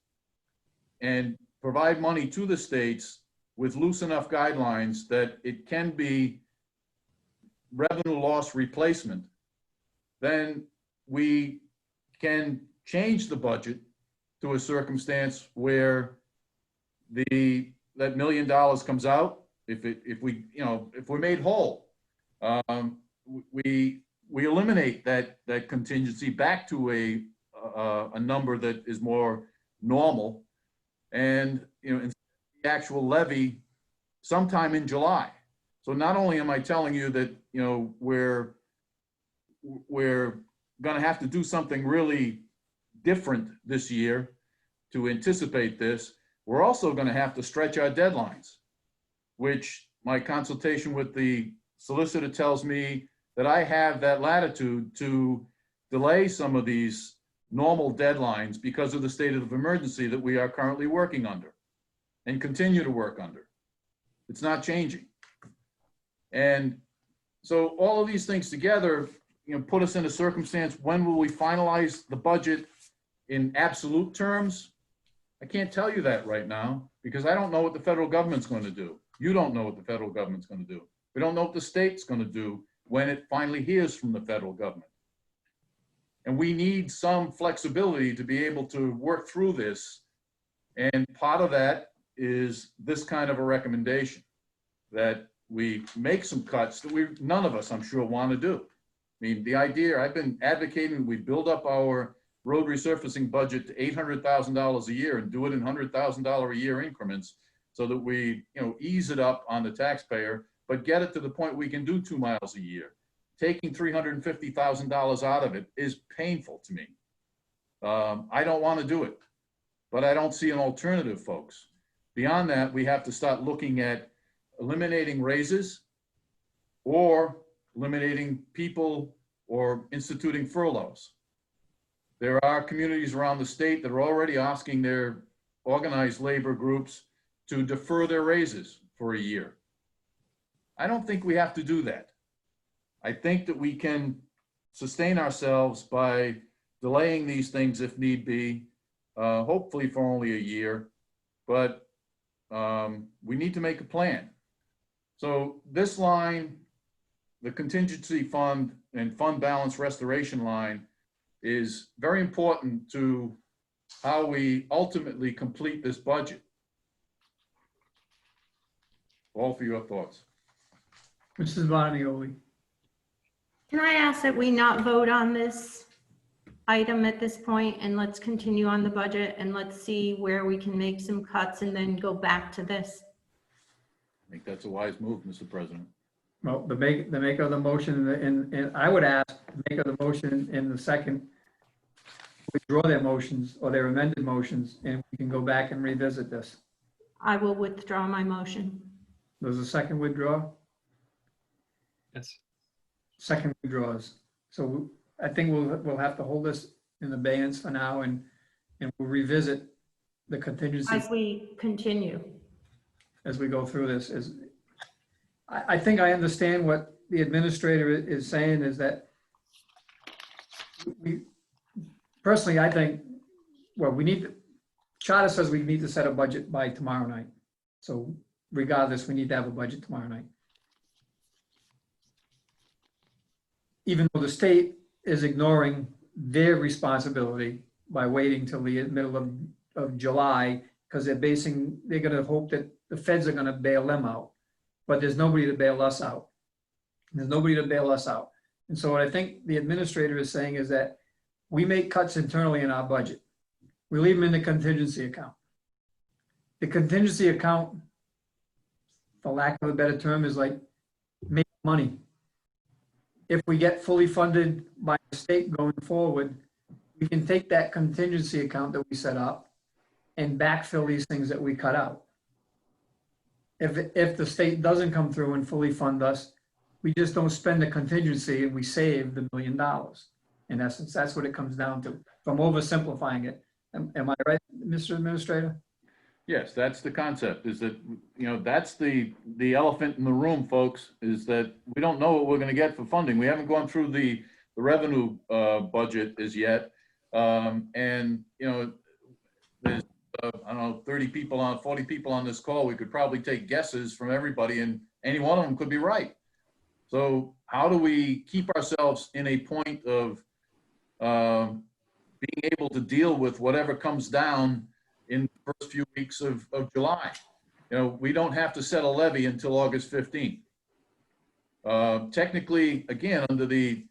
S: and provide money to the states with loose enough guidelines that it can be revenue loss replacement, then we can change the budget to a circumstance where that $1 million comes out. If we're made whole, we eliminate that contingency back to a number that is more normal, and the actual levy sometime in July. So not only am I telling you that we're going to have to do something really different this year to anticipate this, we're also going to have to stretch our deadlines, which my consultation with the solicitor tells me that I have that latitude to delay some of these normal deadlines because of the state of emergency that we are currently working under and continue to work under. It's not changing. And so all of these things together, put us in a circumstance, when will we finalize the budget in absolute terms? I can't tell you that right now because I don't know what the federal government's going to do. You don't know what the federal government's going to do. We don't know what the state's going to do when it finally hears from the federal government. And we need some flexibility to be able to work through this. And part of that is this kind of a recommendation, that we make some cuts that none of us, I'm sure, want to do. I mean, the idea, I've been advocating, we build up our road resurfacing budget to $800,000 a year and do it in $100,000 a year increments so that we, ease it up on the taxpayer, but get it to the point we can do 2 miles a year. Taking $350,000 out of it is painful to me. I don't want to do it, but I don't see an alternative, folks. Beyond that, we have to start looking at eliminating raises or eliminating people or instituting furloughs. There are communities around the state that are already asking their organized labor groups to defer their raises for a year. I don't think we have to do that. I think that we can sustain ourselves by delaying these things if need be, hopefully for only a year, but we need to make a plan. So this line, the contingency fund and fund balance restoration line, is very important to how we ultimately complete this budget. All for your thoughts.
A: Mrs. Bonioli.
T: Can I ask that we not vote on this item at this point and let's continue on the budget and let's see where we can make some cuts and then go back to this?
S: I think that's a wise move, Mr. President.
A: Well, the maker of the motion, and I would ask the maker of the motion in the second, withdraw their motions or their amended motions, and we can go back and revisit this.
T: I will withdraw my motion.
A: There's a second withdraw?
Q: Yes.
A: Second withdraws. So I think we'll have to hold this in abeyance for now, and we'll revisit the contingency
T: As we continue.
A: as we go through this. I think I understand what the administrator is saying, is that we, personally, I think, well, charter says we need to set a budget by tomorrow night. So regardless, we need to have a budget tomorrow night. Even though the state is ignoring their responsibility by waiting till the middle of July, because they're going to hope that the feds are going to bail them out. But there's nobody to bail us out. There's nobody to bail us out. And so what I think the administrator is saying is that we make cuts internally in our budget. We leave them in the contingency account. The contingency account, for lack of a better term, is like make money. If we get fully funded by the state going forward, we can take that contingency account that we set up and backfill these things that we cut out. If the state doesn't come through and fully fund us, we just don't spend the contingency and we save the $1 million. In essence, that's what it comes down to. If I'm oversimplifying it, am I right, Mr. Administrator?
S: Yes, that's the concept, is that, that's the elephant in the room, folks, is that we don't know what we're going to get for funding. We haven't gone through the revenue budget as yet. And, there's, I don't know, 40 people on this call. We could probably take guesses from everybody and any one of them could be right. So how do we keep ourselves in a point of being able to deal with whatever comes down in the first few weeks of July? We don't have to set a levy until August 15th. Technically, again, under the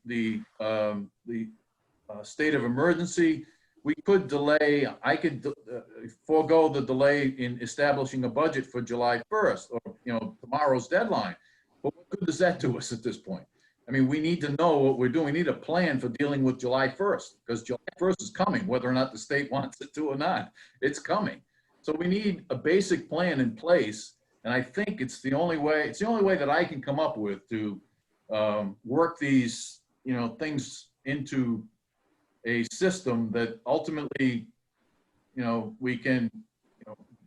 S: state of emergency, we could delay, I could forego the delay in establishing a budget for July 1st or, tomorrow's deadline. But what good does that do us at this point? I mean, we need to know what we're doing. We need a plan for dealing with July 1st, because July 1st is coming, whether or not the state wants it to or not. It's coming. So we need a basic plan in place. And I think it's the only way that I can come up with to work these, things into a system that ultimately, we can,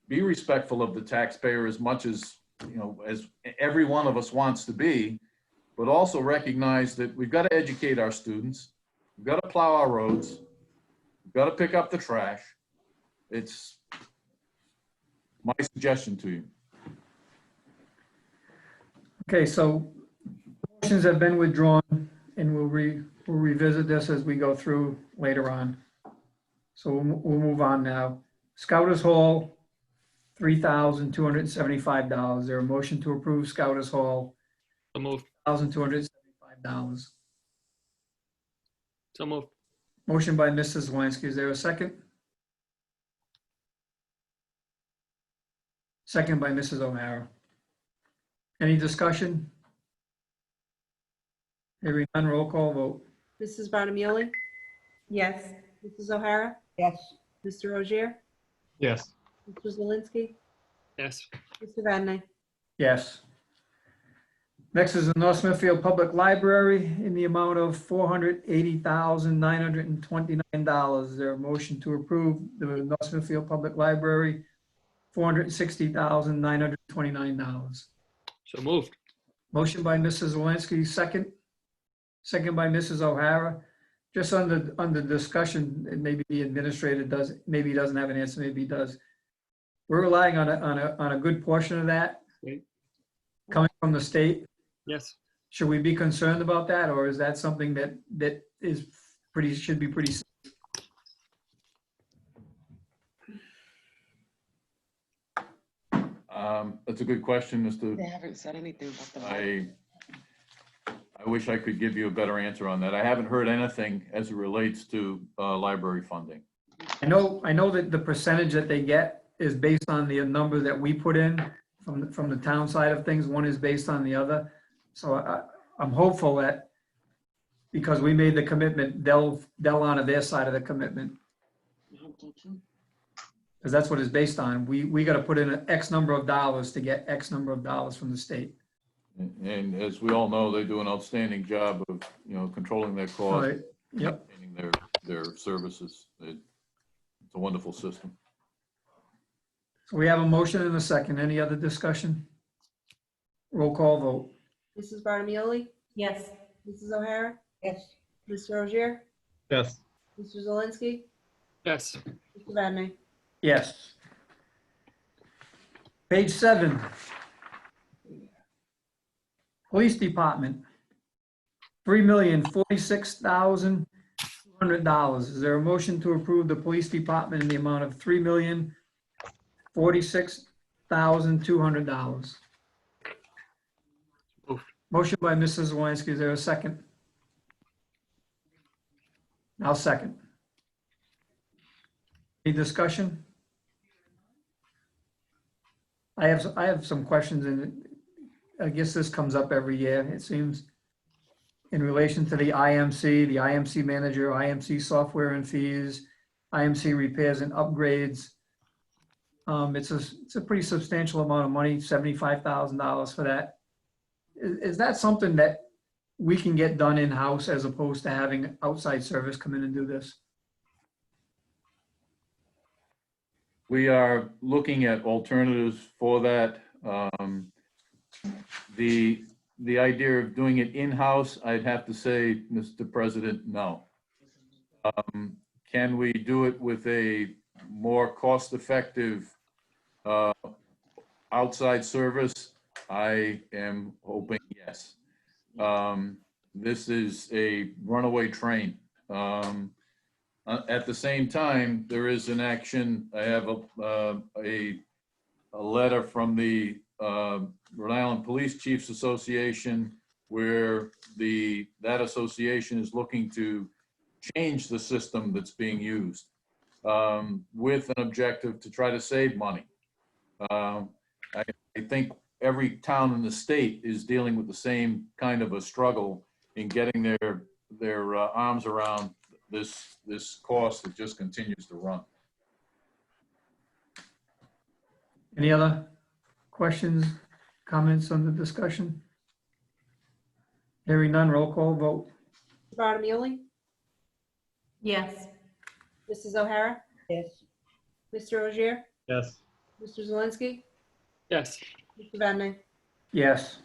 S: be respectful of the taxpayer as much as, as every one of us wants to be, but also recognize that we've got to educate our students. We've got to plow our roads. We've got to pick up the trash. It's my suggestion to you.
A: Okay, so motions have been withdrawn, and we'll revisit this as we go through later on. So we'll move on now. Scouters Hall, $3,275. Is there a motion to approve Scouters Hall?
Q: So moved.
A: $1,275.
Q: So moved.
A: Motion by Mrs. Zelinski. Is there a second? Second by Mrs. O'Hara. Any discussion? Hearing none, roll call vote.
B: Mrs. Barnamoli?
T: Yes.
B: Mrs. O'Hara?
E: Yes.
B: Mr. Rozier?
R: Yes.
B: Mr. Zelinski?
Q: Yes.
B: Mr. Vadney,
A: Yes. Next is the North Smithfield Public Library in the amount of $480,929. Is there a motion to approve the North Smithfield Public Library, $460,929?
Q: So moved.
A: Motion by Mrs. Zelinski, second. Second by Mrs. O'Hara. Just under discussion, and maybe the administrator does, maybe he doesn't have an answer, maybe he does. We're relying on a good portion of that coming from the state.
Q: Yes.
A: Should we be concerned about that, or is that something that is should be pretty?
S: That's a good question, Mr.
D: They haven't said anything about the.
S: I wish I could give you a better answer on that. I haven't heard anything as it relates to library funding.
A: I know that the percentage that they get is based on the number that we put in from the town side of things. One is based on the other. So I'm hopeful that because we made the commitment, they'll honor their side of the commitment. Because that's what it's based on. We got to put in an X number of dollars to get X number of dollars from the state.
S: And as we all know, they do an outstanding job of, controlling their costs.
A: Right. Yep.
S: Maintaining their services. It's a wonderful system.
A: So we have a motion and a second. Any other discussion? Roll call vote.
B: Mrs. Barnamoli?
T: Yes.
B: Mrs. O'Hara?
E: Yes.
B: Mr. Rozier?
R: Yes.
B: Mr. Zelinski?
Q: Yes.
B: Mr. Vadney,
A: Yes. Page 7. Police Department, $3,046,200. Is there a motion to approve the Police Department in the amount of $3,046,200? Motion by Mrs. Zelinski. Is there a second? I'll second. Any discussion? I have some questions, and I guess this comes up every year, it seems, in relation to the IMC manager, IMC software and fees, IMC repairs and upgrades. It's a pretty substantial amount of money, $75,000 for that. Is that something that we can get done in-house as opposed to having outside service come in and do this?
S: We are looking at alternatives for that. The idea of doing it in-house, I'd have to say, Mr. President, no. Can we do it with a more cost-effective outside service? I am hoping yes. This is a runaway train. At the same time, there is an action. I have a letter from the Rhode Island Police Chiefs Association where that association is looking to change the system that's being used with an objective to try to save money. I think every town in the state is dealing with the same kind of a struggle in getting their arms around this cost that just continues to run.
A: Any other questions, comments on the discussion? Hearing none, roll call vote.
B: Barnamoli?
T: Yes.
B: Mrs. O'Hara?
E: Yes.
B: Mr. Ogier?
R: Yes.
B: Mr. Zelinski?
Q: Yes.
B: Mr. Vadeney?
A: Yes.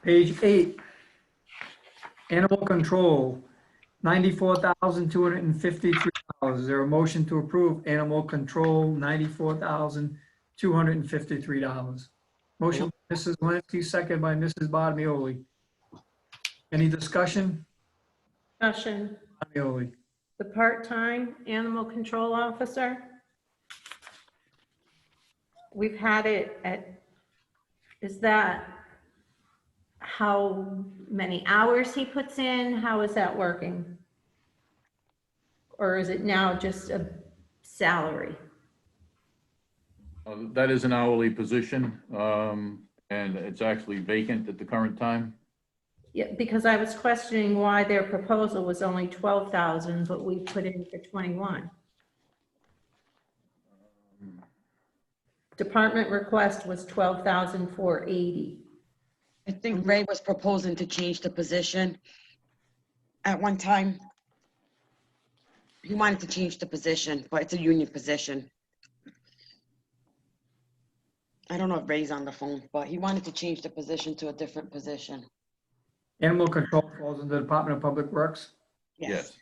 A: Page 8, animal control, $94,253. Is there a motion to approve animal control, $94,253? Motion by Mrs. Zelinski, second by Mrs. Bottomoli. Any discussion?
T: Discussion.
A: Bottomoli.
T: The part-time animal control officer. We've had it at, is that how many hours he puts in? How is that working? Or is it now just a salary?
S: That is an hourly position, and it's actually vacant at the current time.
T: Yeah, because I was questioning why their proposal was only 12,000, but we put in for 21. Department request was 12,480.
D: I think Ray was proposing to change the position at one time. He wanted to change the position, but it's a union position. I don't know if Ray's on the phone, but he wanted to change the position to a different position.
A: Animal control falls into the Department of Public Works,
S: Yes.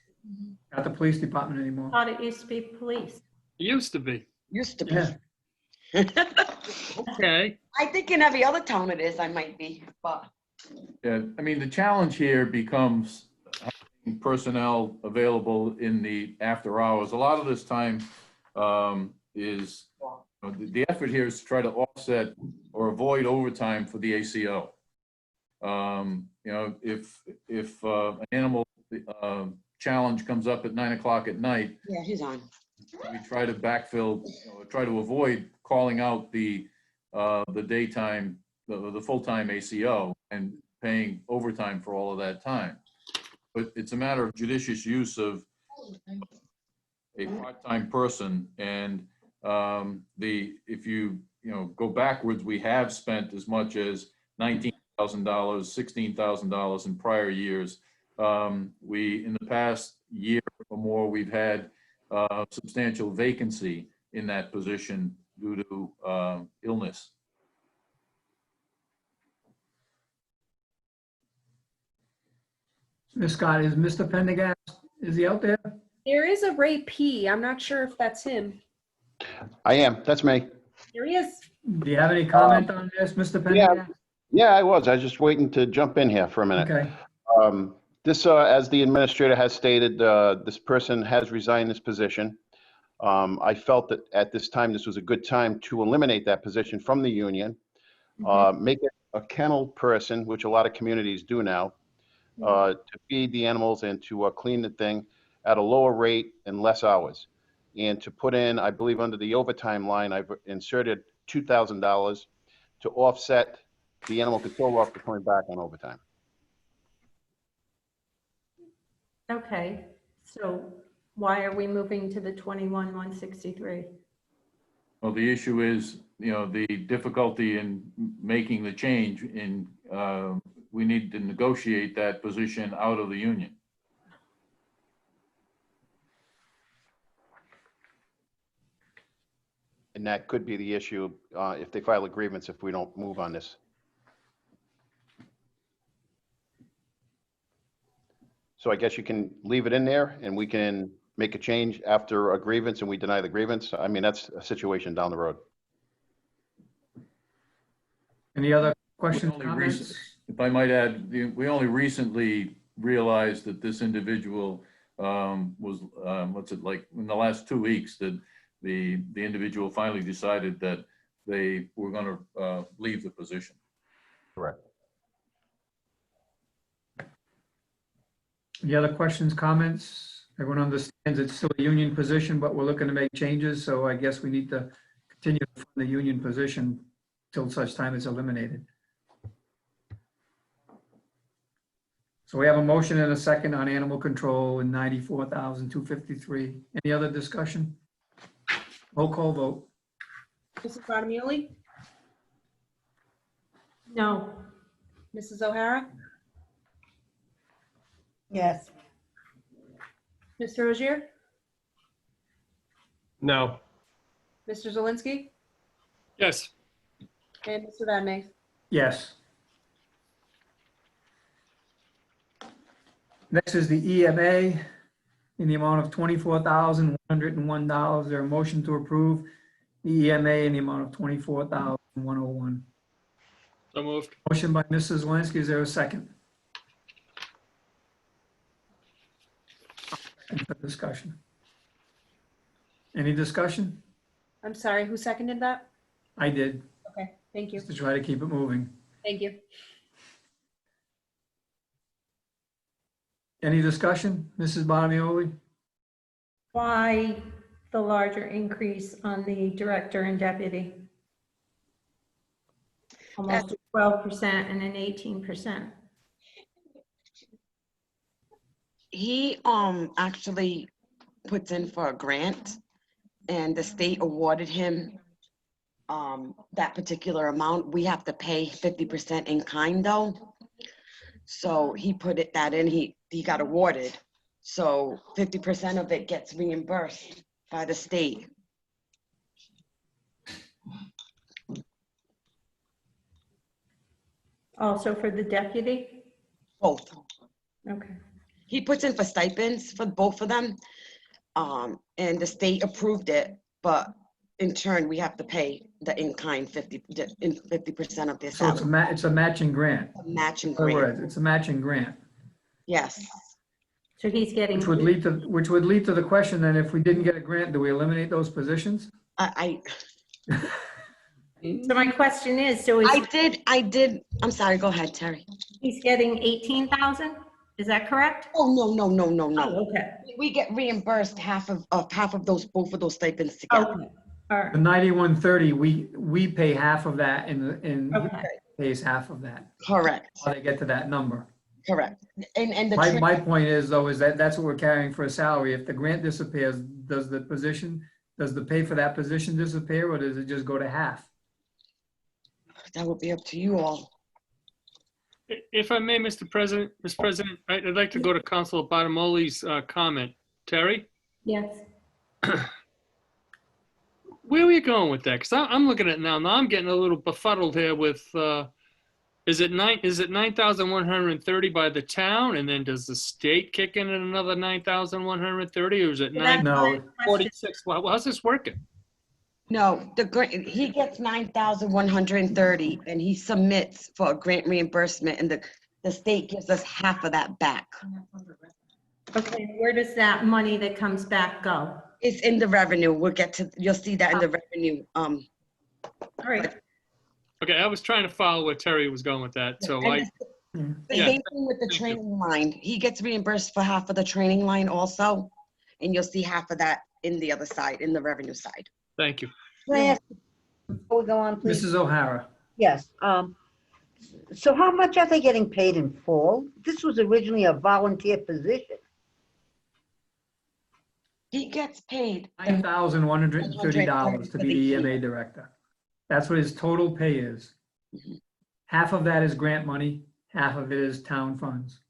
A: not the police department anymore.
T: Thought it used to be police.
Q: It used to be.
D: Used to be.
A: Yeah.
Q: Okay.
D: I think in every other town it is, I might be, but.
S: Yeah, I mean, the challenge here becomes having personnel available in the after hours. A lot of this time is, the effort here is to try to offset or avoid overtime for the ACO. If an animal challenge comes up at 9 o'clock at night,
D: Yeah, he's on.
S: we try to backfill, try to avoid calling out the daytime, the full-time ACO and paying overtime for all of that time. But it's a matter of judicious use of a part-time person, and if you go backwards, we have spent as much as $19,000, $16,000 in prior years. We, in the past year or more, we've had substantial vacancy in that position due to illness.
A: Ms. Scott, is Mr. Pendergast, is he out there?
B: There is a Ray P. I'm not sure if that's him.
C: I am. That's me.
B: Here he is.
A: Do you have any comment on this, Mr.
C: Yeah,
A: Pendergast?
C: yeah, I was. I was just waiting to jump in here for a minute.
A: Okay.
C: This, as the administrator has stated, this person has resigned this position. I felt that at this time, this was a good time to eliminate that position from the union, make it a kennel person, which a lot of communities do now, to feed the animals and to clean the thing at a lower rate and less hours. And to put in, I believe under the overtime line, I've inserted $2,000 to offset the animal control officer coming back on overtime.
T: Okay, so why are we moving to the 21,163?
S: Well, the issue is, the difficulty in making the change in, we need to negotiate that position out of the union.
C: And that could be the issue if they file a grievance if we don't move on this. So I guess you can leave it in there and we can make a change after a grievance and we deny the grievance. I mean, that's a situation down the road.
A: Any other questions, comments?
S: If I might add, we only recently realized that this individual was, what's it like, in the last 2 weeks, that the individual finally decided that they were going to leave the position.
C: Correct.
A: Any other questions, comments? Everyone understands it's still a union position, but we're looking to make changes, so I guess we need to continue to fund the union position till such time it's eliminated. So we have a motion and a second on animal control and 94,253. Any other discussion? Roll call vote.
B: Mrs. Barnamoli?
T: No.
B: Mrs. O'Hara?
E: Yes.
B: Mr. Rozier?
R: No.
B: Mr. Zelinski?
Q: Yes.
B: And Mr. Vadeney?
A: Yes. Next is the EMA in the amount of $24,101. Is there a motion to approve the EMA in the amount of $24,101?
Q: So moved.
A: Motion by Mrs. Zelinski. Is there a second? Second for discussion. Any discussion?
B: I'm sorry, who seconded that?
A: I did,
B: Okay, thank you.
A: just to try to keep it moving.
B: Thank you.
A: Any discussion, Mrs. Bonioli?
T: Why the larger increase on the director and deputy? Almost 12% and an 18%.
D: He actually puts in for a grant, and the state awarded him that particular amount. We have to pay 50% in kind though. So he put that in, he got awarded. So 50% of it gets reimbursed by the state.
T: Also for the deputy?
D: Both.
T: Okay.
D: He puts in for stipends for both of them. And the state approved it, but in turn, we have to pay the in-kind 50% of their
A: So it's
D: salary.
A: it's a matching grant.
D: A matching
A: In other
D: grant,
A: words, it's a matching grant.
D: yes.
T: So he's getting.
A: Which would lead to the question, then, if we didn't get a grant, do we eliminate those positions?
T: So my question is, so is.
D: I did, I'm sorry, go ahead, Terry.
T: He's getting 18,000? Is that correct?
D: Oh, no.
T: Oh, okay.
D: We get reimbursed half of those, both of those stipends together.
T: Okay. All right.
A: The 9130, we pay half of that and
T: Okay.
A: he pays half of that.
D: Correct,
A: How they get to that number.
D: correct. And the.
A: My point is, though, is that's what we're carrying for a salary. If the grant disappears, does the pay for that position disappear, or does it just go to half?
D: That would be up to you all.
Q: If I may, Mr. President, I'd like to go to Councilor Bartamoli's comment. Terry?
T: Yes.
Q: Where are you going with that? Because I'm looking at it now. Now I'm getting a little befuddled here with, is it 9,130 by the town? And then does the state kick in at another 9,130, or is it
T: That's my
Q: 946? Well, how's this working?
D: No, he gets 9,130 and he submits for a grant reimbursement, and the state gives us half of that back.
T: Okay, where does that money that comes back go?
D: It's in the revenue. You'll see that in the revenue.
T: All right.
Q: Okay, I was trying to follow where Terry was going with that. So
D: The same thing with the training line. He gets reimbursed for half of the training line also, and you'll see half of that in the other side, in the revenue side.
Q: Thank you.
E: Can I ask, before we go on, please?
A: Mrs. O'Hara.
E: Yes. So how much are they getting paid in full? This was originally a volunteer position.
D: He gets paid
A: $9,130 to be the EMA director. That's what his total pay is. Half of that is grant money, half of it is town funds.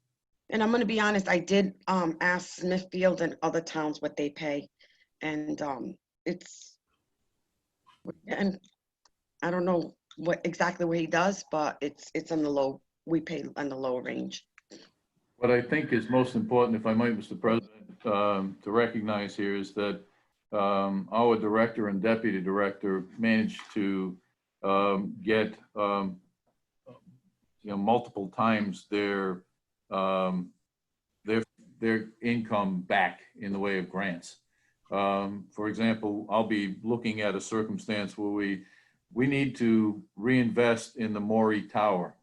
D: And I'm gonna be honest, I did ask Smithfield and other towns what they pay, and I don't know exactly what he does, but it's on the low. We pay on the lower range.
S: What I think is most important, if I might, Mr. President, to recognize here is that our director and deputy director managed to get multiple times their income back in the way of grants. For example, I'll be looking at a circumstance where we need to reinvest in the Morey Tower,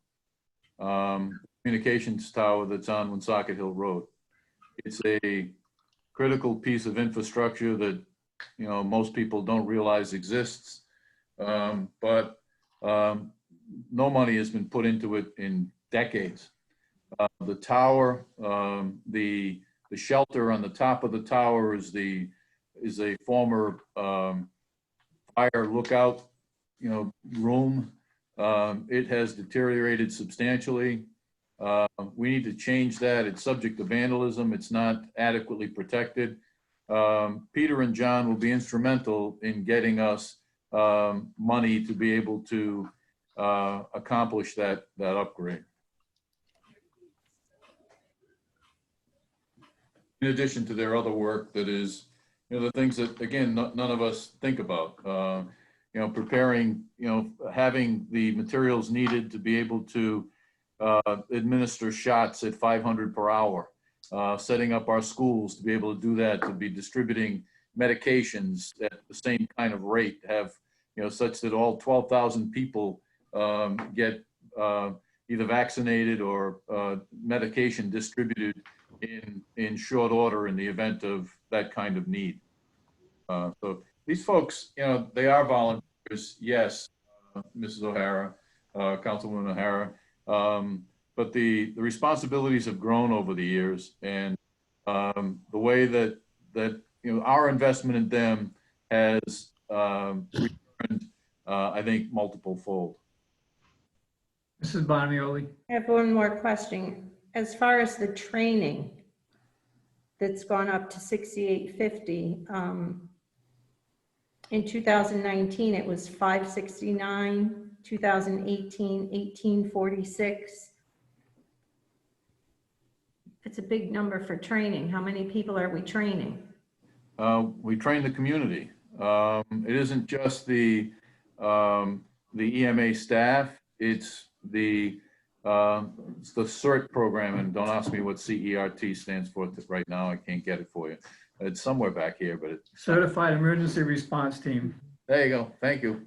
S: communications tower that's on Woonsocket Hill Road. It's a critical piece of infrastructure that most people don't realize exists, but no money has been put into it in decades. The tower, the shelter on the top of the tower is a former fire lookout, room. It has deteriorated substantially. We need to change that. It's subject to vandalism. It's not adequately protected. Peter and John will be instrumental in getting us money to be able to accomplish that upgrade. In addition to their other work that is, the things that, again, none of us think about. Preparing, having the materials needed to be able to administer shots at 500 per hour, setting up our schools to be able to do that, to be distributing medications at the same kind of rate, have, such that all 12,000 people get either vaccinated or medication distributed in short order in the event of that kind of need. So these folks, they are volunteers, yes, Mrs. O'Hara, Councilwoman O'Hara, but the responsibilities have grown over the years, and the way that our investment in them has returned, I think, multiple fold.
A: Mrs. Bonioli.
T: I have one more question. As far as the training that's gone up to $68.50, in 2019 it was $569, 2018 $1846. It's a big number for training. How many people are we training?
S: We train the community. It isn't just the EMA staff. It's the CERT program, and don't ask me what CERT stands for right now. I can't get it for you. It's somewhere back here, but it's
A: Certified Emergency Response Team.
S: There you go. Thank you.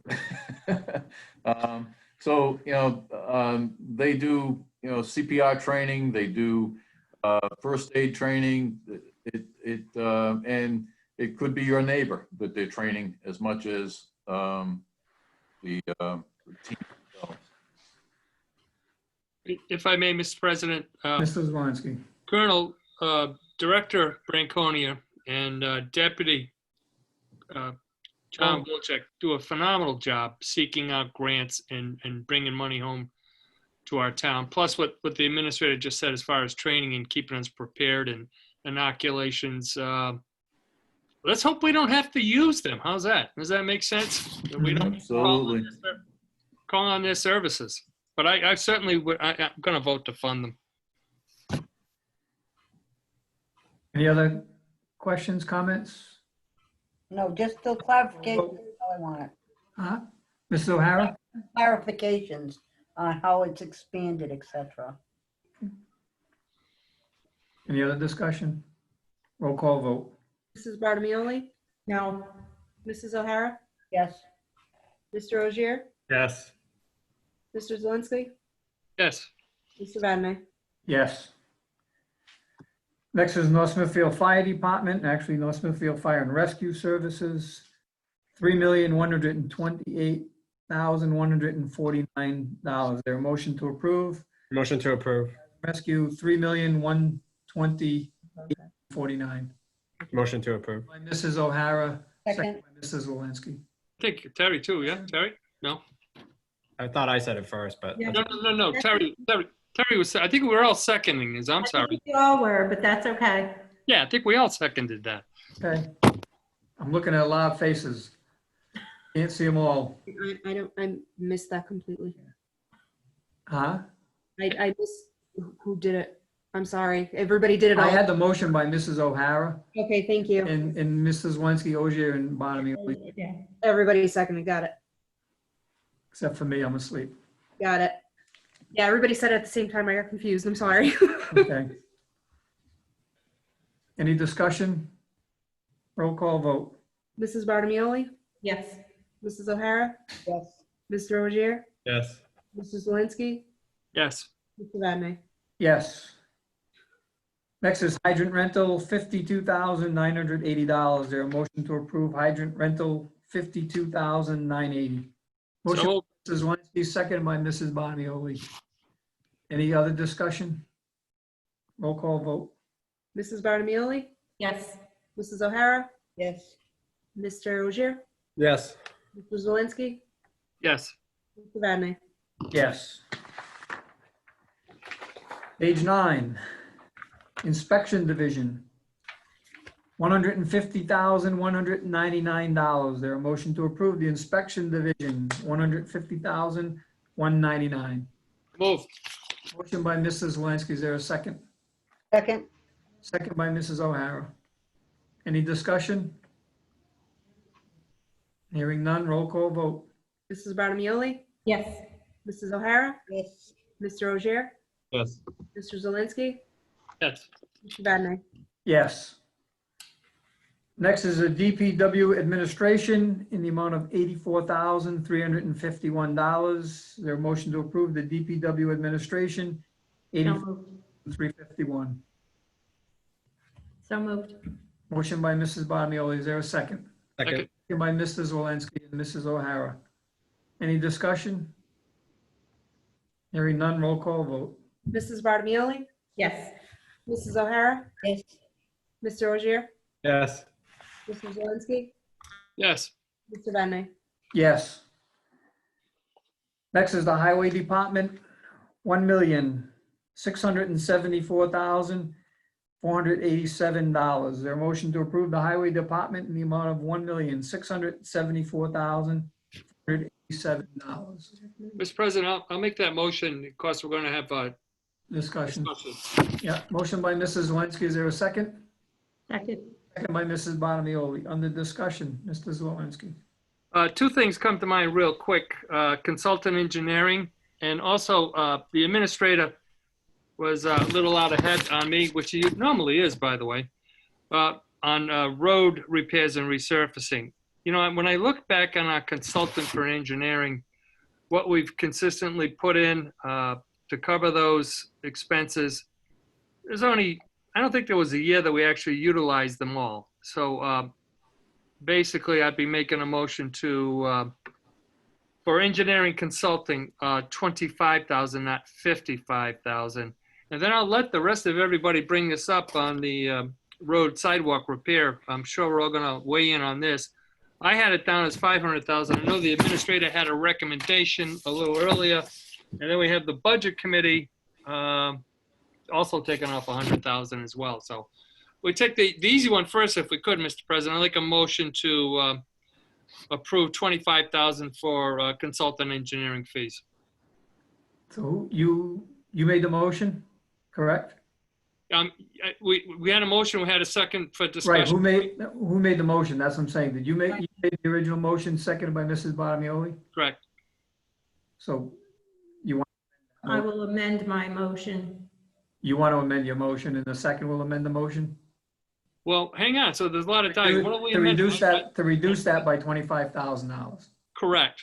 S: So, they do, CPR training. They do first aid training. And it could be your neighbor that they're training as much as the team themselves.
Q: If I may, Mr. President.
A: Mr. Zelinski.
Q: Colonel, Director Branconia and Deputy John Wilczek do a phenomenal job seeking out grants and bringing money home to our town. Plus what the administrator just said as far as training and keeping us prepared and inoculations. Let's hope we don't have to use them. How's that? Does that make sense? We don't
S: Absolutely.
Q: call on their services. But I certainly would. I'm going to vote to fund them.
A: Any other questions, comments?
E: No, just the clarification, that's all I want.
A: Mrs. O'Hara?
E: Clarifications on how it's expanded, etc.
A: Any other discussion? Roll call vote.
B: Mrs. Bartolomei?
T: No.
B: Mrs. O'Hara?
E: Yes.
B: Mr. Ogier?
R: Yes.
B: Mr. Zelinski?
Q: Yes.
B: Mr. Vadney?
A: Yes. Next is North Smithfield Fire Department, actually North Smithfield Fire and Rescue Services, $3,128,149. There a motion to approve?
R: Motion to approve.
A: Rescue, $3,120,49.
R: Motion to approve.
A: By Mrs. O'Hara, second
E: Second.
A: by Mrs. Zelinski.
Q: I think Terry too, yeah? Terry? No?
R: I thought I said it first, but
T: Yeah.
Q: No. Terry was, I think we were all seconding this. I'm
T: I
Q: sorry.
T: think we all were, but that's okay.
Q: Yeah, I think we all seconded that.
A: Okay. I'm looking at a lot of faces. Can't see them all.
B: I missed that completely.
A: Huh?
B: I missed who did it. I'm sorry. Everybody did it all.
A: I had the motion by Mrs. O'Hara
B: Okay, thank you.
A: and Mrs. Zelinski, Ogier, and Bonamy,
T: Yeah.
B: Everybody seconded. Got it.
A: except for me, I'm asleep.
B: Got it. Yeah, everybody said it at the same time. I got confused. I'm sorry.
A: Okay. Any discussion? Roll call vote.
B: Mrs. Bartolomei?
T: Yes.
B: Mrs. O'Hara?
E: Yes.
B: Mr. Ogier?
R: yes.
B: Mrs. Zelinski?
Q: Yes.
B: Mr. Vadney?
A: Yes. Next is hydrant rental, $52,980. There a motion to approve hydrant rental, $52,980. Motion,
Q: So,
A: Mrs. Zelinski, seconded by Mrs. Bonioli. Any other discussion? Roll call vote.
B: Mrs. Barnamoli?
T: Yes.
B: Mrs. O'Hara?
E: Yes.
B: Mr. Ogier?
R: Yes.
B: Mr. Zelinski?
Q: Yes.
B: Mr. Vadney,
A: Yes. Page 9, Inspection Division, $150,199. There a motion to approve the Inspection Division, $150,199.
Q: Move.
A: Motion by Mrs. Zelinski. Is there a second?
E: Second.
A: Second by Mrs. O'Hara. Any discussion? Hearing none, roll call vote.
B: Mrs. Barnamoli?
T: Yes.
B: Mrs. O'Hara?
E: Yes.
B: Mr. Ogier?
R: Yes.
B: Mr. Zelinski?
Q: Yes.
B: Mr. Vadney,
A: Yes. Next is the DPW administration in the amount of $84,351. Is there a motion to approve the DPW administration?
T: So moved.
A: $84,351.
T: So moved.
A: Motion by Mrs. Bottomoli. Is there a second?
Q: Second.
A: Second by Mr. Zelinski and Mrs. O'Hara. Any discussion? Hearing none, roll call vote.
B: Mrs. Barnamoli?
T: Yes.
B: Mrs. O'Hara?
E: Yes.
B: Mr. Ogier?
R: Yes.
B: Mr. Zelinski?
Q: Yes.
B: Mr. Vadney,
A: Yes. Next is the Highway Department, $1,674,487. Is there a motion to approve the Highway Department in the amount of $1,674,487?
Q: Mr. President, I'll make that motion. Of course, we're going to have a
A: Discussion.
Q: discussion.
A: Yeah, motion by Mrs. Zelinski. Is there a second?
T: Second.
A: Second by Mrs. Bottomoli. Under discussion, Mr. Zelinski.
Q: Two things come to mind real quick. Consultant engineering, and also the administrator was a little out ahead on me, which he normally is, by the way, on road repairs and resurfacing. You know, when I look back on our consultant for engineering, what we've consistently put in to cover those expenses, there's only, I don't think there was a year that we actually utilized them all. So basically, I'd be making a motion to, for engineering consulting, 25,000, not 55,000. And then I'll let the rest of everybody bring this up on the road sidewalk repair. I'm sure we're all gonna weigh in on this. I had it down as 500,000. I know the administrator had a recommendation a little earlier. And then we have the budget committee also taking off 100,000 as well. So we take the easy one first, if we could, Mr. President. I'd like a motion to approve 25,000 for consultant engineering fees.
A: So you made the motion, correct?
Q: We had a motion, we had a second for
A: Right,
Q: discussion.
A: who made the motion? That's what I'm saying. Did you make the original motion, seconded by Mrs. Bottomoli?
Q: Correct.
A: So you want,
T: I will amend my motion.
A: you want to amend your motion and the second will amend the motion?
Q: Well, hang on, so there's a lot of time. What are we
A: To
Q: amending?
A: reduce that by $25,000.
Q: Correct,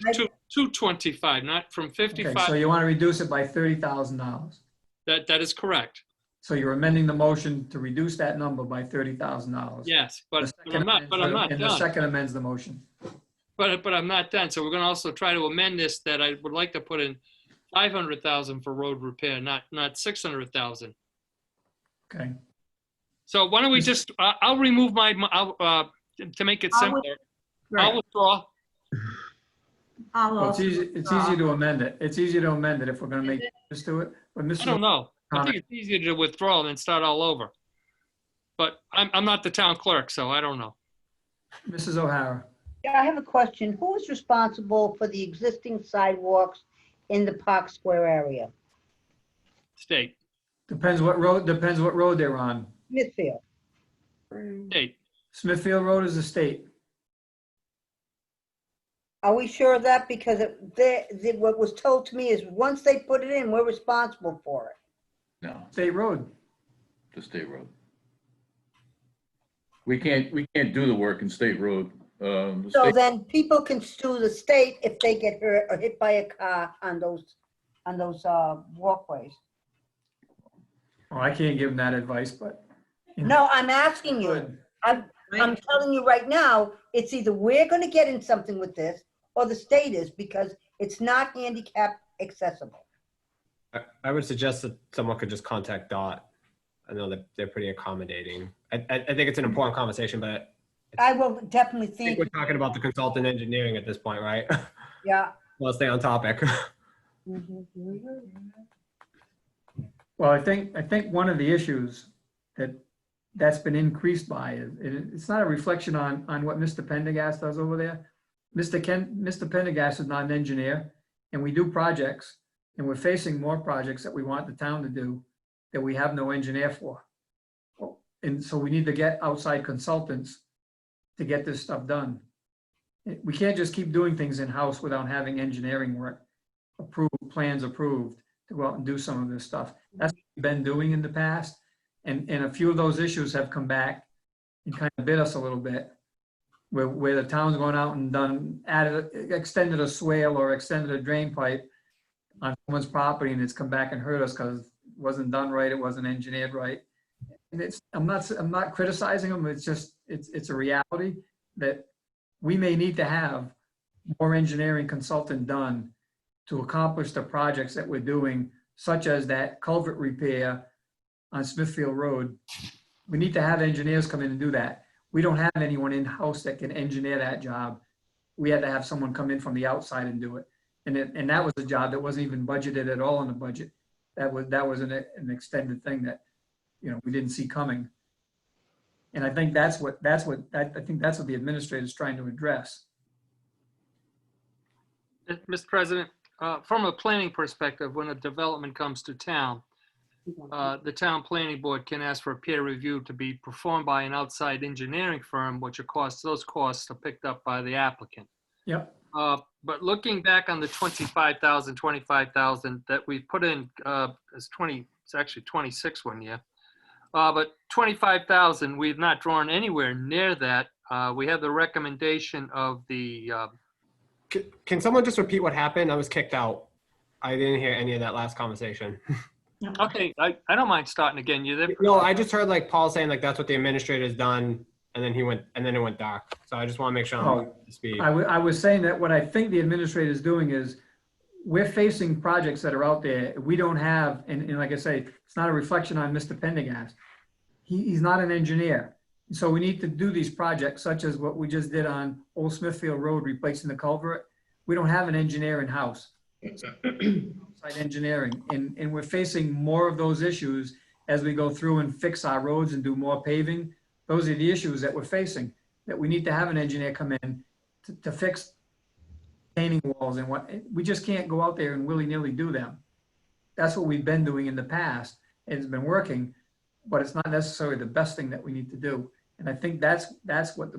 Q: to 25, not from
A: Okay,
Q: 55.
A: so you want to reduce it by $30,000.
Q: That is correct.
A: So you're amending the motion to reduce that number by $30,000.
Q: Yes, but I'm not
A: And the
Q: done.
A: second amends the motion.
Q: But I'm not done. So we're going to also try to amend this, that I would like to put in 500,000 for road repair, not 600,000.
A: Okay.
Q: So why don't we just, I'll remove my, to make it simpler, I'll withdraw.
A: Well, it's easy to amend it. It's easy to amend it if we're going to make this to it. But
Q: I don't know. I think it's easier to withdraw than start all over. But I'm not the town clerk, so I don't know.
A: Mrs. O'Hara.
E: Yeah, I have a question. Who is responsible for the existing sidewalks in the Park Square area?
Q: State.
A: Depends what road they're on.
E: Smithfield.
Q: State.
A: Smithfield Road is the state.
E: Are we sure of that? Because what was told to me is once they put it in, we're responsible for it.
S: No,
A: State road.
S: the state road. We can't do the work in state road. The
E: So
S: state-
E: then people can sue the state if they get hurt or hit by a car on those walkways.
A: Oh, I can't give them that advice, but.
E: No, I'm asking you. I'm telling you right now, it's either we're gonna get in something with this or the state is, because it's not handicap accessible.
R: I would suggest that someone could just contact DOT I know that they're pretty accommodating. I think it's an important conversation, but
E: I will definitely
R: I think we're talking about the consultant engineering at this point, right?
E: Yeah.
R: Let's stay on topic.
A: Well, I think one of the issues that's been increased by is, it's not a reflection on what Mr. Pendergast does over there. Mr. Pendergast is not an engineer, and we do projects, and we're facing more projects that we want the town to do that we have no engineer for. And so we need to get outside consultants to get this stuff done. We can't just keep doing things in-house without having engineering work approved, plans approved to go out and do some of this stuff. That's what we've been doing in the past. And a few of those issues have come back and kind of bit us a little bit, where the town's gone out and extended a swale or extended a drain pipe on someone's property, and it's come back and hurt us because it wasn't done right, it wasn't engineered right. And I'm not criticizing them, it's just, it's a reality that we may need to have more engineering consultant done to accomplish the projects that we're doing, such as that culvert repair on Smithfield Road. We need to have engineers come in and do that. We don't have anyone in-house that can engineer that job. We had to have someone come in from the outside and do it. And that was a job that wasn't even budgeted at all in the budget. That was an extended thing that, we didn't see coming. And I think that's what the administrator is trying to address.
Q: Mr. President, from a planning perspective, when a development comes to town, the town planning board can ask for a peer review to be performed by an outside engineering firm, which those costs are picked up by the applicant.
A: Yep.
Q: But looking back on the 25,000 that we put in, it's actually 26 one year. But 25,000, we've not drawn anywhere near that. We have the recommendation of the.
R: Can someone just repeat what happened? I was kicked out. I didn't hear any of that last conversation.
Q: Okay, I don't mind starting again. You there?
R: No, I just heard like Paul saying like that's what the administrator's done, and then it went dark. So I just want to make sure I'm up to speed.
A: I was saying that what I think the administrator is doing is we're facing projects that are out there. We don't have, and like I say, it's not a reflection on Mr. Pendergast. He's not an engineer. So we need to do these projects such as what we just did on Old Smithfield Road, replacing the culvert. We don't have an engineer in-house. Outside engineering. And we're facing more of those issues as we go through and fix our roads and do more paving. Those are the issues that we're facing, that we need to have an engineer come in to fix retaining walls and what. We just can't go out there and willy-nilly do them. That's what we've been doing in the past. It's been working, but it's not necessarily the best thing that we need to do. And I think that's what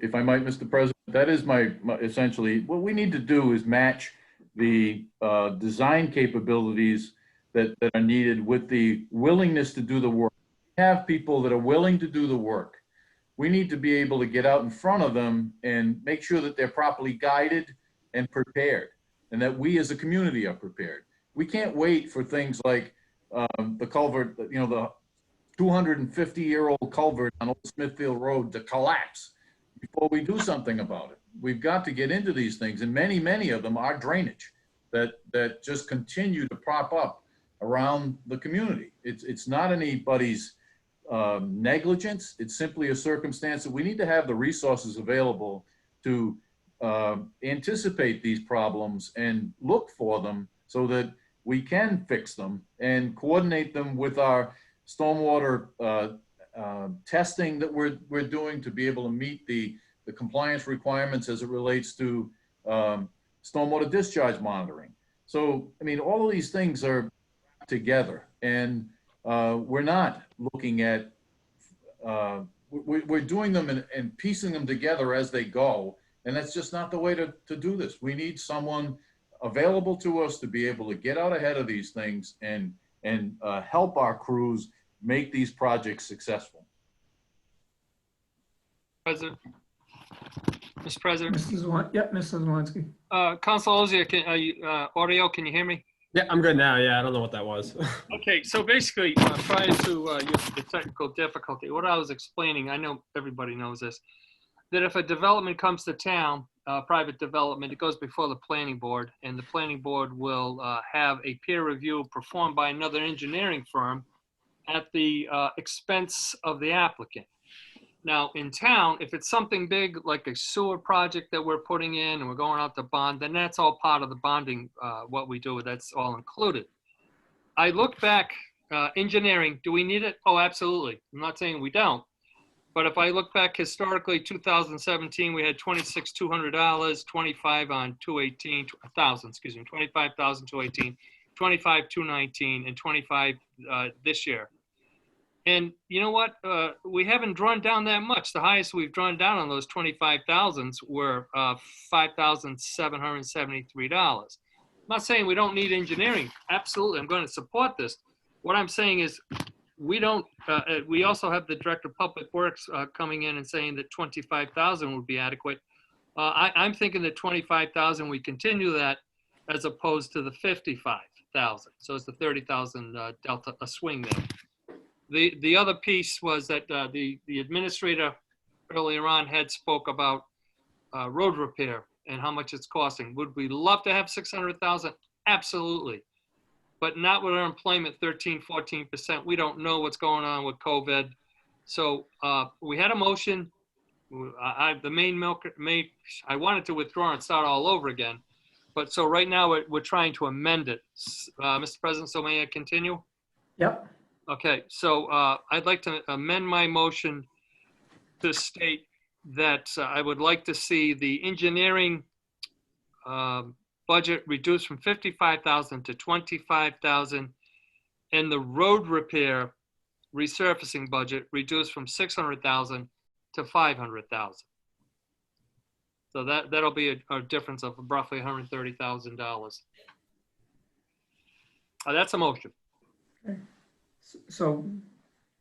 S: If I might, Mr. President, that is my essentially, what we need to do is match the design capabilities that are needed with the willingness to do the work. Have people that are willing to do the work. We need to be able to get out in front of them and make sure that they're properly guided and prepared, and that we as a community are prepared. We can't wait for things like the culvert, the 250-year-old culvert on Old Smithfield Road to collapse before we do something about it. We've got to get into these things, and many of them are drainage that just continue to prop up around the community. It's not anybody's negligence. It's simply a circumstance that we need to have the resources available to anticipate these problems and look for them so that we can fix them and coordinate them with our stormwater testing that we're doing to be able to meet the compliance requirements as it relates to stormwater discharge monitoring. So, I mean, all of these things are together, and we're not looking at, we're doing them and piecing them together as they go, and that's just not the way to do this. We need someone available to us to be able to get out ahead of these things and help our crews make these projects successful.
Q: President. Mr. President.
A: Yep, Mrs. Zelinski.
Q: Council Ozia, audio, can you hear me?
R: Yeah, I'm good now. Yeah, I don't know what that was.
Q: Okay, so basically, prior to the technical difficulty, what I was explaining, I know everybody knows this, that if a development comes to town private development, it goes before the planning board, and the planning board will have a peer review performed by another engineering firm at the expense of the applicant. Now, in town, if it's something big like a sewer project that we're putting in and we're going out to bond, then that's all part of the bonding, what we do, that's all included. I look back, engineering, do we need it? Oh, absolutely. I'm not saying we don't. But if I look back historically, 2017, we had $26,200, 25 on 218, 1,000, excuse me, 25,218, 25,219, and 25 this year. And you know what? We haven't drawn down that much. The highest we've drawn down on those 25,000s were $5,773. I'm not saying we don't need engineering. Absolutely, I'm going to support this. What I'm saying is we don't, we also have the Director of Public Works coming in and saying that 25,000 would be adequate. I'm thinking that 25,000, we continue that as opposed to the 55,000. So it's the 30,000 delta, a swing there. The other piece was that the administrator earlier on had spoke about road repair and how much it's costing. Would we love to have 600,000? Absolutely. But not with our employment 13, 14%. We don't know what's going on with COVID. So we had a motion. I wanted to withdraw and start all over again. But so right now we're trying to amend it. Mr. President, so may I continue?
A: Yep.
Q: Okay, so I'd like to amend my motion to state that I would like to see the engineering budget reduced from 55,000 to 25,000, and the road repair resurfacing budget reduced from 600,000 to 500,000. So that'll be a difference of roughly $130,000. That's a motion.
A: Okay. So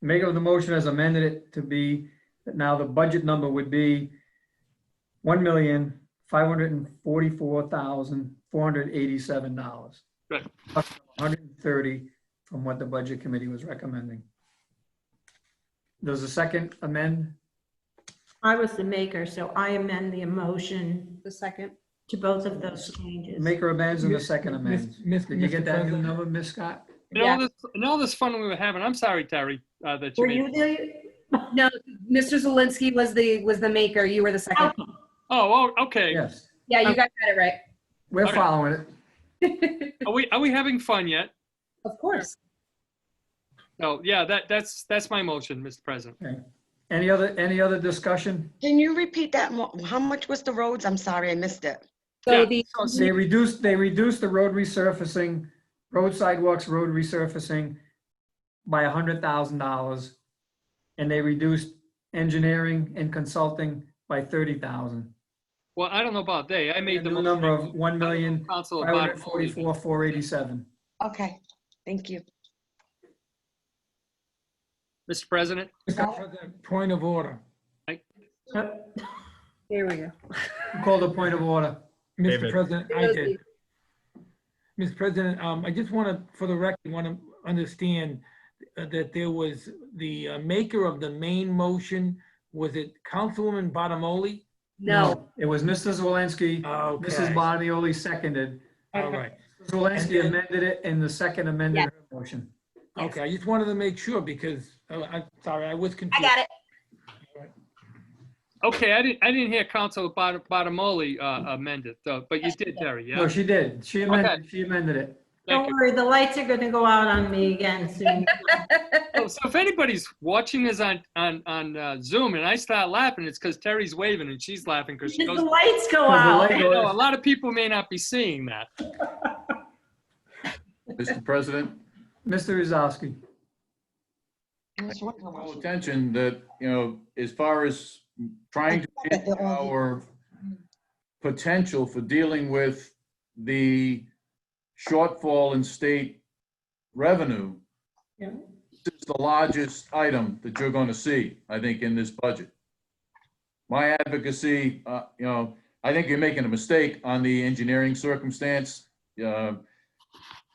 A: maker of the motion has amended it to be that now the budget number would be $1,544,487.
Q: Right.
A: 130 from what the budget committee was recommending. Does the second amend?
T: I was the maker, so I amend the motion.
B: The second.
T: To both of those changes.
A: Maker amends and the second amends. Did you get that new number, Ms. Scott?
Q: And all this fun we were having. I'm sorry, Terry, that you
B: Were
Q: made.
B: you no, Mr. Zelinski was the maker. You were the second.
Q: Oh, okay.
A: Yes.
B: Yeah, you guys got it right.
A: We're following it.
Q: Are we having fun yet?
B: Of course.
Q: Oh, yeah, that's my motion, Mr. President.
A: Okay. Any other discussion?
D: Can you repeat that? How much was the roads? I'm sorry, I missed it.
B: So
A: they reduced the road resurfacing, road sidewalks, road resurfacing by $100,000, and they reduced engineering and consulting by $30,000.
Q: Well, I don't know about they. I made the
A: new number of $1,544,487.
D: Okay, thank you.
Q: Mr. President.
U: Mr. President, point of order.
B: There we go.
A: Who called a point of order?
U: Mr. President, I did. Mr. President, I just want to, for the record, want to understand that there was the maker of the main motion. Was it Councilwoman Bartamoli?
B: No.
A: It was Mr. Zelinski.
U: Okay.
A: Mrs. Bartamoli seconded.
U: All right.
A: Mrs. Zelinski amended it and the second amended her motion.
U: Okay, I just wanted to make sure because, I'm sorry, I was confused.
B: I got it.
Q: Okay, I didn't hear Council Bartamoli amend it, but you did, Terry, yeah?
A: No, she did. She amended it.
T: Don't worry, the lights are going to go out on me again soon.
Q: So if anybody's watching this on Zoom and I start laughing, it's because Terry's waving and she's laughing because she goes.
T: The lights go out.
Q: You know, a lot of people may not be seeing that.
S: Mr. President.
A: Mr. Rizowski.
S: Call attention that, as far as trying to get our potential for dealing with the shortfall in state revenue, this is the largest item that you're going to see, I think, in this budget. My advocacy, I think you're making a mistake on the engineering circumstance.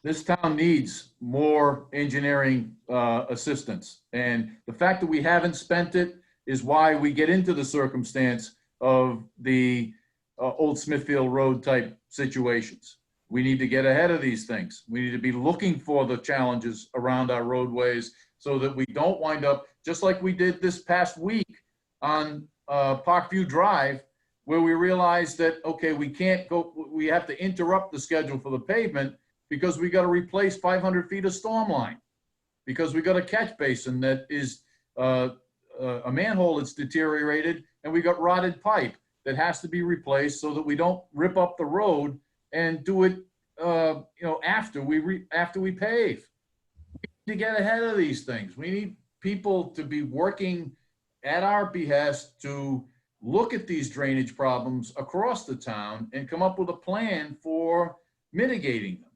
S: This town needs more engineering assistance. And the fact that we haven't spent it is why we get into the circumstance of the Old Smithfield Road type situations. We need to get ahead of these things. We need to be looking for the challenges around our roadways so that we don't wind up just like we did this past week on Parkview Drive, where we realized that, okay, we can't go, we have to interrupt the schedule for the pavement because we got to replace 500 feet of storm line, because we got a catch basin that is a manhole that's deteriorated, and we got rotted pipe that has to be replaced so that we don't rip up the road and do it, after we pave. We need to get ahead of these things. We need people to be working at our behest to look at these drainage problems across the town and come up with a plan for mitigating them.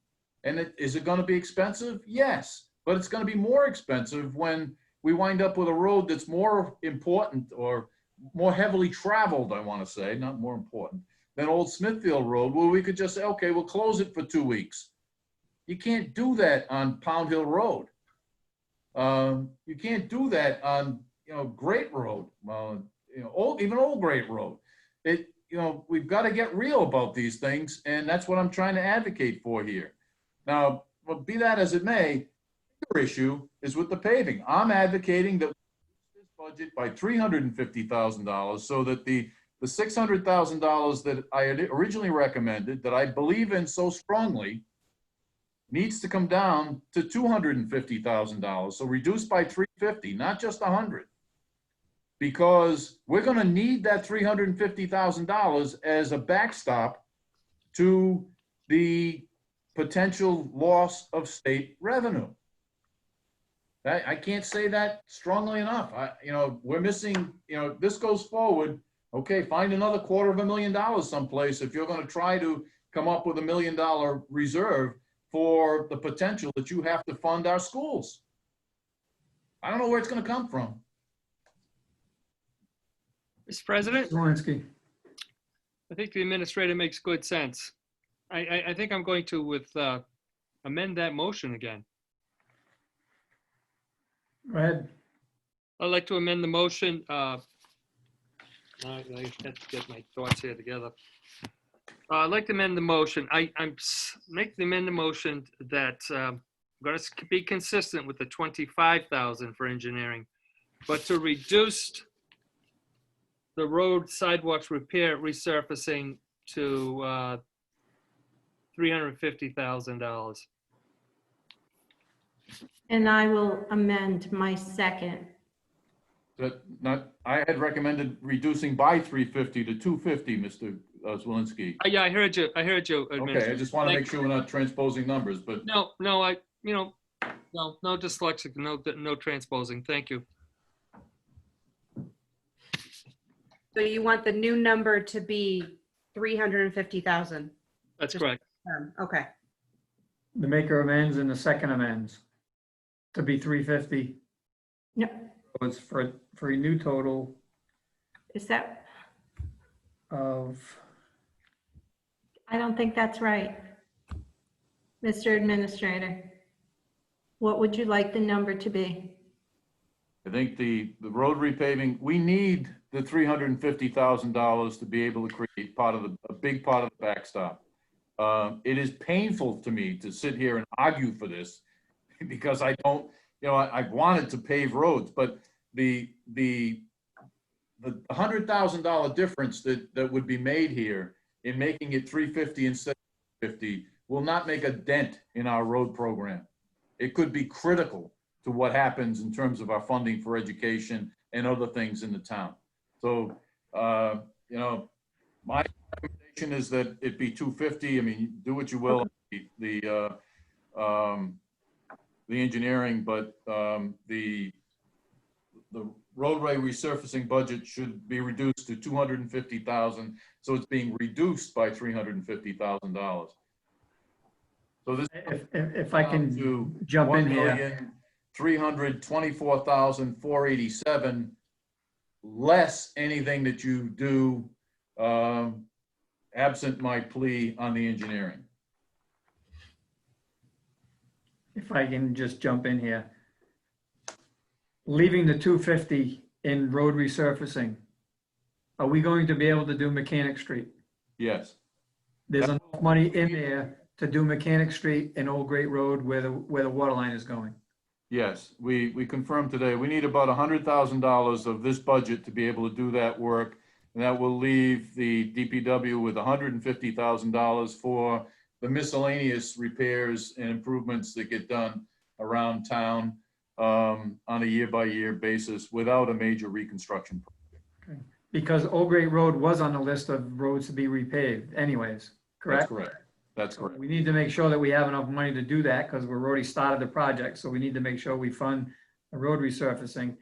S: And is it going to be expensive? Yes, but it's going to be more expensive when we wind up with a road that's more important or more heavily traveled, I want to say, not more important, than Old Smithfield Road, where we could just say, okay, we'll close it for 2 weeks. You can't do that on Pound Hill Road. You can't do that on, Great Road. Even Old Great Road. We've got to get real about these things, and that's what I'm trying to advocate for here. Now, well, be that as it may, the bigger issue is with the paving. I'm advocating that we reduce this budget by $350,000 so that the $600,000 that I had originally recommended, that I believe in so strongly, needs to come down to $250,000. So reduced by $350,000, not just $100,000. Because we're going to need that $350,000 as a backstop to the potential loss of state revenue. I can't say that strongly enough. We're missing, this goes forward. Okay, find another $250,000 someplace if you're going to try to come up with $1 million reserve for the potential that you have to fund our schools. I don't know where it's going to come from.
Q: Mr. President,
A: Zelinski.
Q: I think the administrator makes good sense. I think I'm going to amend that motion again.
A: Go ahead.
Q: I'd like to amend the motion. I have to get my thoughts here together. I'd like to amend the motion. I'm making the amend the motion that I'm going to be consistent with the $25,000 for engineering, but to reduce the road sidewalks repair resurfacing to $350,000.
T: And I will amend my second.
S: I had recommended reducing by $350,000 to $250,000, Mr. Zelinski.
Q: Yeah, I heard you.
S: Okay, I just want to make sure we're not transposing numbers, but.
Q: No, no dyslexic, no transposing. Thank you.
B: So you want the new number to be 350,000?
Q: That's correct.
B: Okay.
A: The maker amends and the second amends to be 350.
T: Yep.
A: Was for a new total
T: Is that,
A: of,
T: I don't think that's right. Mr. Administrator, what would you like the number to be?
S: I think the road repaving, we need the $350,000 to be able to create a big part of the backstop. It is painful to me to sit here and argue for this because I don't, I've wanted to pave roads, but the $100,000 difference that would be made here in making it 350 instead of 50 will not make a dent in our road program. It could be critical to what happens in terms of our funding for education and other things in the town. So, my recommendation is that it be 250. I mean, do what you will, the engineering, but the roadway resurfacing budget should be reduced to $250,000. So it's being reduced by $350,000. So this,
A: if I can jump in here,
S: $1,324,487 less anything that you do absent my plea on the engineering.
A: if I can just jump in here. Leaving the 250 in road resurfacing, are we going to be able to do Mechanic Street?
S: Yes,
A: There's enough money in there to do Mechanic Street and Old Great Road where the water line is going.
S: yes. We confirmed today, we need about $100,000 of this budget to be able to do that work. And that will leave the DPW with $150,000 for the miscellaneous repairs and improvements that get done around town on a year-by-year basis without a major reconstruction.
A: Because Old Great Road was on the list of roads to be repaved anyways, correct?
S: That's correct. That's correct.
A: We need to make sure that we have enough money to do that because we've already started the project. So we need to make sure we fund the road resurfacing.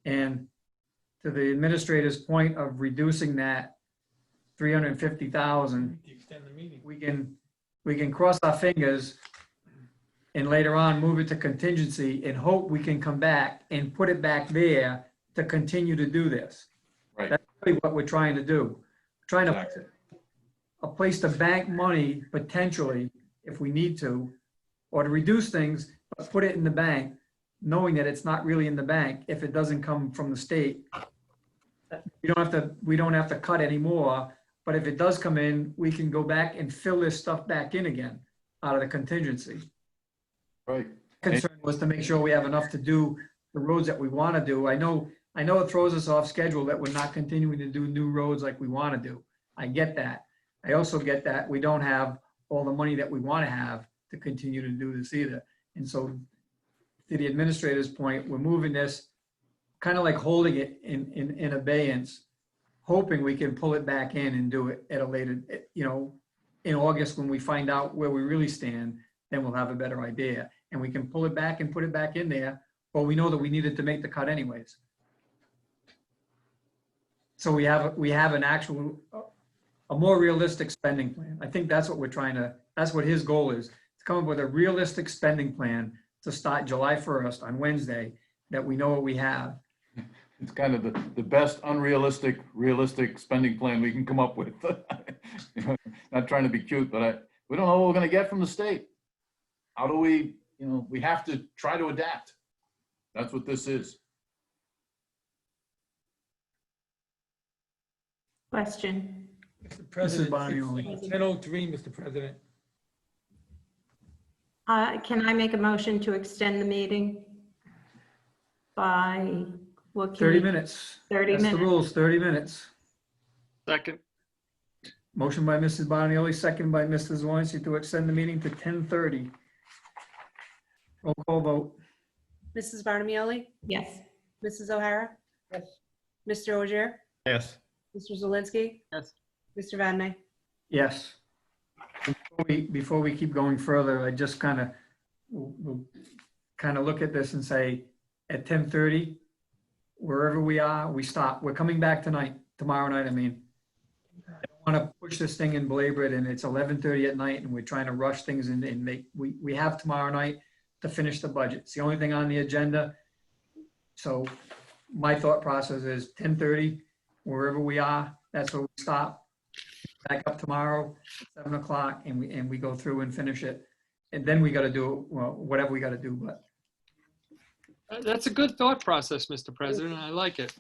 A: And to the administrator's point of reducing that 350,000,
U: Extend the meeting.
A: we can cross our fingers and later on move it to contingency and hope we can come back and put it back there to continue to do this.
S: Right.
A: That's really what we're trying to do. Trying to
S: Exactly.
A: a place to bank money potentially if we need to, or to reduce things, but put it in the bank, knowing that it's not really in the bank if it doesn't come from the state. We don't have to cut anymore, but if it does come in, we can go back and fill this stuff back in again out of the contingency.
S: Right.
A: Concern was to make sure we have enough to do the roads that we want to do. I know it throws us off schedule that we're not continuing to do new roads like we want to do. I get that. I also get that we don't have all the money that we want to have to continue to do this either. And so to the administrator's point, we're moving this, kind of like holding it in abeyance, hoping we can pull it back in and do it at a later, in August when we find out where we really stand, then we'll have a better idea. And we can pull it back and put it back in there, or we know that we needed to make the cut anyways. So we have an actual, a more realistic spending plan. I think that's what that's what his goal is, to come up with a realistic spending plan to start July 1st on Wednesday, that we know what we have.
S: It's kind of the best realistic spending plan we can come up with. Not trying to be cute, but we don't know what we're going to get from the state. How do we, we have to try to adapt. That's what this is.
T: Question.
U: Mr. President, it's 10:03, Mr. President.
T: Can I make a motion to extend the meeting by,
A: 30 minutes.
T: 30
A: That's
T: minutes.
A: the rules, 30 minutes.
Q: Second.
A: Motion by Mrs. Bonioli, second by Mr. Zelinski to extend the meeting to 10:30. Roll call vote.
B: Mrs. Barnamoli?
T: Yes.
B: Mrs. O'Hara?
E: Yes.
B: Mr. Ogier?
R: Yes.
B: Mr. Zelinski?
Q: Yes.
B: Mr. Vadney,
A: Yes. Before we keep going further, I just we'll look at this and say, at 10:30, wherever we are, we stop. We're coming back tomorrow night, I mean. I don't want to push this thing and belabor it, and it's 11:30 at night, and we're trying to rush things and we have tomorrow night to finish the budget. It's the only thing on the agenda. So my thought process is 10:30, wherever we are, that's where we stop. Back up tomorrow, 7 o'clock, and we go through and finish it. And then we got to do, whatever we got to do, but.
Q: That's a good thought process, Mr. President. I like it.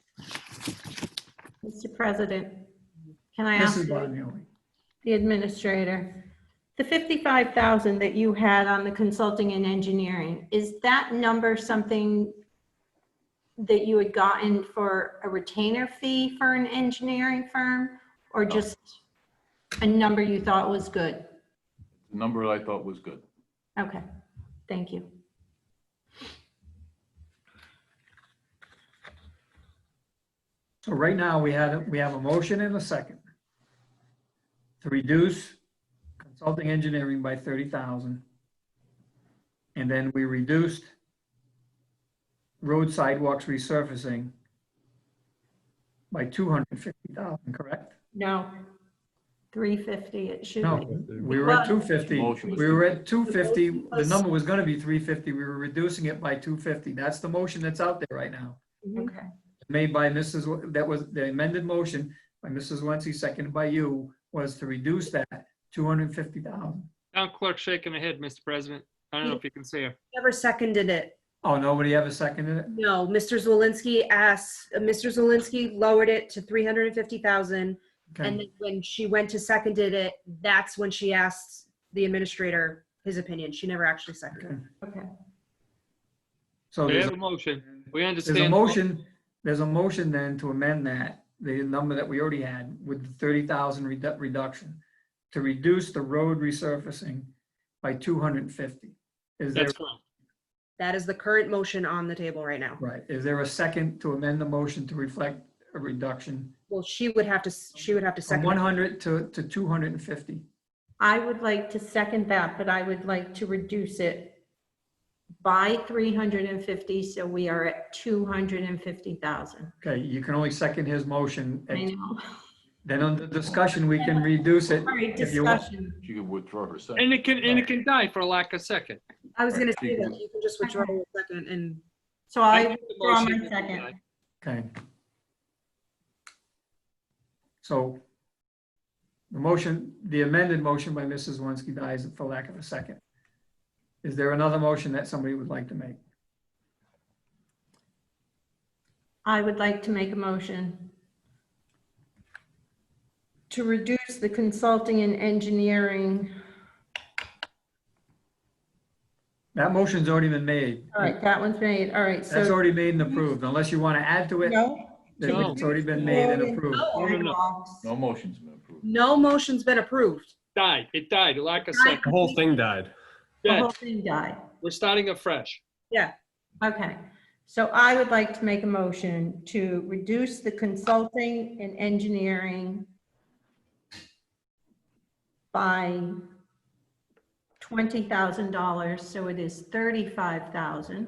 T: Mr. President, can I ask
A: Mrs. Bonioli.
T: the administrator, the 55,000 that you had on the consulting and engineering, is that number something that you had gotten for a retainer fee for an engineering firm, or just a number you thought was good?
S: The number I thought was good.
T: Okay, thank you.
A: So right now, we have a motion and a second to reduce consulting engineering by 30,000. And then we reduced road sidewalks resurfacing by 250,000, correct?
T: No, 350 it should
A: No,
T: be.
A: we were at 250.
S: Motion was
A: We were at 250. The number was going to be 350. We were reducing it by 250. That's the motion that's out there right now.
T: Okay.
A: Made by that was the amended motion by Mrs. Wency, seconded by you, was to reduce that 250,000.
Q: Town clerk shaking her head, Mr. President. I don't know if you can see her.
B: never seconded it.
A: Oh, nobody ever seconded it?
B: No, Mr. Zelinski lowered it to 350,000.
A: Okay.
B: And then when she went to seconded it, that's when she asked the administrator his opinion. She never actually seconded it.
T: Okay.
A: So
Q: We
A: there's
Q: have a motion. We
A: there's a
Q: understand.
A: motion then to amend that, the number that we already had with the 30,000 reduction to reduce the road resurfacing by 250. Is there,
Q: That's correct.
B: That is the current motion on the table right now.
A: right, is there a second to amend the motion to reflect a reduction
B: Well, she would have to
A: from
B: second.
A: 100 to 250?
T: I would like to second that, but I would like to reduce it by 350, so we are at 250,000.
A: Okay, you can only second his motion.
T: I know.
A: Then on the discussion, we can reduce it
T: All right,
A: if you want.
T: discussion.
S: She could withdraw her second.
Q: And it can die for lack of second.
B: I was gonna say that you can just withdraw your second and.
T: So I
Q: make the
T: withdraw
Q: motion
T: my
Q: to
T: second.
Q: deny.
A: Okay. So the amended motion by Mrs. Zelinski dies for lack of a second. Is there another motion that somebody would like to make?
T: I would like to make a motion to reduce the consulting and engineering.
A: That motion's already been made.
T: All right, that one's made. All right, so.
A: That's already made and approved, unless you want to add to it.
T: No.
A: It's already been made and approved.
S: No motion's been approved.
B: No motion's been approved.
Q: Died. It died. Lack of
L: The
Q: second.
L: whole thing died.
T: The
Q: Dead.
T: whole thing died.
Q: We're starting afresh.
B: Yeah.
T: Okay, so I would like to make a motion to reduce the consulting and engineering by $20,000, so it is $35,000.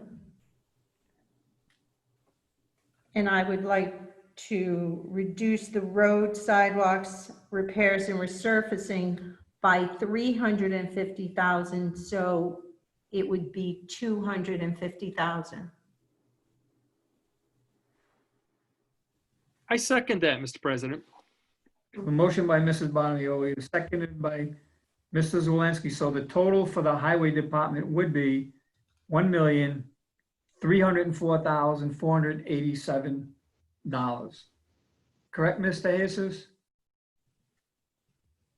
T: And I would like to reduce the road, sidewalks, repairs and resurfacing by $350,000, so it would be $250,000.
Q: I second that, Mr. President.
A: A motion by Mrs. Bonioli, seconded by Mr. Zelinski. So the total for the highway department would be $1,304,487. Correct, Mr. Jesus?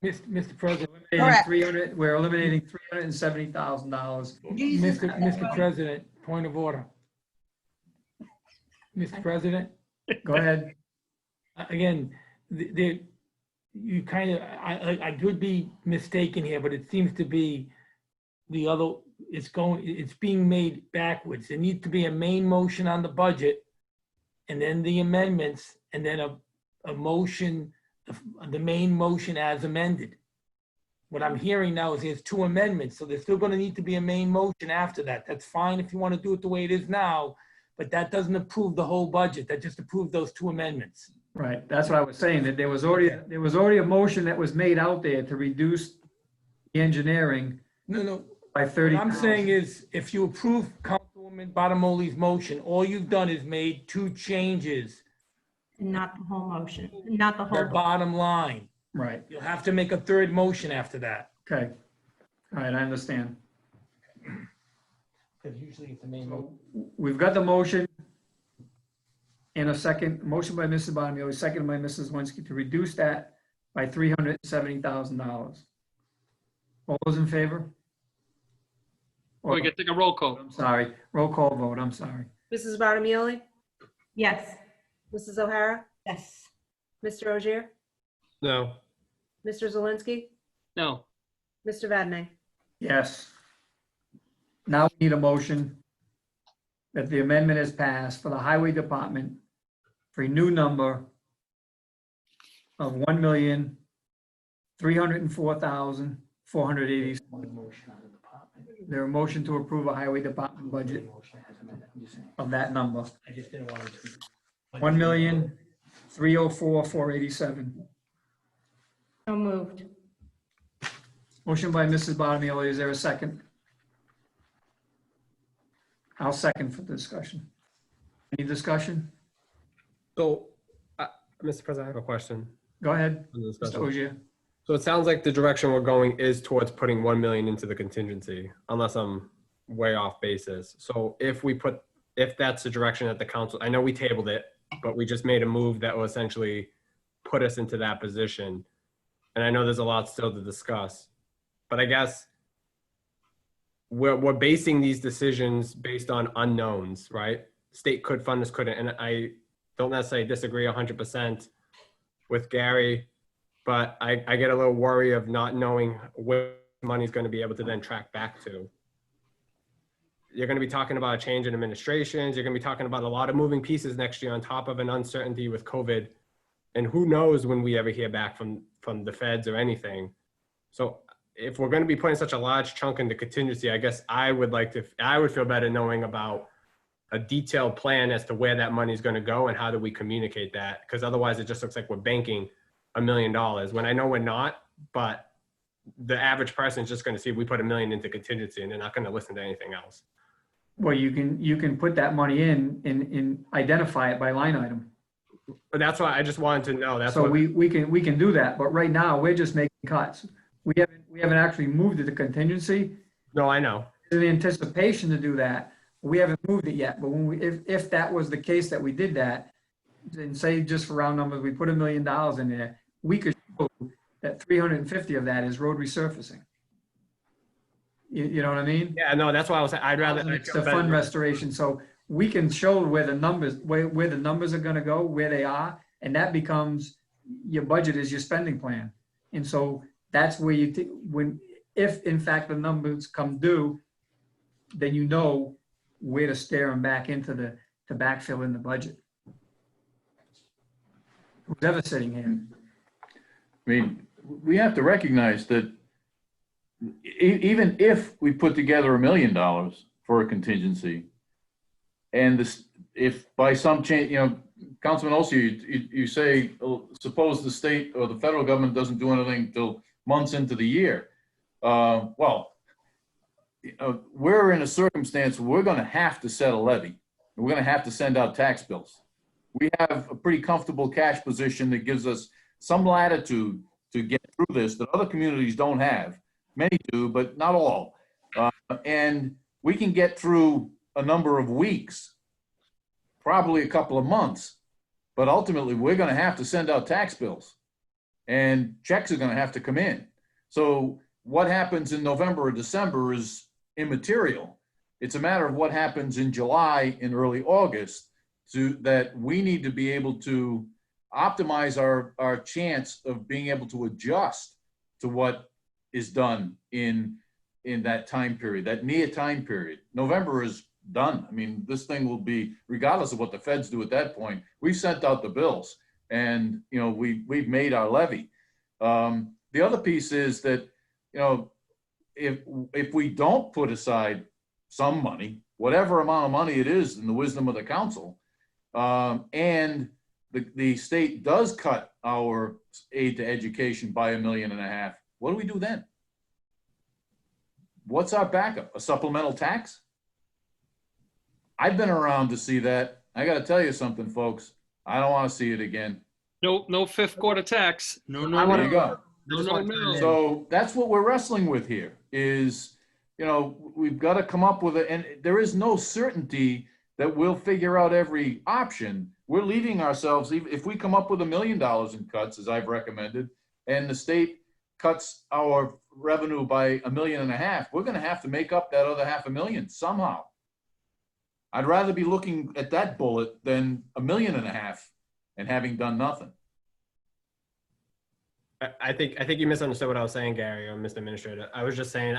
U: Mr. President.
D: Correct.
A: We're eliminating $370,000.
U: Mr. President, point of order. Mr. President,
A: Go ahead.
U: again, you kind of, I could be mistaken here, but it seems to be the other, it's being made backwards. There needs to be a main motion on the budget and then the amendments and then a motion, the main motion as amended. What I'm hearing now is there's two amendments, so there's still going to need to be a main motion after that. That's fine if you want to do it the way it is now, but that doesn't approve the whole budget. That just approves those two amendments.
A: Right, that's what I was saying, that there was already a motion that was made out there to reduce the engineering
U: No.
A: by 30.
U: What I'm saying is, if you approve Councilwoman Bottomoli's motion, all you've done is made two changes,
T: Not the whole motion, not the
U: the
T: whole.
U: bottom line.
A: Right,
U: You'll have to make a third motion after that.
A: okay. All right, I understand.
U: Because usually it's the main motion.
A: We've got the motion in a second, motion by Mrs. Bonioli, second by Mrs. Zelinski to reduce that by $370,000. All those in favor?
Q: We can take a roll call.
A: I'm sorry, roll call vote, I'm sorry.
B: Mrs. Bottomoli?
T: Yes.
B: Mrs. O'Hara?
E: Yes.
B: Mr. Ogier?
R: No.
B: Mr. Zelinski?
Q: No.
B: Mr. Vadney?
A: Yes. Now we need a motion that the amendment is passed for the highway department for a new number of $1,304,480. There a motion to approve a highway department budget of that number.
U: I just didn't want to.
A: $1,304,487.
T: So moved.
A: Motion by Mrs. Bottomoli. Is there a second? I'll second for the discussion. Any discussion?
R: So, Mr. President, I have a question.
A: Go ahead,
R: on the
A: Mr.
R: discussion.
A: Ogier.
R: So it sounds like the direction we're going is towards putting 1 million into the contingency, unless I'm way off basis. So if that's the direction that the council, I know we tabled it, but we just made a move that will essentially put us into that position. And I know there's a lot still to discuss, but I guess we're basing these decisions based on unknowns, right? State could fund this, couldn't. And I don't necessarily disagree 100% with Gary, but I get a little worry of not knowing where money's going to be able to then track back to. You're going to be talking about a change in administrations. You're going to be talking about a lot of moving pieces next year on top of an uncertainty with COVID. And who knows when we ever hear back from the feds or anything. So if we're going to be putting such a large chunk into contingency, I guess I would feel better knowing about a detailed plan as to where that money is going to go and how do we communicate that? Because otherwise it just looks like we're banking $1 million when I know we're not, but the average person is just going to see we put $1 million into contingency and they're not going to listen to anything else.
A: Well, you can put that money in identify it by line item.
R: But that's why I just wanted to know. That's
A: So
R: what,
A: we can do that, but right now, we're just making cuts. We haven't actually moved it to contingency.
R: No, I know.
A: In anticipation to do that, we haven't moved it yet, but if that was the case that we did that, then say just for round numbers, we put $1 million in there, we could show that 350 of that is road resurfacing. You know what I mean?
R: yeah, no, that's why I was saying, I'd rather.
A: It's the fund restoration, so we can show where the numbers are gonna go, where they are, and that becomes, your budget is your spending plan. And so that's where if in fact the numbers come due, then you know where to steer them back into to backfill in the budget. Who's ever sitting here.
S: I mean, we have to recognize that even if we put together $1 million for a contingency, and this, if by some change, you know, Councilman Olsey, you say, suppose the state or the federal government doesn't do anything till months into the year. Well, we're in a circumstance where we're going to have to set a levy. We're going to have to send out tax bills. We have a pretty comfortable cash position that gives us some latitude to get through this that other communities don't have. Many do, but not all. And we can get through a number of weeks, probably a couple of months, but ultimately we're going to have to send out tax bills and checks are going to have to come in. So what happens in November or December is immaterial. It's a matter of what happens in July and early August, that we need to be able to optimize our chance of being able to adjust to what is done in that time period, that near time period. November is done. I mean, this thing will be, regardless of what the feds do at that point, we've sent out the bills and, you know, we've made our levy. The other piece is that, you know, if we don't put aside some money, whatever amount of money it is in the wisdom of the council, and the state does cut our aid to education by $1.5 million, what do we do then? What's our backup? A supplemental tax? I've been around to see that. I got to tell you something, folks. I don't want to see it again.
Q: No fifth quarter tax. No.
S: There you go.
Q: No.
S: So that's what we're wrestling with here is, you know, we've got to come up with it. And there is no certainty that we'll figure out every option. We're leaving ourselves, if we come up with $1 million in cuts, as I've recommended, and the state cuts our revenue by $1.5 million, we're going to have to make up that other $500,000 somehow. I'd rather be looking at that bullet than $1.5 million and having done nothing.
R: I think you misunderstood what I was saying, Gary, or Mr. Administrator. I was just saying,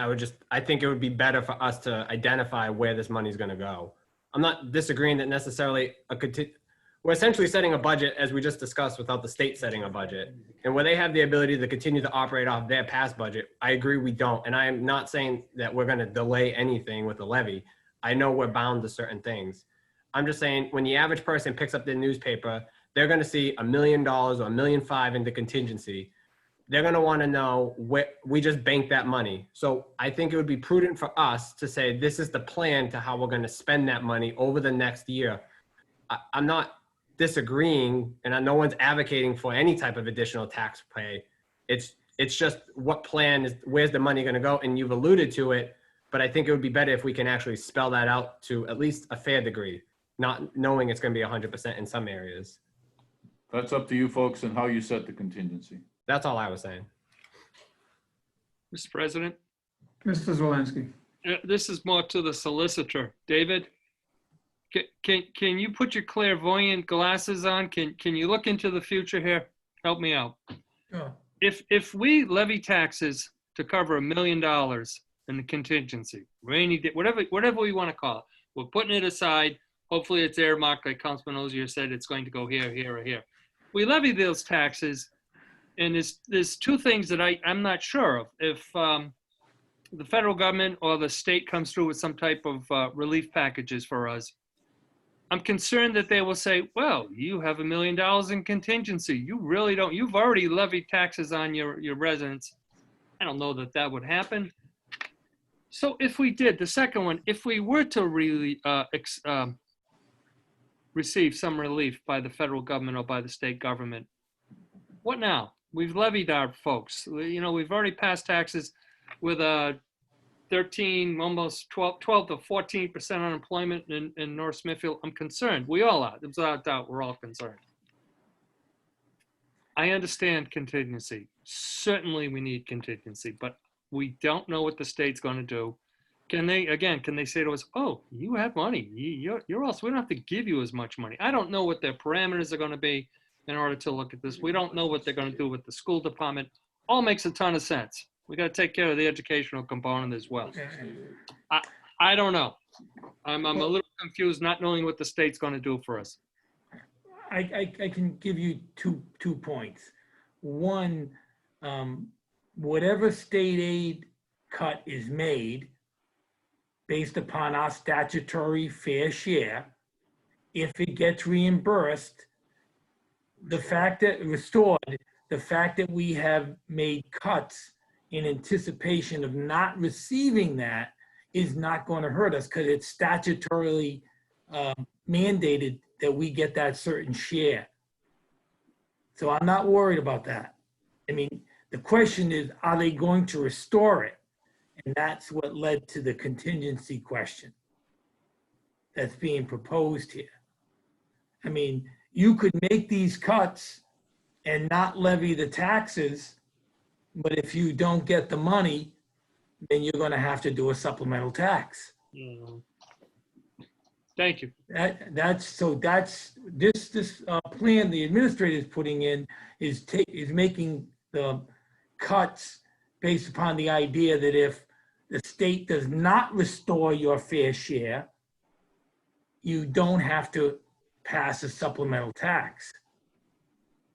R: I think it would be better for us to identify where this money is going to go. I'm not disagreeing that necessarily we're essentially setting a budget, as we just discussed, without the state setting a budget. And where they have the ability to continue to operate off their past budget, I agree we don't. And I am not saying that we're going to delay anything with the levy. I know we're bound to certain things. I'm just saying when the average person picks up their newspaper, they're going to see $1 million or $1.5 million into contingency. They're going to want to know where we just banked that money. So I think it would be prudent for us to say, this is the plan to how we're going to spend that money over the next year. I'm not disagreeing, and no one's advocating for any type of additional tax pay. It's just what plan is, where's the money going to go? And you've alluded to it, but I think it would be better if we can actually spell that out to at least a fair degree, not knowing it's going to be 100% in some areas.
S: That's up to you folks and how you set the contingency.
R: That's all I was saying.
Q: Mr. President,
A: Mr. Zelinski.
Q: this is more to the solicitor. David, can you put your clairvoyant glasses on? Can you look into the future here? Help me out.
U: Sure.
Q: If we levy taxes to cover $1 million in the contingency, rainy day, whatever we want to call it, we're putting it aside. Hopefully it's earmarked, like Councilman Ozier said, it's going to go here, here, or here. We levy those taxes, and there's two things that I'm not sure of. If the federal government or the state comes through with some type of relief packages for us, I'm concerned that they will say, well, you have $1 million in contingency. You really don't. You've already levied taxes on your residents. I don't know that would happen. So if we did, the second one, if we were to really receive some relief by the federal government or by the state government, what now? We've levied our folks. You know, we've already passed taxes with a 13, almost 12 to 14% unemployment in North Smithfield. I'm concerned. We all are. Without doubt, we're all concerned. I understand contingency. Certainly we need contingency, but we don't know what the state's going to do. Can they say to us, oh, you have money. You're also, we don't have to give you as much money. I don't know what their parameters are going to be in order to look at this. We don't know what they're going to do with the school department. All makes a ton of sense. We got to take care of the educational component as well. I don't know. I'm a little confused not knowing what the state's going to do for us.
U: I can give you two points. One, whatever state aid cut is made based upon our statutory fair share, if it gets reimbursed, the fact that we have made cuts in anticipation of not receiving that is not going to hurt us because it's statutorily mandated that we get that certain share. So I'm not worried about that. I mean, the question is, are they going to restore it? And that's what led to the contingency question that's being proposed here. I mean, you could make these cuts and not levy the taxes, but if you don't get the money, then you're going to have to do a supplemental tax.
Q: Thank you.
U: This plan the administrator is putting in is making the cuts based upon the idea that if the state does not restore your fair share, you don't have to pass a supplemental tax.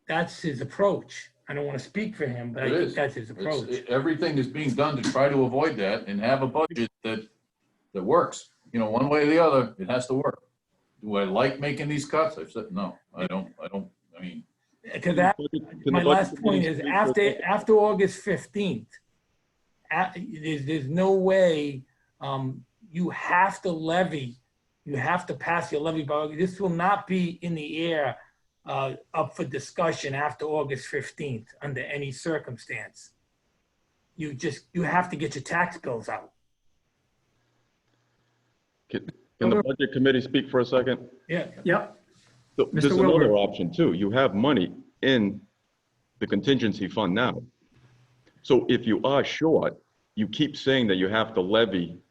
U: That's his approach. I don't want to speak for him, but I think that's his approach.
S: Everything is being done to try to avoid that and have a budget that works. You know, one way or the other, it has to work. Do I like making these cuts? I've said, no, I don't, I mean.
U: Because my last point is after August 15th, there's no way you have to levy, you have to pass your levy by. This will not be in the air up for discussion after August 15th under any circumstance. You have to get your tax bills out.
H: Can the budget committee speak for a second?
U: Yeah. Yep.
H: So there's another option too. You have money in the contingency fund now. So if you are short, you keep saying that you have to levy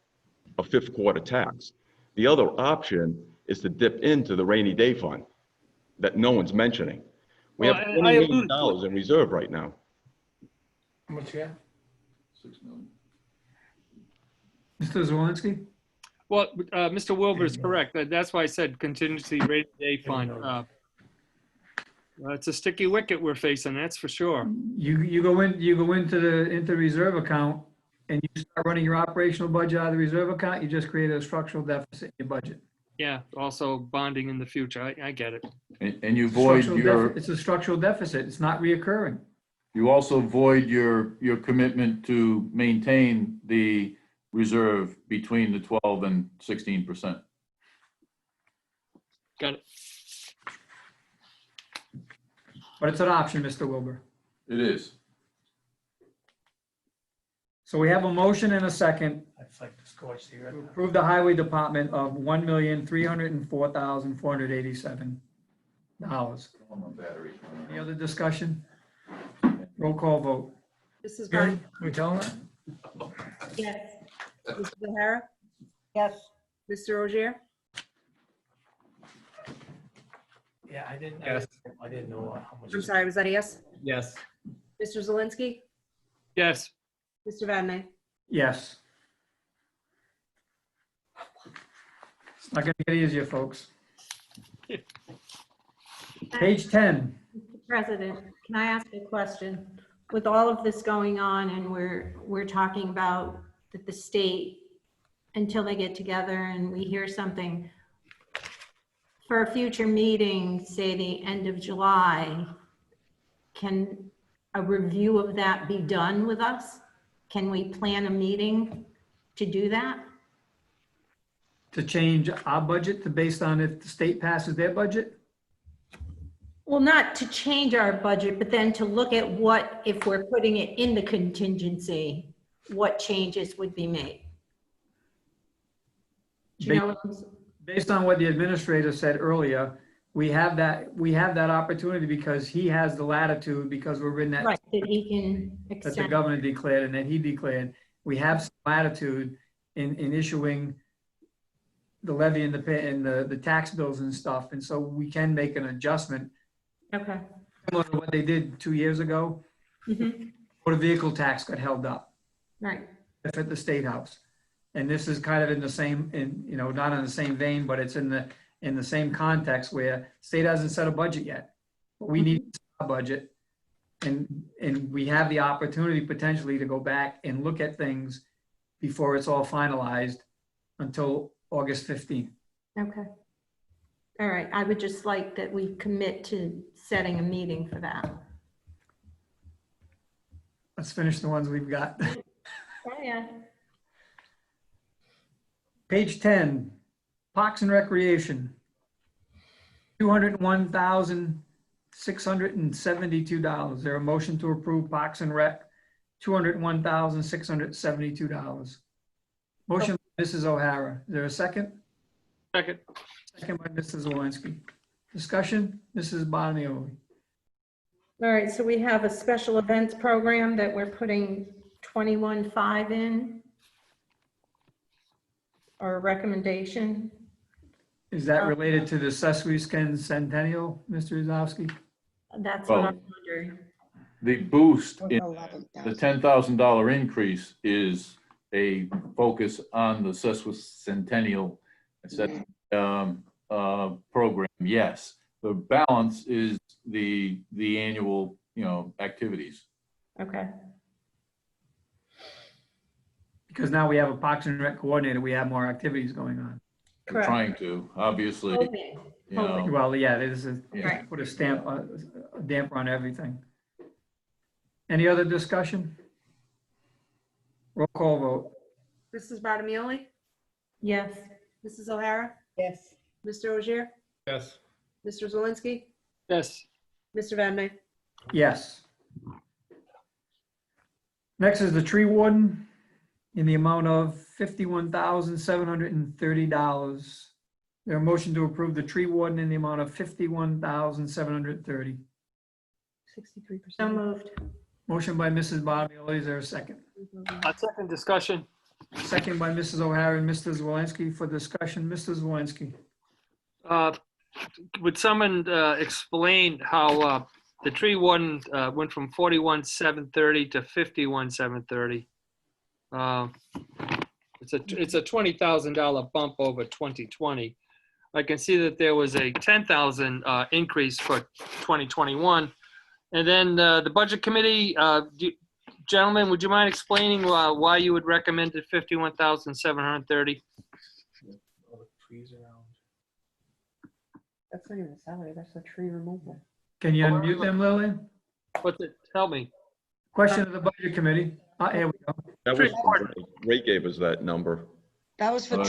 H: a fifth quarter tax. The other option is to dip into the rainy day fund that no one's mentioning. We have $20 million in reserve right now.
U: How much you have?
S: $6 million.
A: Mr. Zelinski?
Q: Well, Mr. Wilbur is correct. That's why I said contingency rainy day fund. It's a sticky wicket we're facing, that's for sure.
A: You go into the reserve account and you start running your operational budget out of the reserve account, you just create a structural deficit in your budget.
Q: Yeah, also bonding in the future. I get it.
S: And you void
A: it's a structural deficit. It's not reoccurring.
S: You also void your commitment to maintain the reserve between the 12 and 16%.
Q: Got it.
A: But it's an option, Mr. Wilbur.
S: It is.
A: So we have a motion and a second
U: I'd like to scorch the
A: to approve the highway department of $1,304,487. Any other discussion? Roll call vote.
B: Mrs.
A: Karen,
B: Barney?
A: we tell her?
T: Yes.
B: Mrs. O'Hara?
E: Yes.
B: Mr. Rozier?
U: Yeah, I didn't,
R: Yes.
U: I didn't know how much.
B: I'm sorry, was that a yes?
R: Yes.
B: Mr. Zelinski?
Q: Yes.
B: Mr. Vadney,
A: Yes. It's not gonna get easier, folks. Page 10.
T: Mr. President, can I ask a question? With all of this going on and we're talking about that the state, until they get together and we hear something, for a future meeting, say the end of July, can a review of that be done with us? Can we plan a meeting to do that?
A: To change our budget to based on if the state passes their budget?
T: Well, not to change our budget, but then to look at what, if we're putting it in the contingency, what changes would be made. Do you know what I'm saying?
A: Based on what the administrator said earlier, we have that opportunity because he has the latitude, because we're in that.
T: Right, that he can
A: That the
T: extend.
A: governor declared and that he declared. We have some latitude in issuing the levy and the tax bills and stuff. And so we can make an adjustment
T: Okay.
A: similar to what they did 2 years ago.
T: Mhm.
A: Motor vehicle tax got held up
T: Right.
A: at the State House. And this is kind of in the same, not in the same vein, but it's in the same context where state hasn't set a budget yet. But we need a budget, and we have the opportunity potentially to go back and look at things before it's all finalized until August 15th.
T: Okay. All right, I would just like that we commit to setting a meeting for that.
A: Let's finish the ones we've got.
T: Oh, yeah.
A: Page 10, Parks and Recreation. $201,672. Is there a motion to approve Parks and Rec? $201,672. Motion by Mrs. O'Hara. Is there a second?
Q: Second.
A: Second by Mrs. Zelinski. Discussion, Mrs. Bonioli.
T: All right, so we have a special events program that we're putting 21.5 in. Or a recommendation.
A: Is that related to the Sesquican Centennial, Mr. Zowski?
T: That's
S: Well,
T: what I'm wondering.
S: The boost in the $10,000 increase is a focus on the sesquicentennial program, yes. The balance is the annual, activities.
T: Okay.
A: Because now we have a Parks and Rec coordinator, we have more activities going on.
S: We're trying to, obviously.
T: Hoping.
A: Well, yeah, this is,
S: Yeah.
A: put a damper on everything. Any other discussion? Roll call vote.
B: Mrs. Barney,
T: Yes.
B: Mrs. O'Hara?
E: Yes.
B: Mr. Rozier?
R: Yes.
B: Mr. Zelinski?
Q: Yes.
B: Mr. Vadney,
A: Yes. Next is the tree warden in the amount of $51,730. There a motion to approve the tree warden in the amount of $51,730.
B: 63%.
T: So moved.
A: Motion by Mrs. Bonioli. Is there a second?
Q: A second discussion.
A: Second by Mrs. O'Hara and Mr. Zelinski for discussion. Mr. Zelinski.
Q: Would someone explain how the tree warden went from 41,730 to 51,730? It's a $20,000 bump over 2020. I can see that there was a 10,000 increase for 2021. And then the budget committee, gentlemen, would you mind explaining why you would recommend it 51,730?
R: All the trees around.
B: That's not even a salary, that's a tree removal.
A: Can you unmute them, Lillian?
Q: What's it? Tell me.
A: Question of the budget committee. Here we go.
H: That was, Ray gave us that number.
D: That was for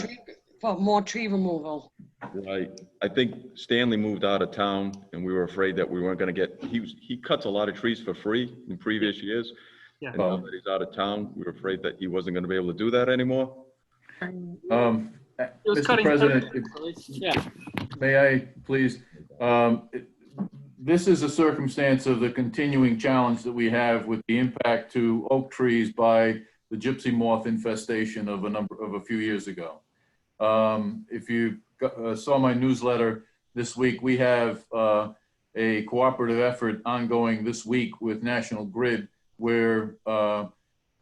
D: more tree removal.
H: Right. I think Stanley moved out of town and we were afraid that we weren't going to get, he cuts a lot of trees for free in previous years.
Q: Yeah.
H: And now that he's out of town, we were afraid that he wasn't going to be able to do that anymore.
Q: It was
S: Mr.
Q: cutting
S: President,
Q: yeah.
S: may I please, this is a circumstance of the continuing challenge that we have with the impact to oak trees by the gypsy moth infestation of a few years ago. If you saw my newsletter this week, we have a cooperative effort ongoing this week with National Grid, where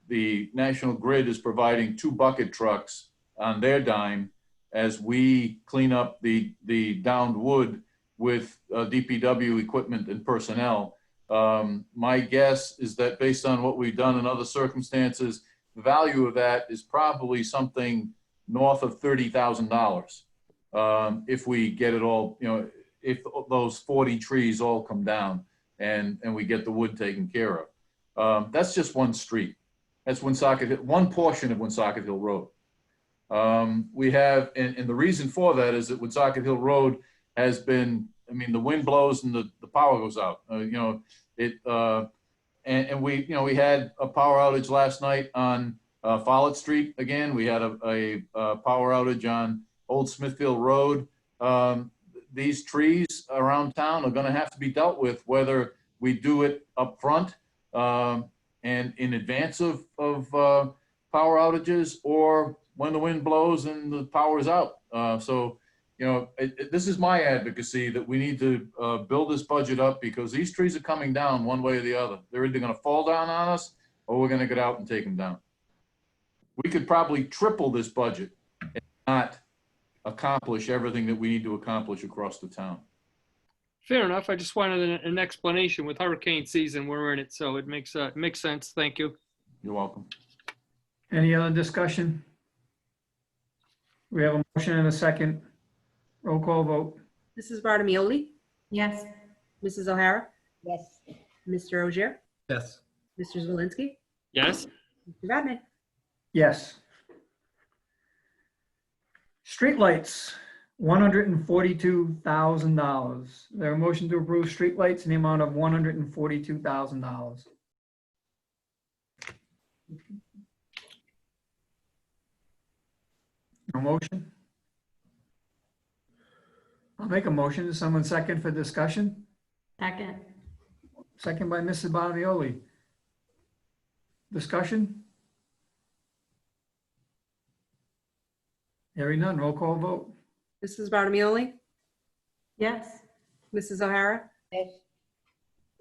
S: the National Grid is providing 2 bucket trucks on their dime as we clean up the downed wood with DPW equipment and personnel. My guess is that based on what we've done in other circumstances, the value of that is probably something north of $30,000. If we get it all, if those 40 trees all come down and we get the wood taken care of. That's just one street. That's one portion of Woonsocket Hill Road. We have, and the reason for that is that Woonsocket Hill Road has been, the wind blows and the power goes out. We had a power outage last night on Follett Street. Again, we had a power outage on Old Smithfield Road. These trees around town are going to have to be dealt with, whether we do it up front and in advance of power outages, or when the wind blows and the power is out. This is my advocacy that we need to build this budget up, because these trees are coming down one way or the other. They're either going to fall down on us or we're going to get out and take them down. We could probably triple this budget and not accomplish everything that we need to accomplish across the town.
Q: Fair enough. I just wanted an explanation. With hurricane season, we're in it, so it makes sense. Thank you.
S: You're welcome.
A: Any other discussion? We have a motion and a second. Roll call vote.
B: Mrs. Barnamoli?
T: Yes.
B: Mrs. O'Hara?
E: Yes.
B: Mr. Ogier?
R: Yes.
B: Mr. Zelinski?
Q: Yes.
B: Mr. Vadney?
A: Yes. Streetlights, $142,000. There a motion to approve streetlights in the amount of $142,000. No motion? I'll make a motion. Is someone second for discussion?
T: Second.
A: Second by Mrs. Bonioli. Discussion? Hearing none, roll call vote.
B: Mrs. Barnamoli?
T: Yes.
B: Mrs. O'Hara?
E: Yes.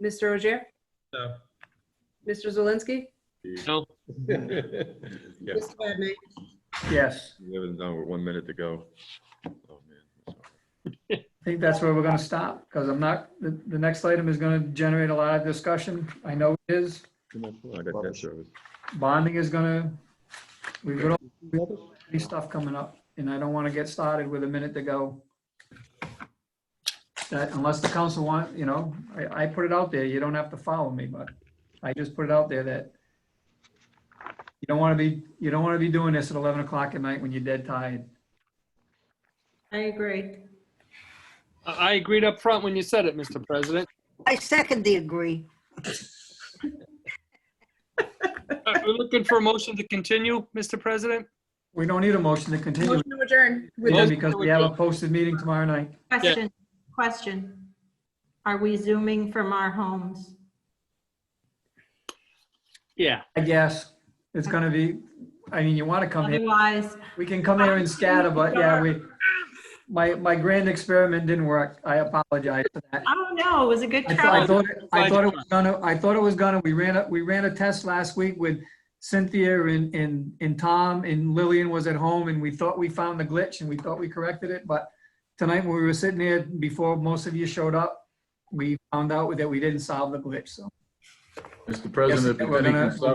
B: Mr. Ogier?
R: No.
B: Mr. Zelinski?
Q: No.
H: Yeah,
B: Mr. Vadney?
A: Yes.
H: we haven't done with 1 minute to go. Oh, man.
A: I think that's where we're gonna stop, because I'm not, the next item is gonna generate a lot of discussion. I know it is.
H: I got that service.
A: Bonding is gonna, we've got all this stuff coming up, and I don't wanna get started with a minute to go. That unless the council want, I put it out there, you don't have to follow me, but I just put it out there that you don't wanna be doing this at 11 o'clock at night when you're dead tired.
T: I agree.
Q: I agreed up front when you said it, Mr. President.
E: I second the agree.
Q: We're looking for a motion to continue, Mr. President.
A: We don't need a motion to continue.
B: Motion to adjourn.
A: Because we have a posted meeting tomorrow night.
T: Question. Are we Zooming from our homes?
Q: Yeah.
A: I guess it's gonna be, you wanna come here.
T: Otherwise,
A: We can come here and scatter, but yeah, my grand experiment didn't work. I apologize for that.
T: I don't know. It was a good
A: I
T: try.
A: thought it was gonna. We ran a test last week with Cynthia and Tom, and Lillian was at home, and we thought we found the glitch and we thought we corrected it. But tonight when we were sitting there before most of you showed up, we found out that we didn't solve the glitch. So,
S: Mr. President,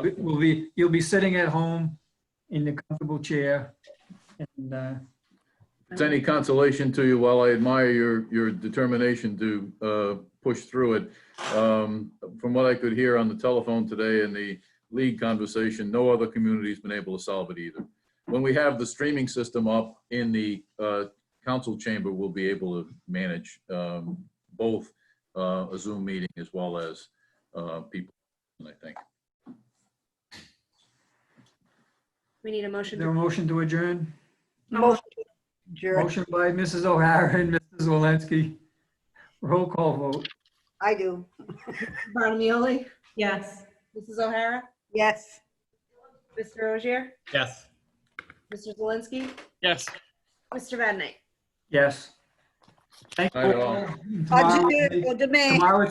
S: if
A: you'll be sitting at home in the comfortable chair, and
S: it's any consolation to you, while I admire your determination to push through it, from what I could hear on the telephone today and the league conversation, no other community's been able to solve it either. When we have the streaming system up in the council chamber, we'll be able to manage both a Zoom meeting as well as people, I think.
B: We need a motion.
A: is there a motion to adjourn?
E: Motion to adjourn.
A: Motion by Mrs. O'Hara and Mrs. Walensky. Roll call vote.
E: I do.
B: Barnamoli?
T: Yes.
B: Mrs. O'Hara?
E: Yes.
B: Mr. Rozier?
R: Yes.
B: Mr. Zelinski?
Q: Yes.
B: Mr. Vadney,
A: Yes. Thank you.
S: Right on.
A: Tomorrow-
E: Adieu, or demain.
A: tomorrow